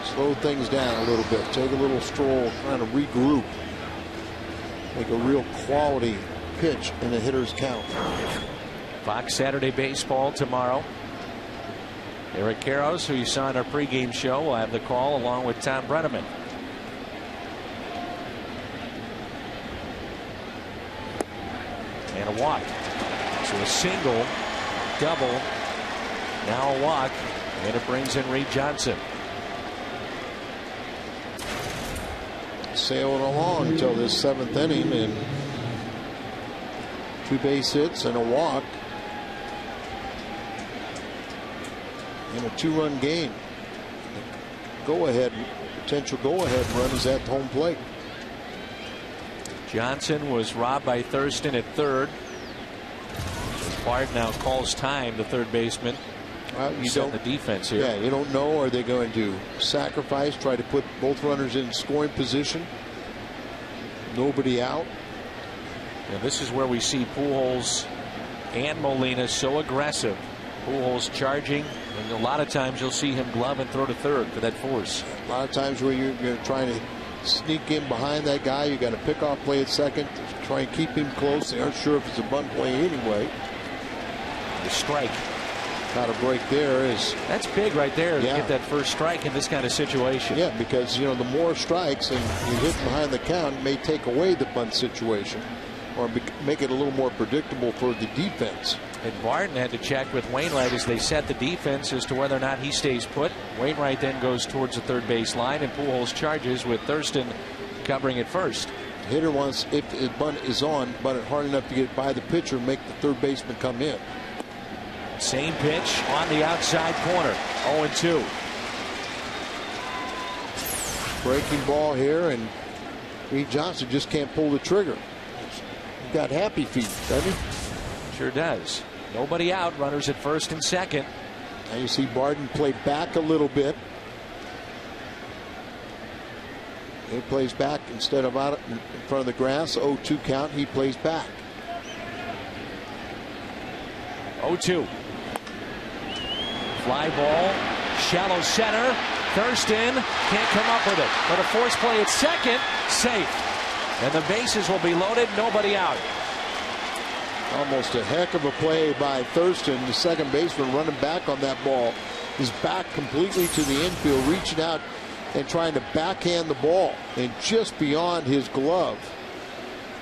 Slow things down a little bit. Take a little stroll, trying to regroup. Make a real quality pitch in the hitter's count.
Fox Saturday Baseball tomorrow. Eric Karros, who you saw in our pregame show, will have the call along with Tom Brenneman. And a walk. So a single, double, now a walk, and it brings in Reed Johnson.
Sailing along until this 7th inning, and 2 base hits and a walk. In a 2-run game. Potential go-ahead run is at home plate.
Johnson was robbed by Thurston at third. Bard now calls time, the third baseman. You don't the defense here.
Yeah, you don't know. Are they going to sacrifice, try to put both runners in scoring position? Nobody out.
And this is where we see Pujols and Molina so aggressive. Pujols charging, and a lot of times you'll see him glove and throw to third for that force.
A lot of times where you're trying to sneak in behind that guy, you got to pick off play at second, try and keep him close. They aren't sure if it's a bunt play anyway.
The strike.
Got a break there.
That's big right there to get that first strike in this kind of situation.
Yeah, because the more strikes and you hit behind the count, it may take away the bunt situation or make it a little more predictable for the defense.
And Barton had to check with Wainwright as they set the defense as to whether or not he stays put. Wainwright then goes towards the third base line, and Pujols charges with Thurston covering at first.
The hitter wants, if the bunt is on, bunt it hard enough to get by the pitcher, make the third baseman come in.
Same pitch on the outside corner. 0-2.
Breaking ball here, and Reed Johnson just can't pull the trigger. He's got happy feet, doesn't he?
Sure does. Nobody out. Runners at first and second.
Now you see Barden play back a little bit. He plays back instead of out in front of the grass. 0-2 count. He plays back.
0-2. Fly ball. Shallow center. Thurston can't come up with it. But a force play at second. Safe. And the bases will be loaded. Nobody out.
Almost a heck of a play by Thurston, the second baseman, running back on that ball. His back completely to the infield, reaching out and trying to backhand the ball, and just beyond his glove.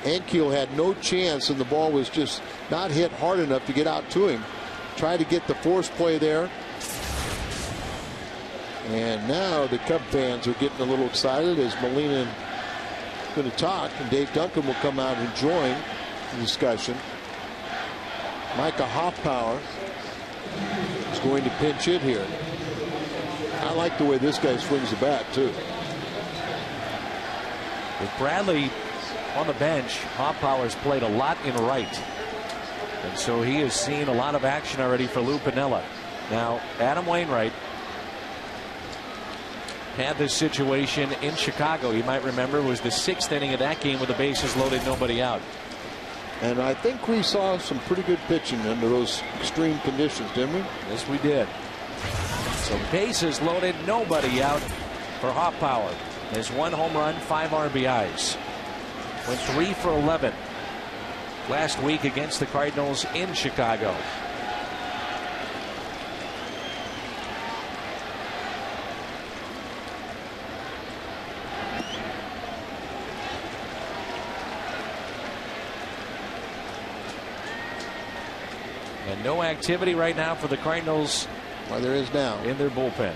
Ankiel had no chance, and the ball was just not hit hard enough to get out to him. Tried to get the force play there. And now the Cub fans are getting a little excited as Molina is going to talk, and Dave Duncan will come out and join the discussion. Micah Hoffpower is going to pinch hit here. I like the way this guy swings the bat, too.
With Bradley on the bench, Hoffbauer's played a lot in right. And so he has seen a lot of action already for Lou Piniella. Now, Adam Wainwright had this situation in Chicago. You might remember it was the 6th inning of that game with the bases loaded, nobody out.
And I think we saw some pretty good pitching under those extreme conditions, didn't we?
Yes, we did. So bases loaded, nobody out for Hoffbauer. His 1 home run, 5 RBIs. Went 3 for 11 last week against the Cardinals in Chicago. And no activity right now for the Cardinals.
Well, there is now
in their bullpen.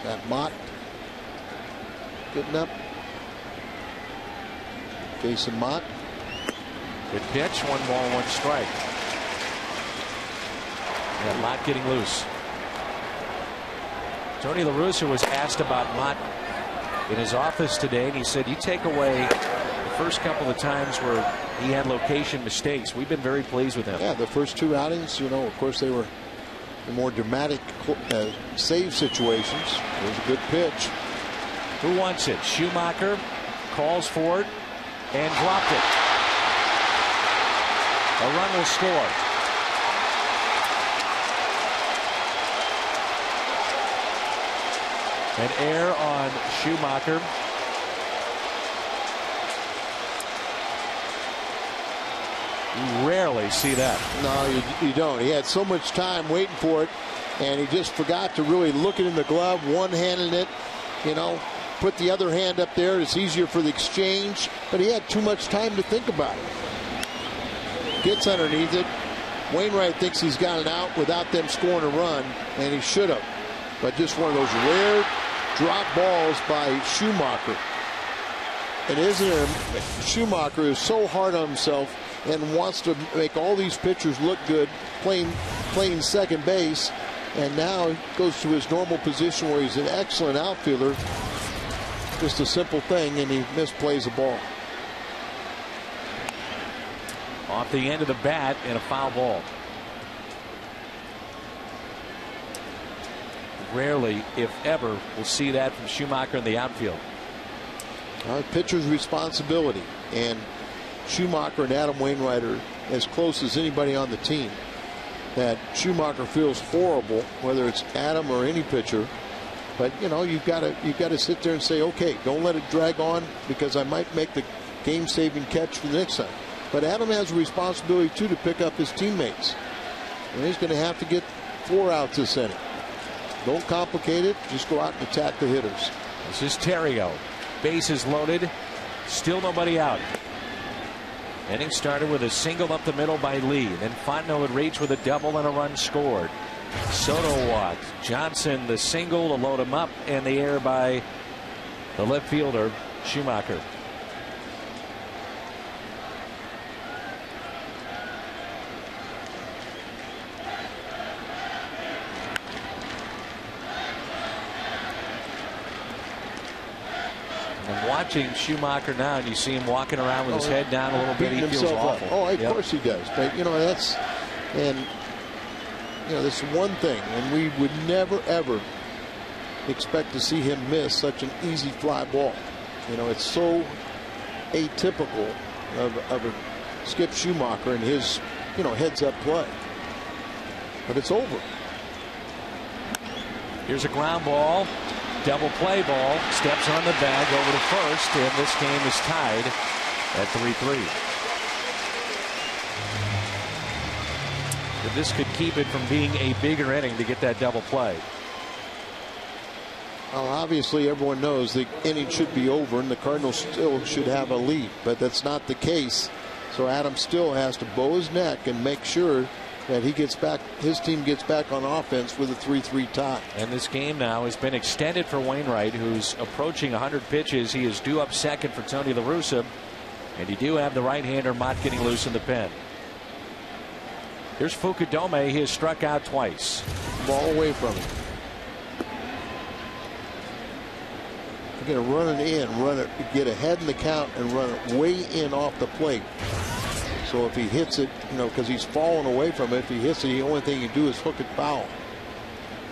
Got Mott getting up. Jason Mott.
Good pitch. 1 ball, 1 strike. And Mott getting loose. Tony La Russa was asked about Mott in his office today, and he said, you take away the first couple of times where he had location mistakes. We've been very pleased with him.
Yeah, the first 2 outings, you know, of course they were the more dramatic save situations. It was a good pitch.
Who wants it? Schumacher calls for it and dropped it. A run will score. An error on Schumacher. You rarely see that.
No, you don't. He had so much time waiting for it, and he just forgot to really look it in the glove, one-handed it, you know, put the other hand up there. It's easier for the exchange, but he had too much time to think about it. Gets underneath it. Wainwright thinks he's got it out without them scoring a run, and he should have. But just one of those rare drop balls by Schumacher. And isn't it? Schumacher is so hard on himself and wants to make all these pitchers look good playing second base, and now he goes to his normal position where he's an excellent outfielder. Just a simple thing, and he misplays the ball.
Off the end of the bat and a foul ball. Rarely, if ever, we'll see that from Schumacher in the outfield.
Pitcher's responsibility, and Schumacher and Adam Wainwright are as close as anybody on the team. That Schumacher feels horrible, whether it's Adam or any pitcher. But you know, you've got to sit there and say, okay, don't let it drag on, because I might make the game-saving catch for the next time. But Adam has a responsibility too to pick up his teammates, and he's going to have to get 4 outs this inning. Don't complicate it. Just go out and attack the hitters.
This is Terrio. Bases loaded. Still nobody out. Inning started with a single up the middle by Lee. Then Fontenot would reach with a double and a run scored. Soto walked. Johnson the single to load him up, and the error by the left fielder Schumacher. I'm watching Schumacher now, and you see him walking around with his head down a little bit. He feels awful.
Oh, of course he does. But you know, that's, and you know, this one thing, and we would never ever expect to see him miss such an easy fly ball. You know, it's so atypical of a Skip Schumacher and his, you know, heads-up play. But it's over.
Here's a ground ball. Double play ball. Steps on the bag over to first, and this game is tied at 3-3. But this could keep it from being a bigger inning to get that double play.
Well, obviously everyone knows the inning should be over and the Cardinals still should have a lead, but that's not the case. So Adam still has to bow his neck and make sure that he gets back, his team gets back on offense with a 3-3 tie.
And this game now has been extended for Wainwright, who's approaching 100 pitches. He is due up second for Tony La Russa, and you do have the right-hander Mott getting loose in the pen. Here's Fukudome. He has struck out twice.
Ball away from him. Again, run it in, run it, get ahead in the count, and run it way in off the plate. So if he hits it, because he's falling away from it, if he hits it, the only thing you do is hook it foul.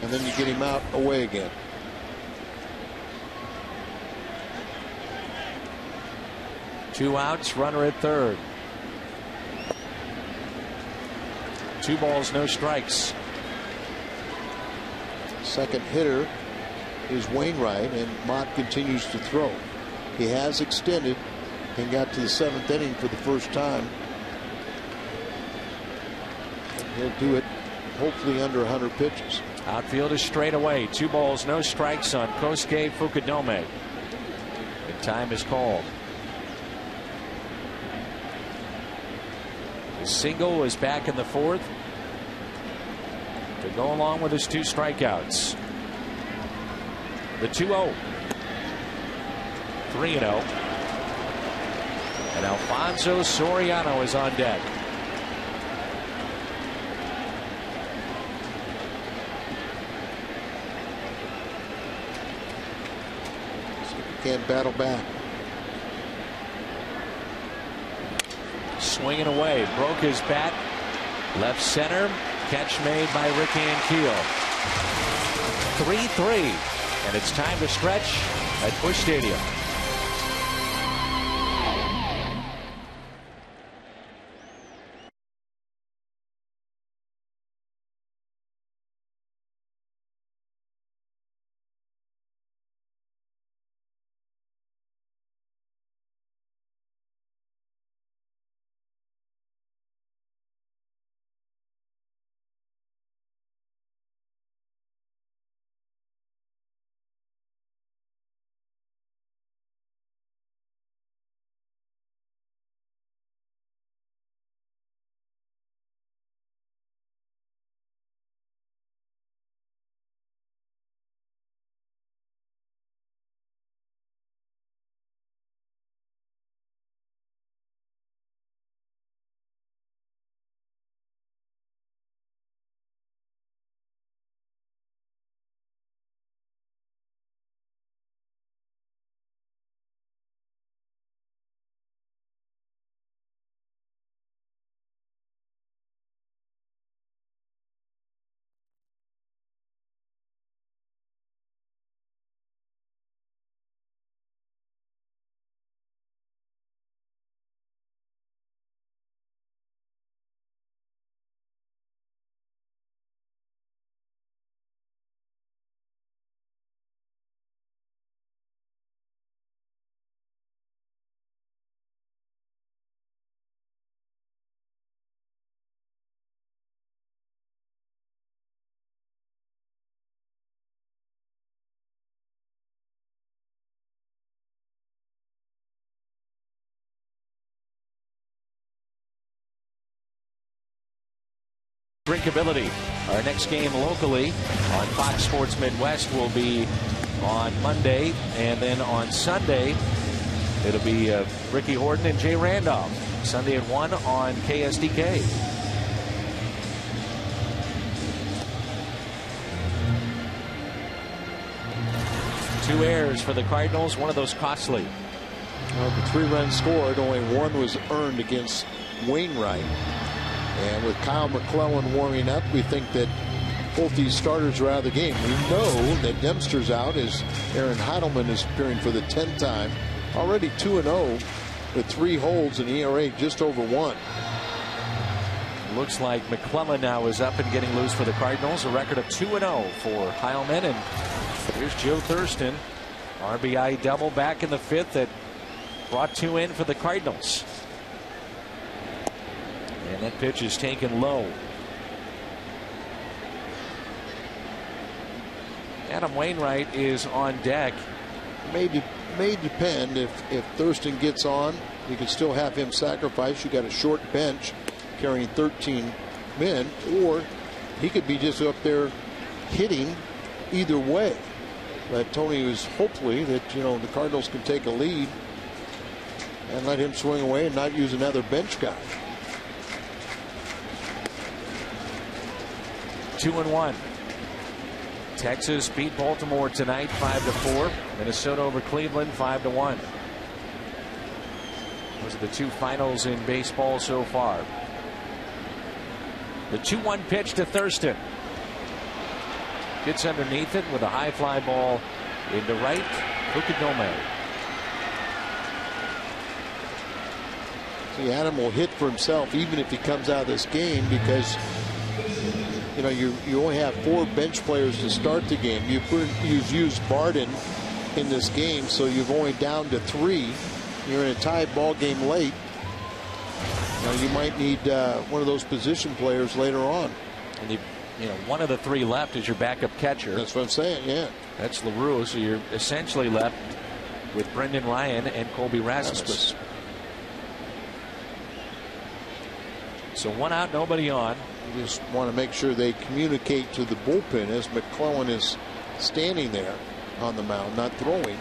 And then you get him out away again.
Two outs, runner at third. 2 balls, no strikes.
Second hitter is Wainwright, and Mott continues to throw. He has extended and got to the 7th inning for the first time. He'll do it hopefully under 100 pitches.
Outfield is straight away. 2 balls, no strikes on Kosuke Fukudome. And time is called. The single was back in the 4th to go along with his 2 strikeouts. The 2-0. 3-0. And Alfonso Soriano is on deck.
Can't battle back.
Swinging away, broke his bat, left center, catch made by Ricky Ankiel. 3-3, and it's time to stretch at Busch Stadium. Drinkability. Our next game locally on Fox Sports Midwest will be on Monday, and then on Sunday it'll be Ricky Horton and Jay Randolph. Sunday at 1 on KSDK. Two errors for the Cardinals, one of those costly.
Well, the 3-run scored, only 1 was earned against Wainwright. And with Kyle McClellan warming up, we think that both these starters are out of the game. We know that Dempster's out as Aaron Heidelman is appearing for the 10th time. Already 2-0 with 3 holds and ERA just over 1.
Looks like McClellan now is up and getting loose for the Cardinals. A record of 2-0 for Heilman. And here's Joe Thurston. RBI double back in the 5th that brought 2 in for the Cardinals. And that pitch is taken low. Adam Wainwright is on deck.
May depend if Thurston gets on. You can still have him sacrifice. You got a short bench carrying 13 men, or he could be just up there hitting either way. But Tony was hopefully that the Cardinals can take a lead and let him swing away and not use another bench guy.
2-1. Texas beat Baltimore tonight 5-4. Minnesota over Cleveland 5-1. Those are the two finals in baseball so far. The 2-1 pitch to Thurston. Gets underneath it with a high fly ball into right. Fukudome.
See, Adam will hit for himself even if he comes out of this game, because you know you only have 4 bench players to start the game. You've used Barden in this game, so you've only down to 3. You're in a tied ball game late. Now you might need one of those position players later on.
And one of the 3 left is your backup catcher.
That's what I'm saying. Yeah,
that's LaRue. So you're essentially left with Brendan Ryan and Colby Rasmus. So 1 out, nobody on.
You just want to make sure they communicate to the bullpen as McClellan is standing there on the mound, not throwing.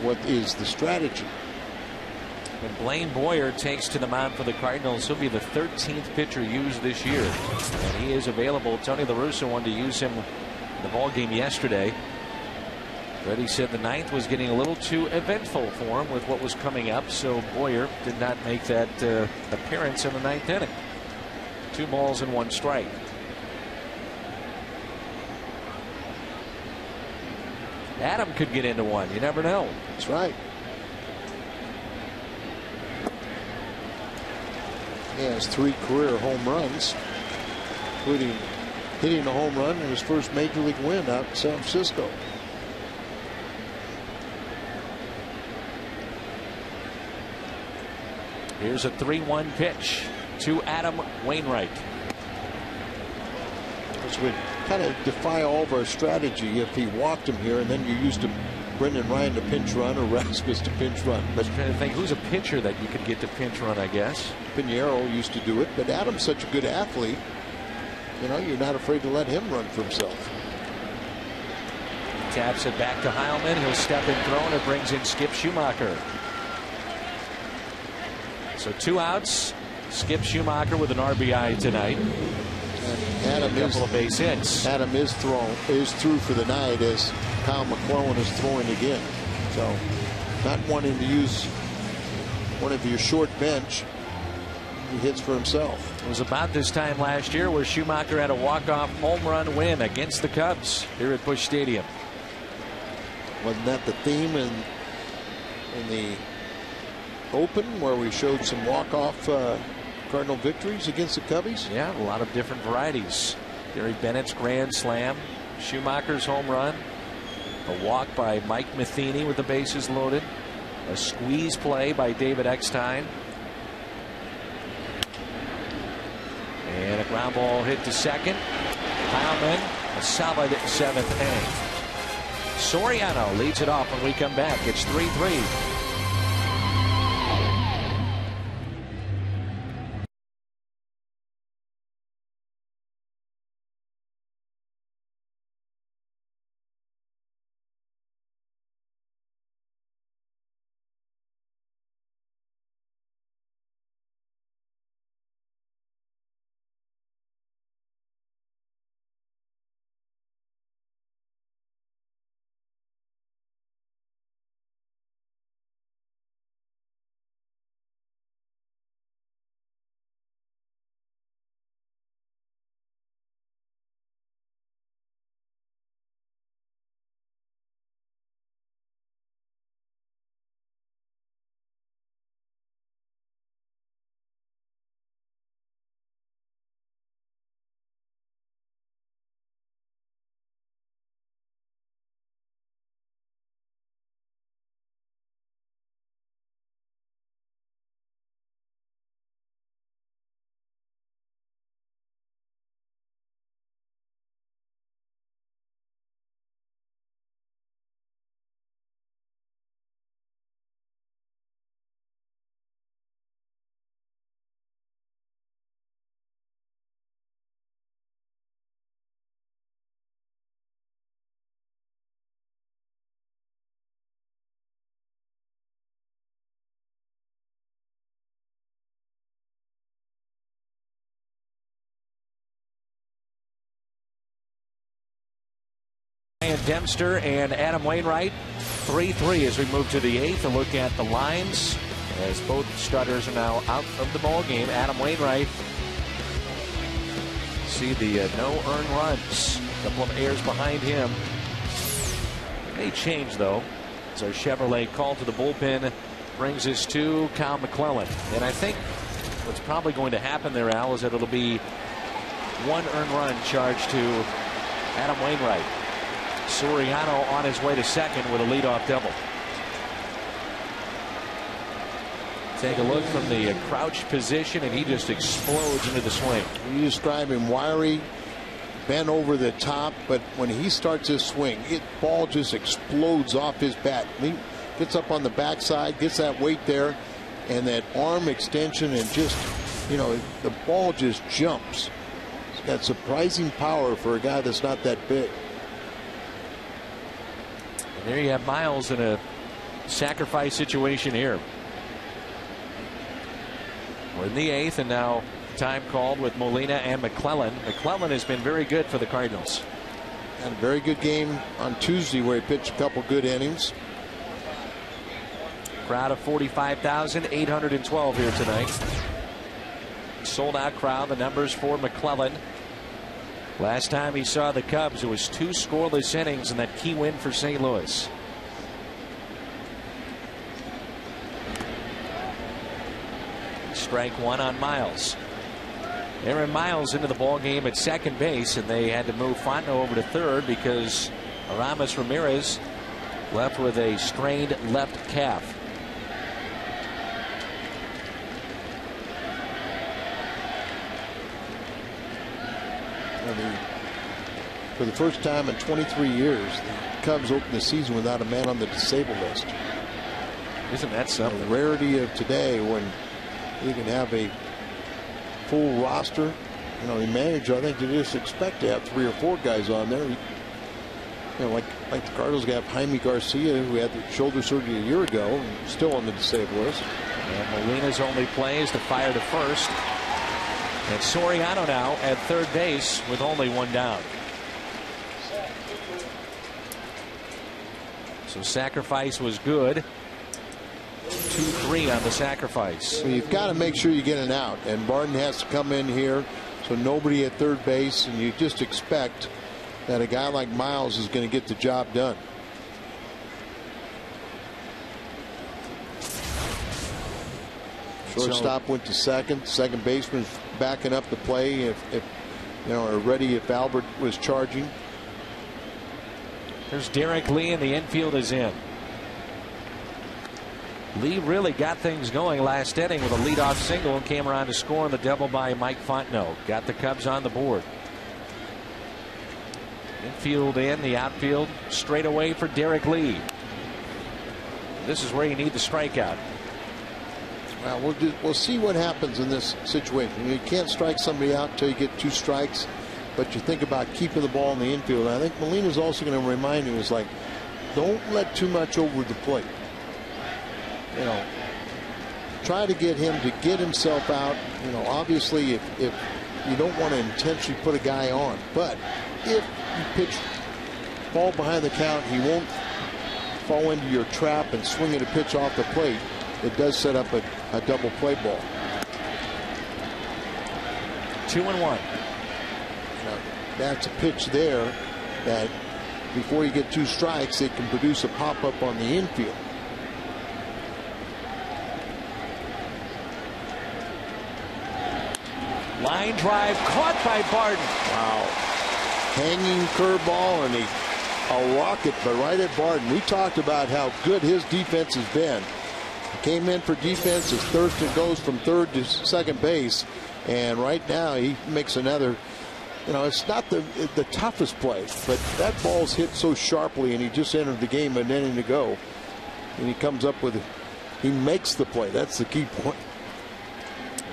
What is the strategy?
When Blaine Boyer takes to the mound for the Cardinals, he'll be the 13th pitcher used this year, and he is available. Tony La Russa wanted to use him in the ball game yesterday, but he said the 9th was getting a little too eventful for him with what was coming up, so Boyer did not make that appearance in the 9th inning. 2 balls and 1 strike. Adam could get into one. You never know.
That's right. He has 3 career home runs, including hitting a home run in his first major league win out in San Francisco.
Here's a 3-1 pitch to Adam Wainwright.
This would kind of defy all of our strategy if he walked him here and then you used Brendan Ryan to pinch run or Rasmus to pinch run.
But I'm trying to think who's a pitcher that you could get to pinch run, I guess.
Pinheiro used to do it, but Adam's such a good athlete. You know, you're not afraid to let him run for himself.
Taps it back to Heilman. He'll step and throw, and it brings in Skip Schumacher. So 2 outs. Skip Schumacher with an RBI tonight.
Adam
a couple of base hits.
Adam is through for the night as Kyle McClellan is throwing again. So not wanting to use one of your short bench. He hits for himself.
It was about this time last year where Schumacher had a walk-off home run win against the Cubs here at Busch Stadium.
Wasn't that the theme in the Open, where we showed some walk-off Cardinal victories against the Cubbies?
Yeah, a lot of different varieties. Gary Bennett's grand slam, Schumacher's home run, a walk by Mike Matheny with the bases loaded, a squeeze play by David Eckstein, and a ground ball hit to second. Heilman, a solid 7th inning. Soriano leads it off when we come back. It's 3-3. Dempster and Adam Wainwright 3-3 as we move to the 8th. A look at the lines as both starters are now out of the ball game. Adam Wainwright, see the no earned runs, a couple of errors behind him. May change though as our Chevrolet call to the bullpen brings us to Kyle McClellan. And I think what's probably going to happen there, Al, is that it'll be one earned run charged to Adam Wainwright. Soriano on his way to second with a leadoff double. Take a look from the crouch position, and he just explodes into the swing.
You describe him wiry, bent over the top, but when he starts his swing, ball just explodes off his bat. He gets up on the backside, gets that weight there, and that arm extension, and just, you know, the ball just jumps. It's got surprising power for a guy that's not that big.
And there you have Miles in a sacrifice situation here. We're in the 8th, and now time called with Molina and McClellan. McClellan has been very good for the Cardinals.
Had a very good game on Tuesday where he pitched a couple good innings.
Crowd of 45,812 here tonight. Sold out crowd. The numbers for McClellan. Last time he saw the Cubs, it was 2 scoreless innings in that key win for St. Louis. Strike one on Miles. Aaron Miles into the ball game at second base, and they had to move Fontenot over to third because Aramis Ramirez left with a strained left calf.
For the first time in 23 years, the Cubs opened the season without a man on the disabled list.
Isn't that something?
The rarity of today when you can have a full roster. You know, the manager, I think you just expect to have 3 or 4 guys on there. You know, like the Cardinals have Jaime Garcia, who had the shoulder surgery a year ago, and still on the disabled list.
And Molina's only play is to fire to first. And Soriano now at third base with only 1 down. So sacrifice was good. 2-3 on the sacrifice.
So you've got to make sure you get an out, and Barton has to come in here, so nobody at third base, and you just expect that a guy like Miles is going to get the job done. Shortstop went to second. Second baseman backing up the play if you know, or ready if Albert was charging.
There's Derek Lee, and the infield is in. Lee really got things going last inning with a leadoff single and came around to score on the double by Mike Fontenot. Got the Cubs on the board. Infield in, the outfield straight away for Derek Lee. This is where you need the strikeout.
Well, we'll see what happens in this situation. You can't strike somebody out until you get 2 strikes, but you think about keeping the ball in the infield. And I think Molina's also going to remind you, is like, don't let too much over the plate. You know, try to get him to get himself out. You know, obviously, if you don't want to intentionally put a guy on, but if you pitch ball behind the count, he won't fall into your trap and swing at a pitch off the plate. It does set up a double play ball.
2-1.
Now, that's a pitch there that before you get 2 strikes, it can produce a pop-up on the infield.
Line drive caught by Barton.
Wow. Hanging curveball and a rocket, but right at Barton. We talked about how good his defense has been. He came in for defense as Thurston goes from third to second base, and right now he makes another. You know, it's not the toughest play, but that ball's hit so sharply, and he just entered the game an inning to go, and he comes up with it. He makes the play. That's the key point.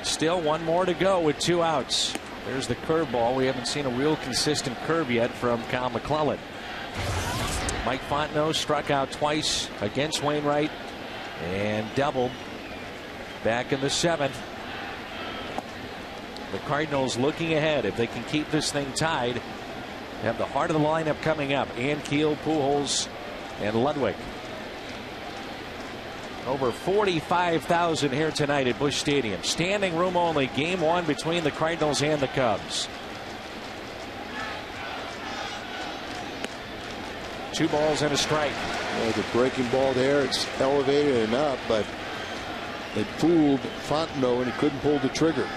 Still 1 more to go with 2 outs. There's the curveball. We haven't seen a real consistent curve yet from Kyle McClellan. Mike Fontenot struck out twice against Wainwright and doubled back in the 7th. The Cardinals looking ahead. If they can keep this thing tied, We have the heart of the lineup coming up. Ankiel, Pujols, and Ludwig. Over 45,000 here tonight at Busch Stadium. Standing room only. Game 1 between the Cardinals and the Cubs. 2 balls and a strike.
The breaking ball there, it's elevated and up, but it fooled Fontenot and he couldn't pull the trigger.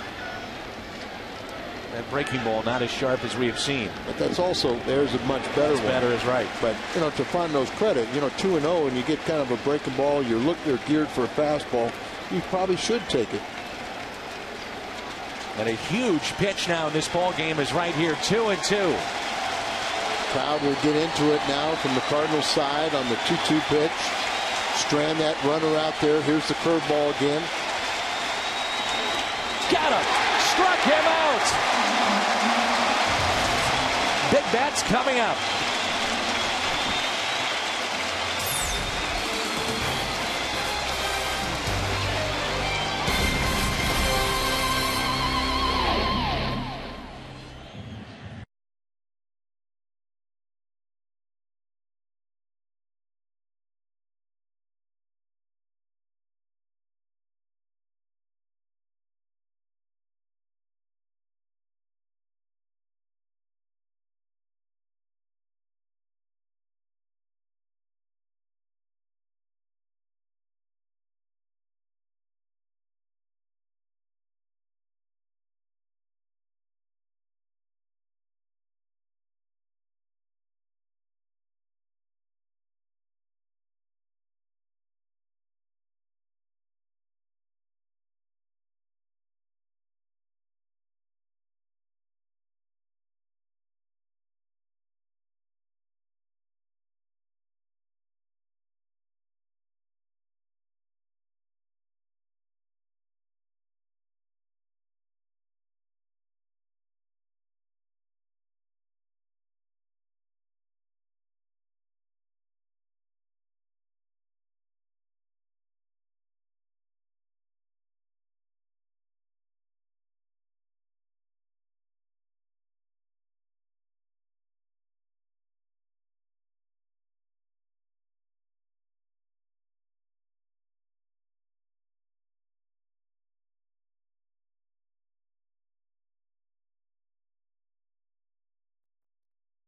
That breaking ball not as sharp as we have seen.
But that's also, there's a much better one.
Better is right.
But, you know, to Fontenot's credit, you know, 2-0 and you get kind of a breaking ball, you're geared for a fastball, you probably should take it.
And a huge pitch now in this ball game is right here, 2-2.
Crowd will get into it now from the Cardinals side on the 2-2 pitch. Strand that runner out there. Here's the curveball again.
Got him. Struck him out. Big bats coming up.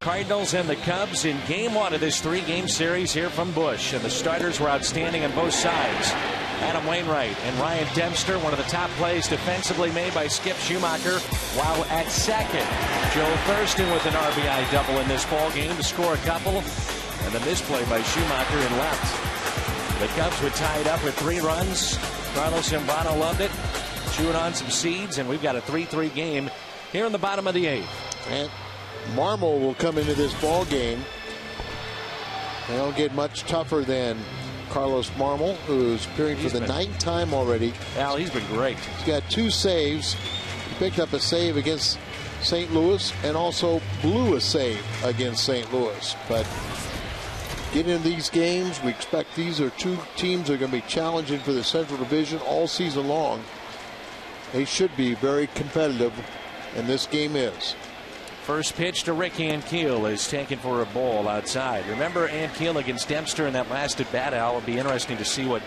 Cardinals and the Cubs in game 1 of this 3-game series here from Busch. And the starters were outstanding on both sides. Adam Wainwright and Ryan Dempster, one of the top plays defensively made by Skip Schumacher. While at second, Joe Thurston with an RBI double in this ball game to score a couple. And the misplay by Schumacher in left. The Cubs would tie it up with 3 runs. Carlos Zambrano loved it, chewing on some seeds, and we've got a 3-3 game here in the bottom of the 8th.
And Marmol will come into this ball game. They don't get much tougher than Carlos Marmol, who's appearing for the 9th time already.
Al, he's been great.
He's got 2 saves. He picked up a save against St. Louis and also blew a save against St. Louis. But get into these games, we expect these are 2 teams that are going to be challenging for the Central Division all season long. They should be very competitive, and this game is.
First pitch to Rick Ankiel is taken for a ball outside. Remember Ankiel against Dempster in that last at bat, Al. It'll be interesting to see what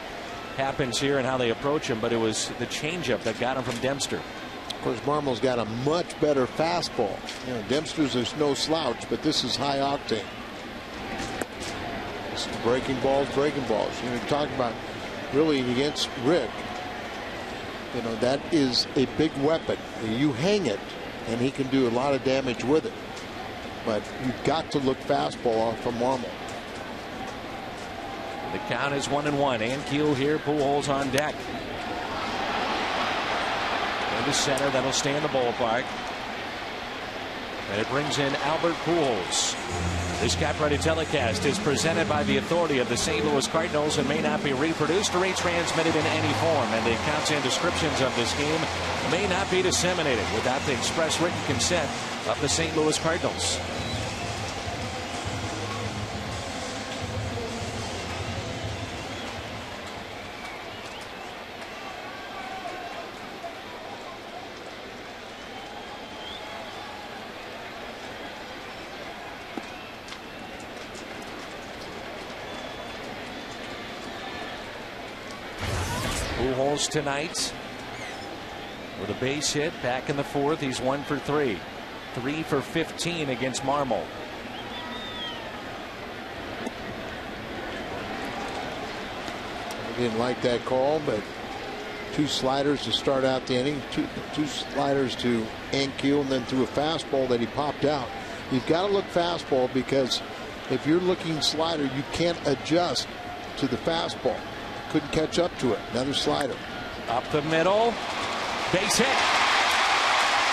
happens here and how they approach him, but it was the changeup that got him from Dempster.
Of course, Marmol's got a much better fastball. You know, Dempster's is no slouch, but this is high octane. It's breaking balls. You know, talking about really against Rick. You know, that is a big weapon. You hang it, and he can do a lot of damage with it. But you've got to look fastball off from Marmol.
The count is 1-1. Ankiel here, Pujols on deck. Into center, that'll stay in the ballpark. And it brings in Albert Pujols. This Cap Ready telecast is presented by the authority of the St. Louis Cardinals and may not be reproduced or retransmitted in any form. And the accounts and descriptions of this game may not be disseminated without the express written consent of the St. Louis Cardinals. Pujols tonight with a base hit back in the fourth. He's 1 for 3. 3 for 15 against Marmol.
I didn't like that call, but 2 sliders to start out the inning, two sliders to NQ, and then threw a fastball that he popped out. You've got to look fastball, because if you're looking slider, you can't adjust to the fastball. Couldn't catch up to it. Another slider.
Up the middle. Base hit.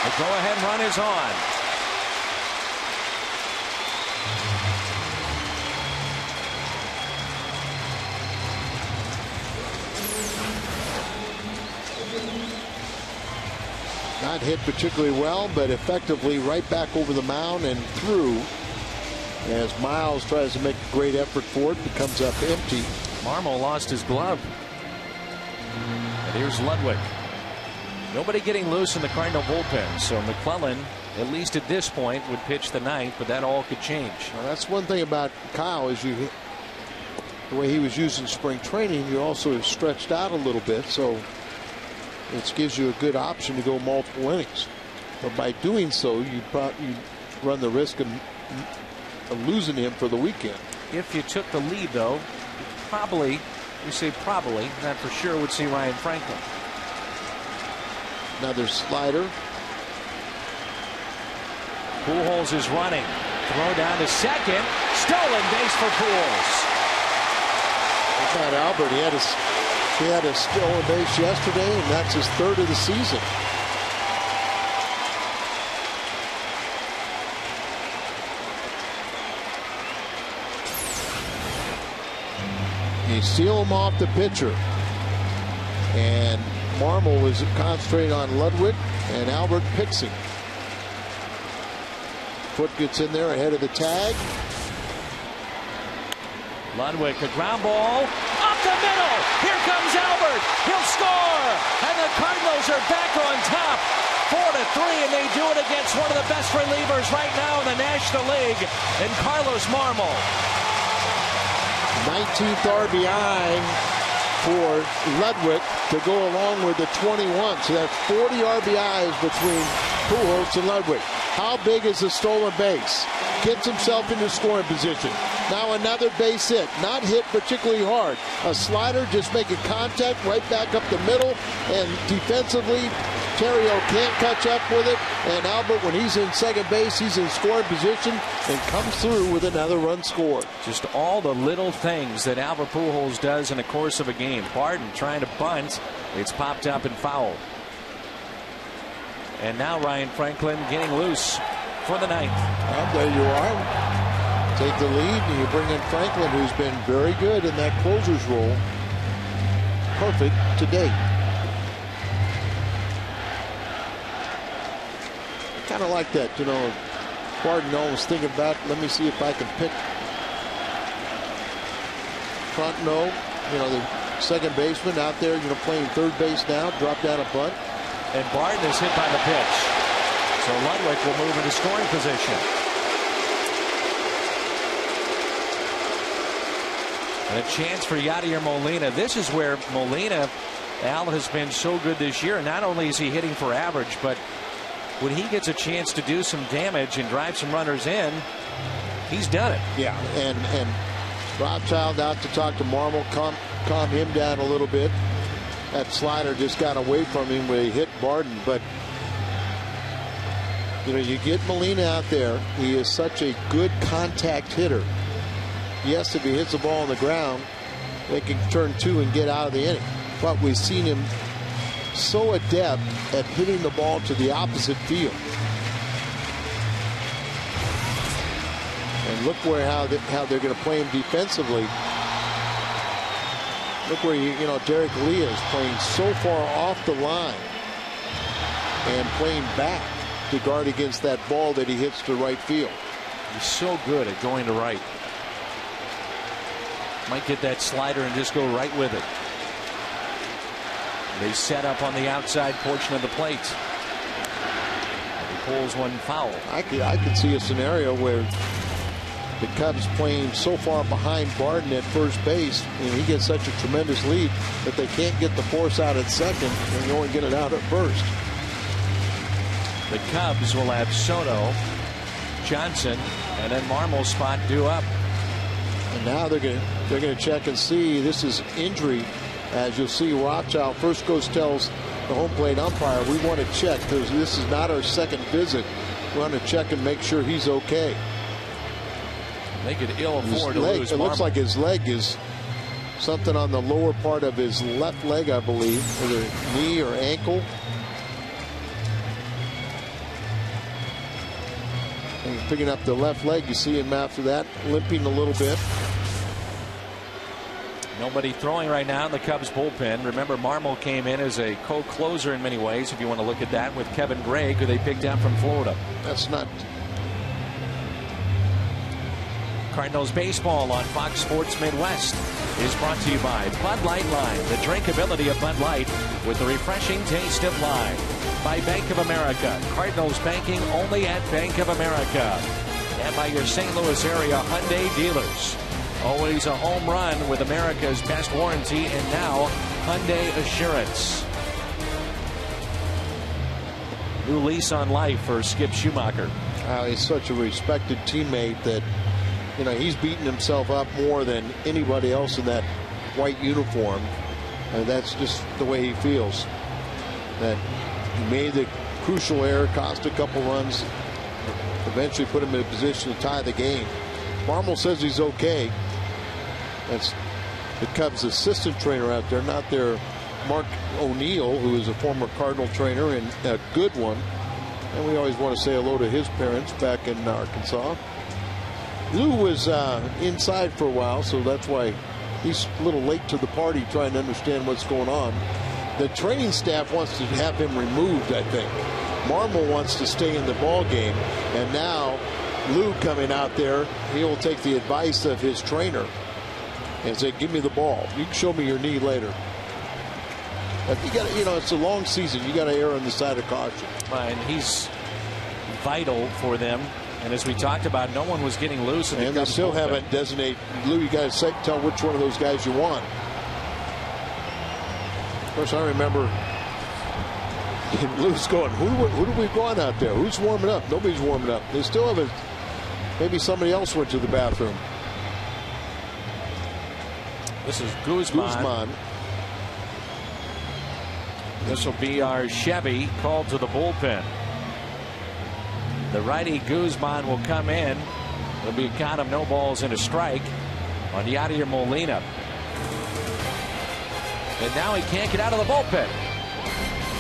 The go-ahead run is on.
Not hit particularly well, but effectively right back over the mound and through. As Miles tries to make a great effort for it, but comes up empty.
Marmol lost his glove. And here's Ludwig. Nobody getting loose in the Cardinal bullpen, so McClellan, at least at this point, would pitch the ninth, but that all could change.
Well, that's one thing about Kyle, is the way he was using spring training, you also stretched out a little bit, so it gives you a good option to go multiple innings. But by doing so, you run the risk of losing him for the weekend.
If you took the lead, though, probably, we say probably, not for sure, would see Ryan Franklin.
Another slider.
Pujols is running. Throw down to second. Stolen base for Pujols.
How about Albert? He had a stolen base yesterday, and that's his 3rd of the season. You seal him off the pitcher, and Marmol was concentrating on Ludwig, and Albert picks him. Foot gets in there ahead of the tag.
Ludwig, a ground ball up the middle. Here comes Albert. He'll score, and the Cardinals are back on top, 4-3, and they do it against one of the best relievers right now in the National League, in Carlos Marmol.
19th RBI for Ludwig to go along with the 21. So that's 40 RBIs between Pujols and Ludwig. How big is the stolen base? Gets himself into scoring position. Now another base hit. Not hit particularly hard. A slider just making contact right back up the middle. And defensively, Terrio can't catch up with it. And Albert, when he's in second base, he's in scoring position and comes through with another run scored.
Just all the little things that Albert Pujols does in the course of a game. Barton trying to bunt. It's popped up and fouled. And now Ryan Franklin getting loose for the ninth.
Well, there you are. Take the lead, and you bring in Franklin, who's been very good in that closer's role. Perfect to date. Kind of like that, you know. Barton always thinking about, let me see if I can pick Fontenot, you know, the second baseman out there, you know, playing third base now, drop down a bunt.
And Barton is hit by the pitch. So Ludwig will move into scoring position. And a chance for Yadier Molina. This is where Molina, Al, has been so good this year. Not only is he hitting for average, but when he gets a chance to do some damage and drive some runners in, he's done it.
Yeah, and Rothschild out to talk to Marmol, calm him down a little bit. That slider just got away from him when he hit Barton, but you know, you get Molina out there. He is such a good contact hitter. Yes, if he hits the ball on the ground, they can turn 2 and get out of the inning. But we've seen him so adept at hitting the ball to the opposite field. And look how they're going to play him defensively. Look where you know Derek Lee is playing so far off the line and playing back to guard against that ball that he hits to right field.
He's so good at going to right. Might get that slider and just go right with it. They set up on the outside portion of the plate. And he pulls one foul.
I could see a scenario where the Cubs playing so far behind Barden at first base, and he gets such a tremendous lead that they can't get the force out at second, and you only get it out at first.
The Cubs will have Soto, Johnson, and then Marmol's spot due up.
And now they're going to check and see. This is injury, as you'll see. Rothschild first tells the home plate umpire, we want to check because this is not our second visit. We want to check and make sure he's okay.
They could ill afford to lose
It
Marmol.
looks like his leg is something on the lower part of his left leg, I believe, either knee or ankle. And picking up the left leg, you see him after that limping a little bit.
Nobody throwing right now in the Cubs bullpen. Remember, Marmol came in as a co-closer in many ways, if you want to look at that, with Kevin Gregg, who they picked out from Florida.
That's not.
Cardinals baseball on Fox Sports Midwest is brought to you by Bud Light Lime, the drinkability of Bud Light with the refreshing taste of lime. By Bank of America, Cardinals banking only at Bank of America. And by your St. Louis area Hyundai dealers. Always a home run with America's best warranty, and now Hyundai Assurance. New lease on life for Skip Schumacher.
He's such a respected teammate that, you know, he's beaten himself up more than anybody else in that white uniform. And that's just the way he feels. That he made the crucial error, cost a couple runs, eventually put him in a position to tie the game. Marmol says he's okay. That's the Cubs assistant trainer out there, not their Mark O'Neill, who is a former Cardinal trainer and a good one. And we always want to say hello to his parents back in Arkansas. Lou was inside for a while, so that's why he's a little late to the party trying to understand what's going on. The training staff wants to have him removed, I think. Marmol wants to stay in the ball game, and now Lou coming out there, he'll take the advice of his trainer and say, give me the ball. You can show me your knee later. But you got, you know, it's a long season. You got to err on the side of caution.
And he's vital for them. And as we talked about, no one was getting loose.
And they still haven't designated Lou. You got to tell which one of those guys you want. Of course, I remember Lou's going, who do we want out there? Who's warming up? Nobody's warming up. They still haven't. Maybe somebody else went to the bathroom.
This is Guzman. This will be our Chevy called to the bullpen. The righty Guzman will come in. It'll be a count of no balls and a strike on Yadier Molina. And now he can't get out of the bullpen.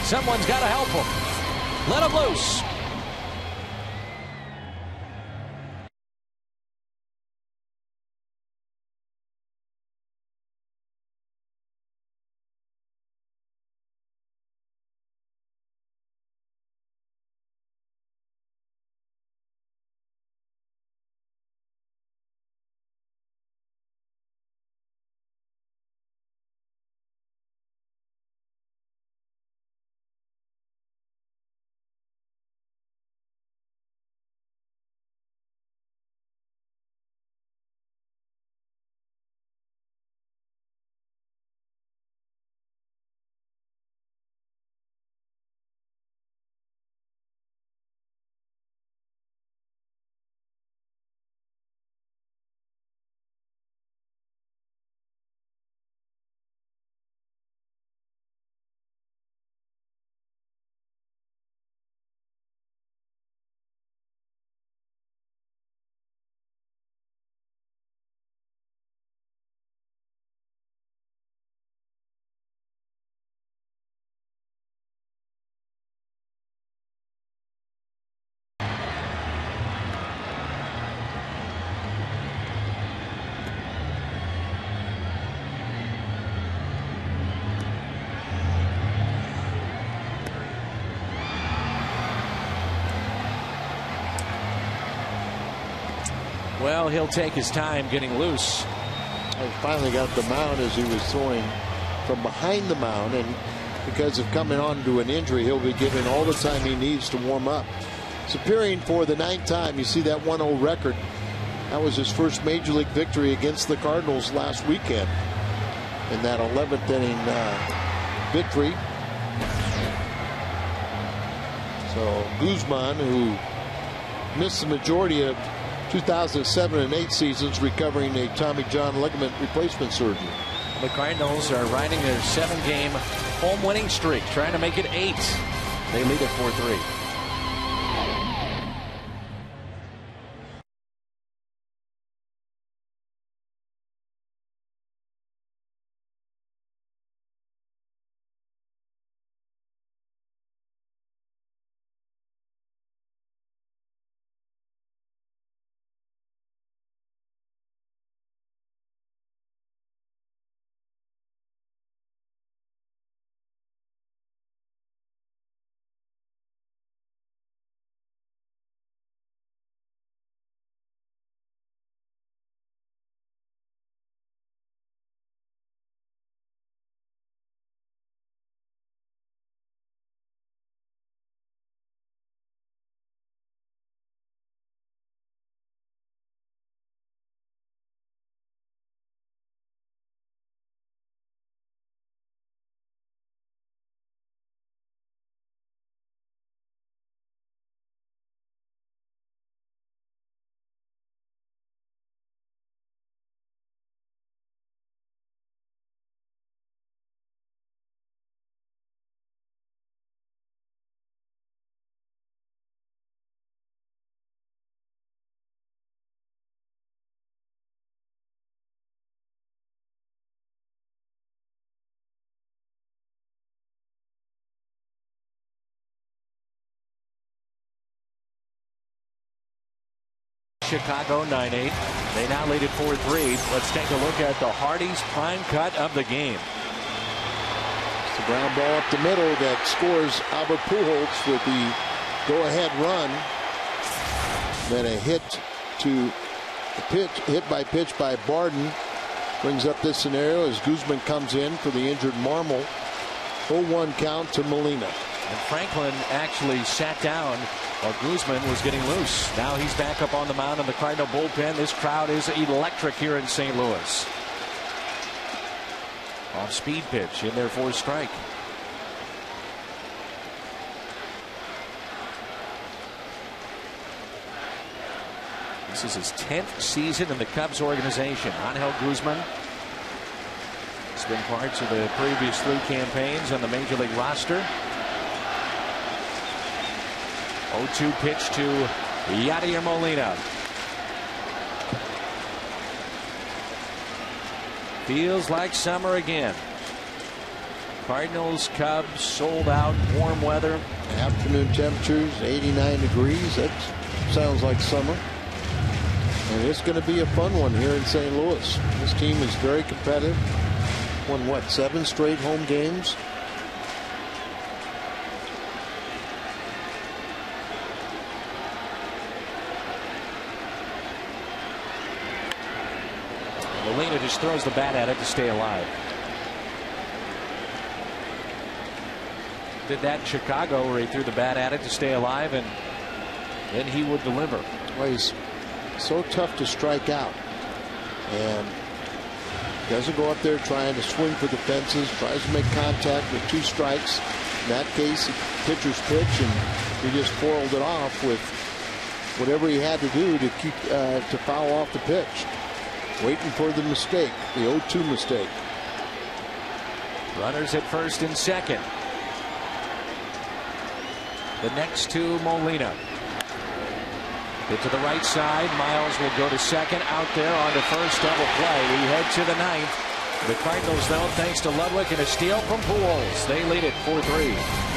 Someone's got to help him. Let him loose. Well, he'll take his time getting loose.
He finally got the mound as he was throwing from behind the mound, and because of coming on to an injury, he'll be given all the time he needs to warm up. It's appearing for the 9th time. You see that 1-0 record That was his first major league victory against the Cardinals last weekend in that 11th inning victory. So Guzman, who missed the majority of 2007 and 8 seasons recovering a Tommy John ligament replacement surgery.
The Cardinals are riding their 7-game home winning streak, trying to make it 8. They lead it 4-3. Chicago 9-8. They now lead it 4-3. Let's take a look at the Hardy's prime cut of the game.
It's the ground ball up the middle that scores Albert Pujols with the go-ahead run. Then a hit to the pitch, hit by pitch by Barden, brings up this scenario as Guzman comes in for the injured Marmol. 0-1 count to Molina.
And Franklin actually sat down while Guzman was getting loose. Now he's back up on the mound in the Cardinal bullpen. This crowd is electric here in St. Louis. Off speed pitch in there for a strike. This is his 10th season in the Cubs organization. Angel Guzman has been parts of the previous 3 campaigns on the Major League roster. 0-2 pitch to Yadier Molina. Feels like summer again. Cardinals, Cubs, sold out, warm weather.
Afternoon temperatures, 89 degrees. That sounds like summer. And it's going to be a fun one here in St. Louis. This team is very competitive. Won, what, 7 straight home games?
Molina just throws the bat at it to stay alive. Did that in Chicago where he threw the bat at it to stay alive, and then he would deliver.
Well, he's so tough to strike out, and doesn't go up there trying to swing for the fences, tries to make contact with 2 strikes. In that case, pitcher's pitch, and he just foiled it off with whatever he had to do to keep to foul off the pitch. Waiting for the mistake, the 0-2 mistake.
Runners at first and second. The next to Molina. Hit to the right side. Miles will go to second. Out there on the first, double play. We head to the 9th. The Cardinals, though, thanks to Ludwig and a steal from Pujols, they lead it 4-3.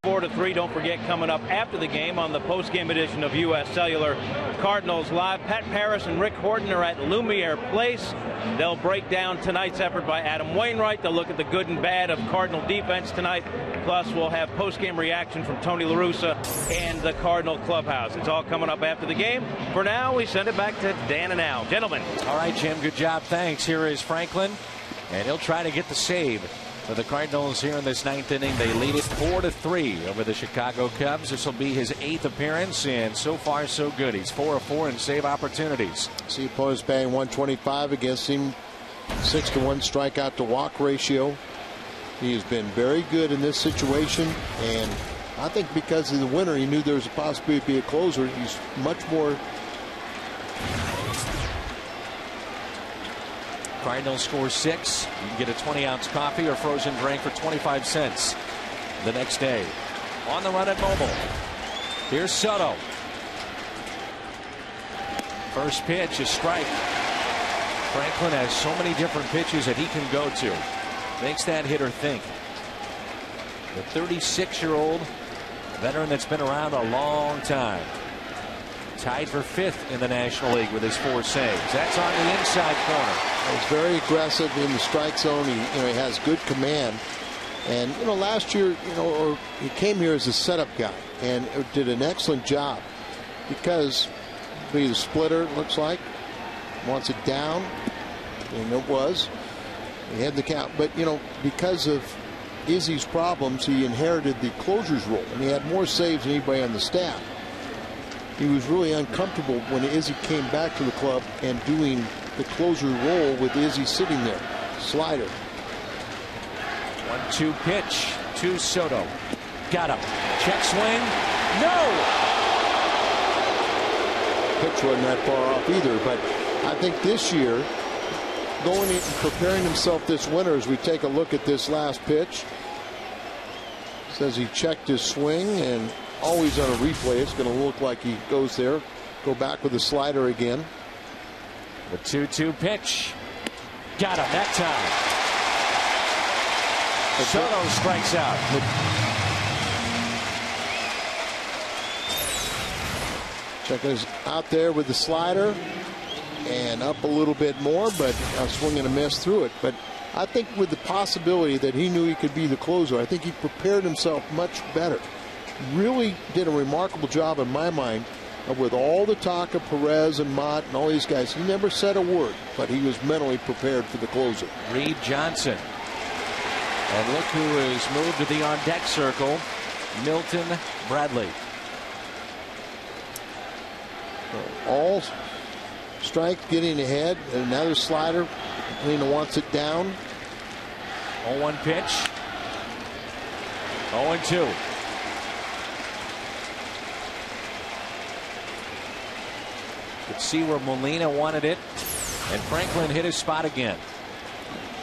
4-3. Don't forget, coming up after the game on the post-game edition of U.S. Cellular Cardinals Live, Pat Paris and Rick Horton are at Lumiere Place. They'll break down tonight's effort by Adam Wainwright. They'll look at the good and bad of Cardinal defense tonight. Plus, we'll have post-game reaction from Tony La Russa and the Cardinal clubhouse. It's all coming up after the game. For now, we send it back to Dan and Al. Gentlemen.
All right, Jim, good job. Thanks. Here is Franklin, and he'll try to get the save for the Cardinals here in this ninth inning. They lead it 4-3 over the Chicago Cubs. This will be his 8th appearance, and so far so good. He's 4 of 4 in save opportunities.
See opponents batting 125 against him. 6-to-1 strikeout to walk ratio. He has been very good in this situation, and I think because of the winner, he knew there was a possibility to be a closer. He's much more.
Cardinals score 6. You can get a 20-ounce coffee or frozen drink for 25 cents the next day. On the run at Mobile. Here's Soto. First pitch, a strike. Franklin has so many different pitches that he can go to. Makes that hitter think. The 36-year-old veteran that's been around a long time. Tied for 5th in the National League with his 4 saves. That's on the inside corner.
He's very aggressive in the strike zone. He has good command. And last year, he came here as a setup guy and did an excellent job because the splitter, it looks like, wants it down, and it was. He had the count, but because of Izzy's problems, he inherited the closer's role, and he had more saves than anybody on the staff. He was really uncomfortable when Izzy came back to the club and doing the closer role with Izzy sitting there. Slider.
1-2 pitch to Soto. Got him. Check swing. No.
Pitch wasn't that far off either, but I think this year, going in and preparing himself this winter, as we take a look at this last pitch, says he checked his swing, and always on a replay it's going to look like he goes there. Go back with the slider again.
The 2-2 pitch. Got him that time. Soto strikes out.
Checkers out there with the slider and up a little bit more, but a swing and a miss through it. But I think with the possibility that he knew he could be the closer, I think he prepared himself much better. Really did a remarkable job in my mind with all the talk of Perez and Mott and all these guys. He never said a word, but he was mentally prepared for the closer.
Reed Johnson. And look who has moved to the on-deck circle, Milton Bradley.
All strike, getting ahead. Another slider. Lena wants it down.
0-1 pitch. 0-2. Could see where Molina wanted it, and Franklin hit his spot again.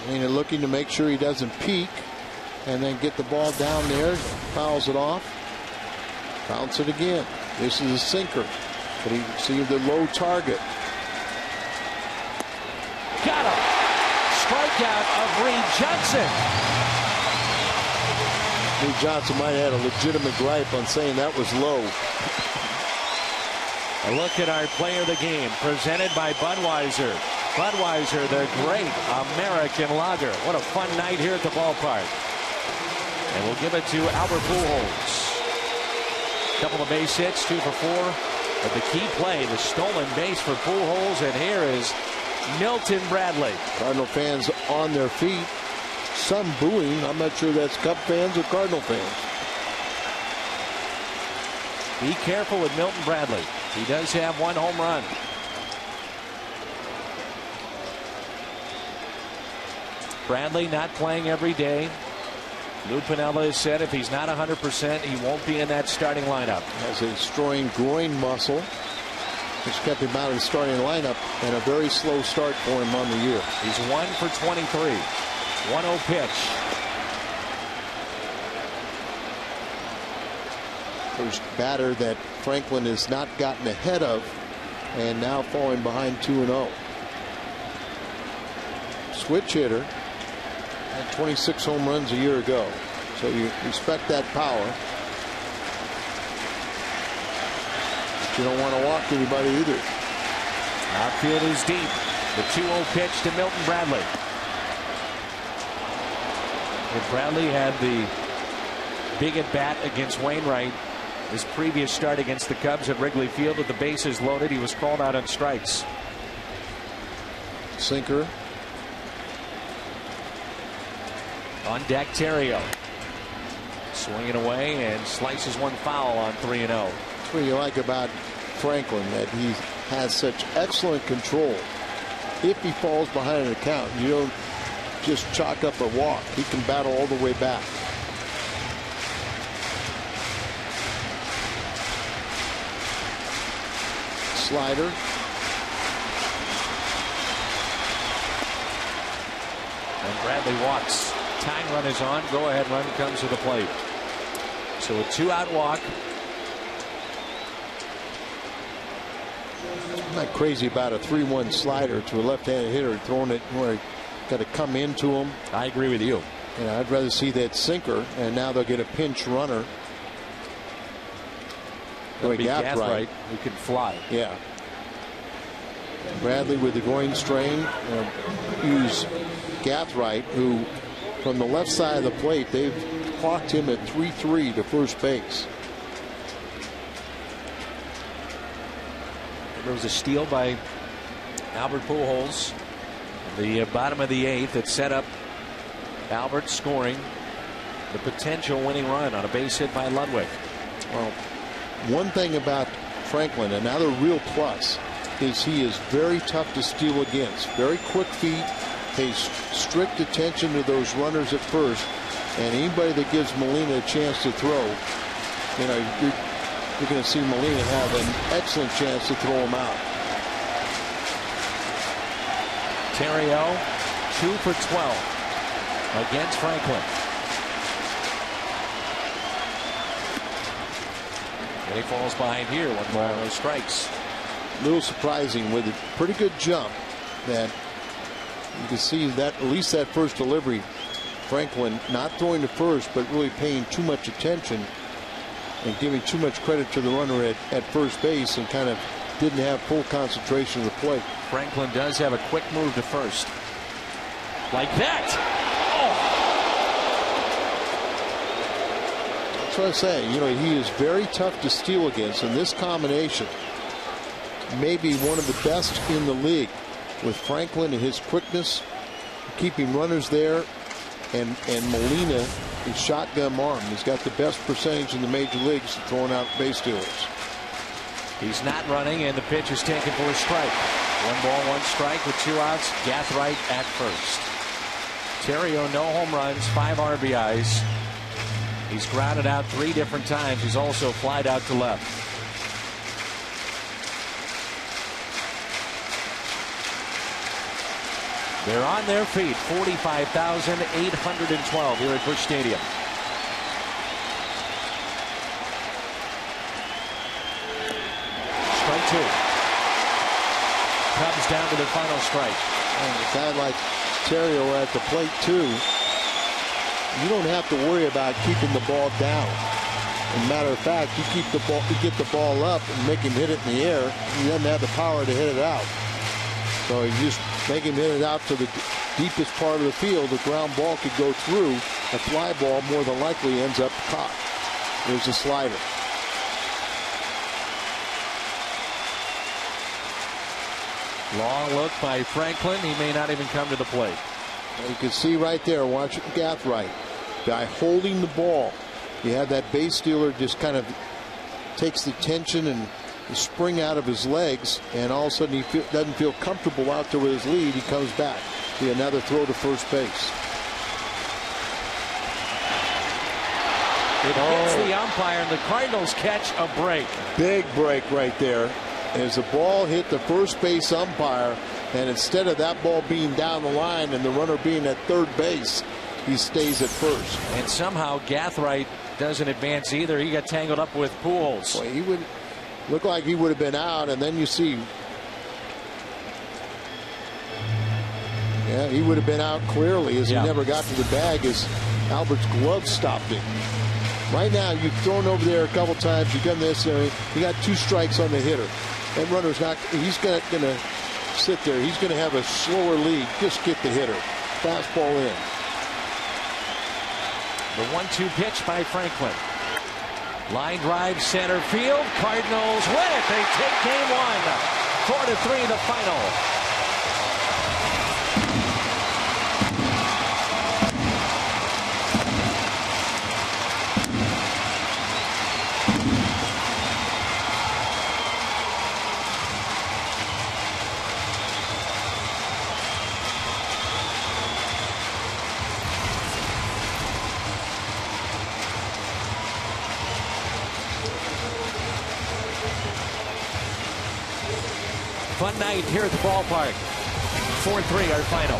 Molina looking to make sure he doesn't peak and then get the ball down there. Fouls it off. Bounce it again. This is a sinker, but he see the low target.
Got him. Strikeout of Reed Johnson.
Reed Johnson might have had a legitimate gripe on saying that was low.
A look at our player of the game, presented by Budweiser. Budweiser, the great American lager. What a fun night here at the ballpark. And we'll give it to Albert Pujols. Couple of base hits, 2 for 4. But the key play, the stolen base for Pujols, and here is Milton Bradley.
Cardinal fans on their feet. Some booing. I'm not sure that's Cub fans or Cardinal fans.
Be careful with Milton Bradley. He does have 1 home run. Bradley not playing every day. Lou Piniella has said if he's not 100%, he won't be in that starting lineup.
Has a destroying groin muscle, which kept him out of the starting lineup, and a very slow start for him on the year.
He's 1 for 23. 1-0 pitch.
First batter that Franklin has not gotten ahead of, and now falling behind 2-0. Switch hitter. Had 26 home runs a year ago, so you respect that power. You don't want to walk anybody either.
Outfield is deep. The 2-0 pitch to Milton Bradley. And Bradley had the big at bat against Wainwright. His previous start against the Cubs at Wrigley Field with the bases loaded. He was called out on strikes.
Sinker.
On deck, Terrio. Swinging away and slices one foul on 3-0.
That's what you like about Franklin, that he has such excellent control. If he falls behind an account, you don't just chalk up a walk. He can battle all the way back. Slider.
And Bradley walks. Tying run is on. Go ahead run comes to the plate. So a 2-out walk.
I'm not crazy about a 3-1 slider to a left-handed hitter throwing it where he got to come into him.
I agree with you.
I'd rather see that sinker, and now they'll get a pinch runner.
Gathright who can fly.
Yeah. Bradley with the groin strain. Use Gathright, who from the left side of the plate, they've clocked him at 3-3 to first base.
There was a steal by Albert Pujols. The bottom of the 8th that set up Albert scoring the potential winning run on a base hit by Ludwig.
Well, one thing about Franklin, another real plus, is he is very tough to steal against. Very quick feet, pays strict attention to those runners at first, and anybody that gives Molina a chance to throw, you're going to see Molina have an excellent chance to throw him out.
Terrio 2 for 12 against Franklin. And he falls behind here. 1 ball, no strikes.
A little surprising with a pretty good jump that you can see that at least that first delivery, Franklin not throwing to first, but really paying too much attention and giving too much credit to the runner at first base, and kind of didn't have full concentration of the plate.
Franklin does have a quick move to first. Like that. Oh.
That's what I say. He is very tough to steal against, and this combination may be one of the best in the league, with Franklin and his quickness, keeping runners there, and Molina, his shotgun arm. He's got the best percentage in the major leagues throwing out base stealers.
He's not running, and the pitch is taken for a strike. 1 ball, 1 strike with 2 outs. Gathright at first. Terrio, no home runs, 5 RBIs. He's grounded out 3 different times. He's also flied out to left. They're on their feet. 45,812 here at Busch Stadium. Strike 2. Cubs down to their final strike.
And a guy like Terrio at the plate too, you don't have to worry about keeping the ball down. As a matter of fact, you get the ball up and make him hit it in the air. He doesn't have the power to hit it out. So you just make him hit it out to the deepest part of the field. The ground ball could go through. A fly ball more than likely ends up caught. There's a slider.
Long look by Franklin. He may not even come to the plate.
You can see right there, watch Gathright. Guy holding the ball. You have that base stealer just kind of takes the tension and the spring out of his legs, and all of a sudden he doesn't feel comfortable out there with his lead. He comes back. See another throw to first base.
It hits the umpire, and the Cardinals catch a break.
Big break right there. As the ball hit the first base umpire, and instead of that ball being down the line and the runner being at third base, he stays at first.
And somehow Gathright doesn't advance either. He got tangled up with Pujols.
Boy, he would look like he would have been out, and then you see, yeah, he would have been out clearly, as he never got to the bag as Albert's glove stopped him. Right now, you've thrown over there a couple times. You've done this. You got 2 strikes on the hitter. That runner's not. He's not going to sit there. He's going to have a slower lead. Just get the hitter. Fastball in.
The 1-2 pitch by Franklin. Line drive center field. Cardinals win it. They take game 1. 4-3 the final. Fun night here at the ballpark. 4-3 our final.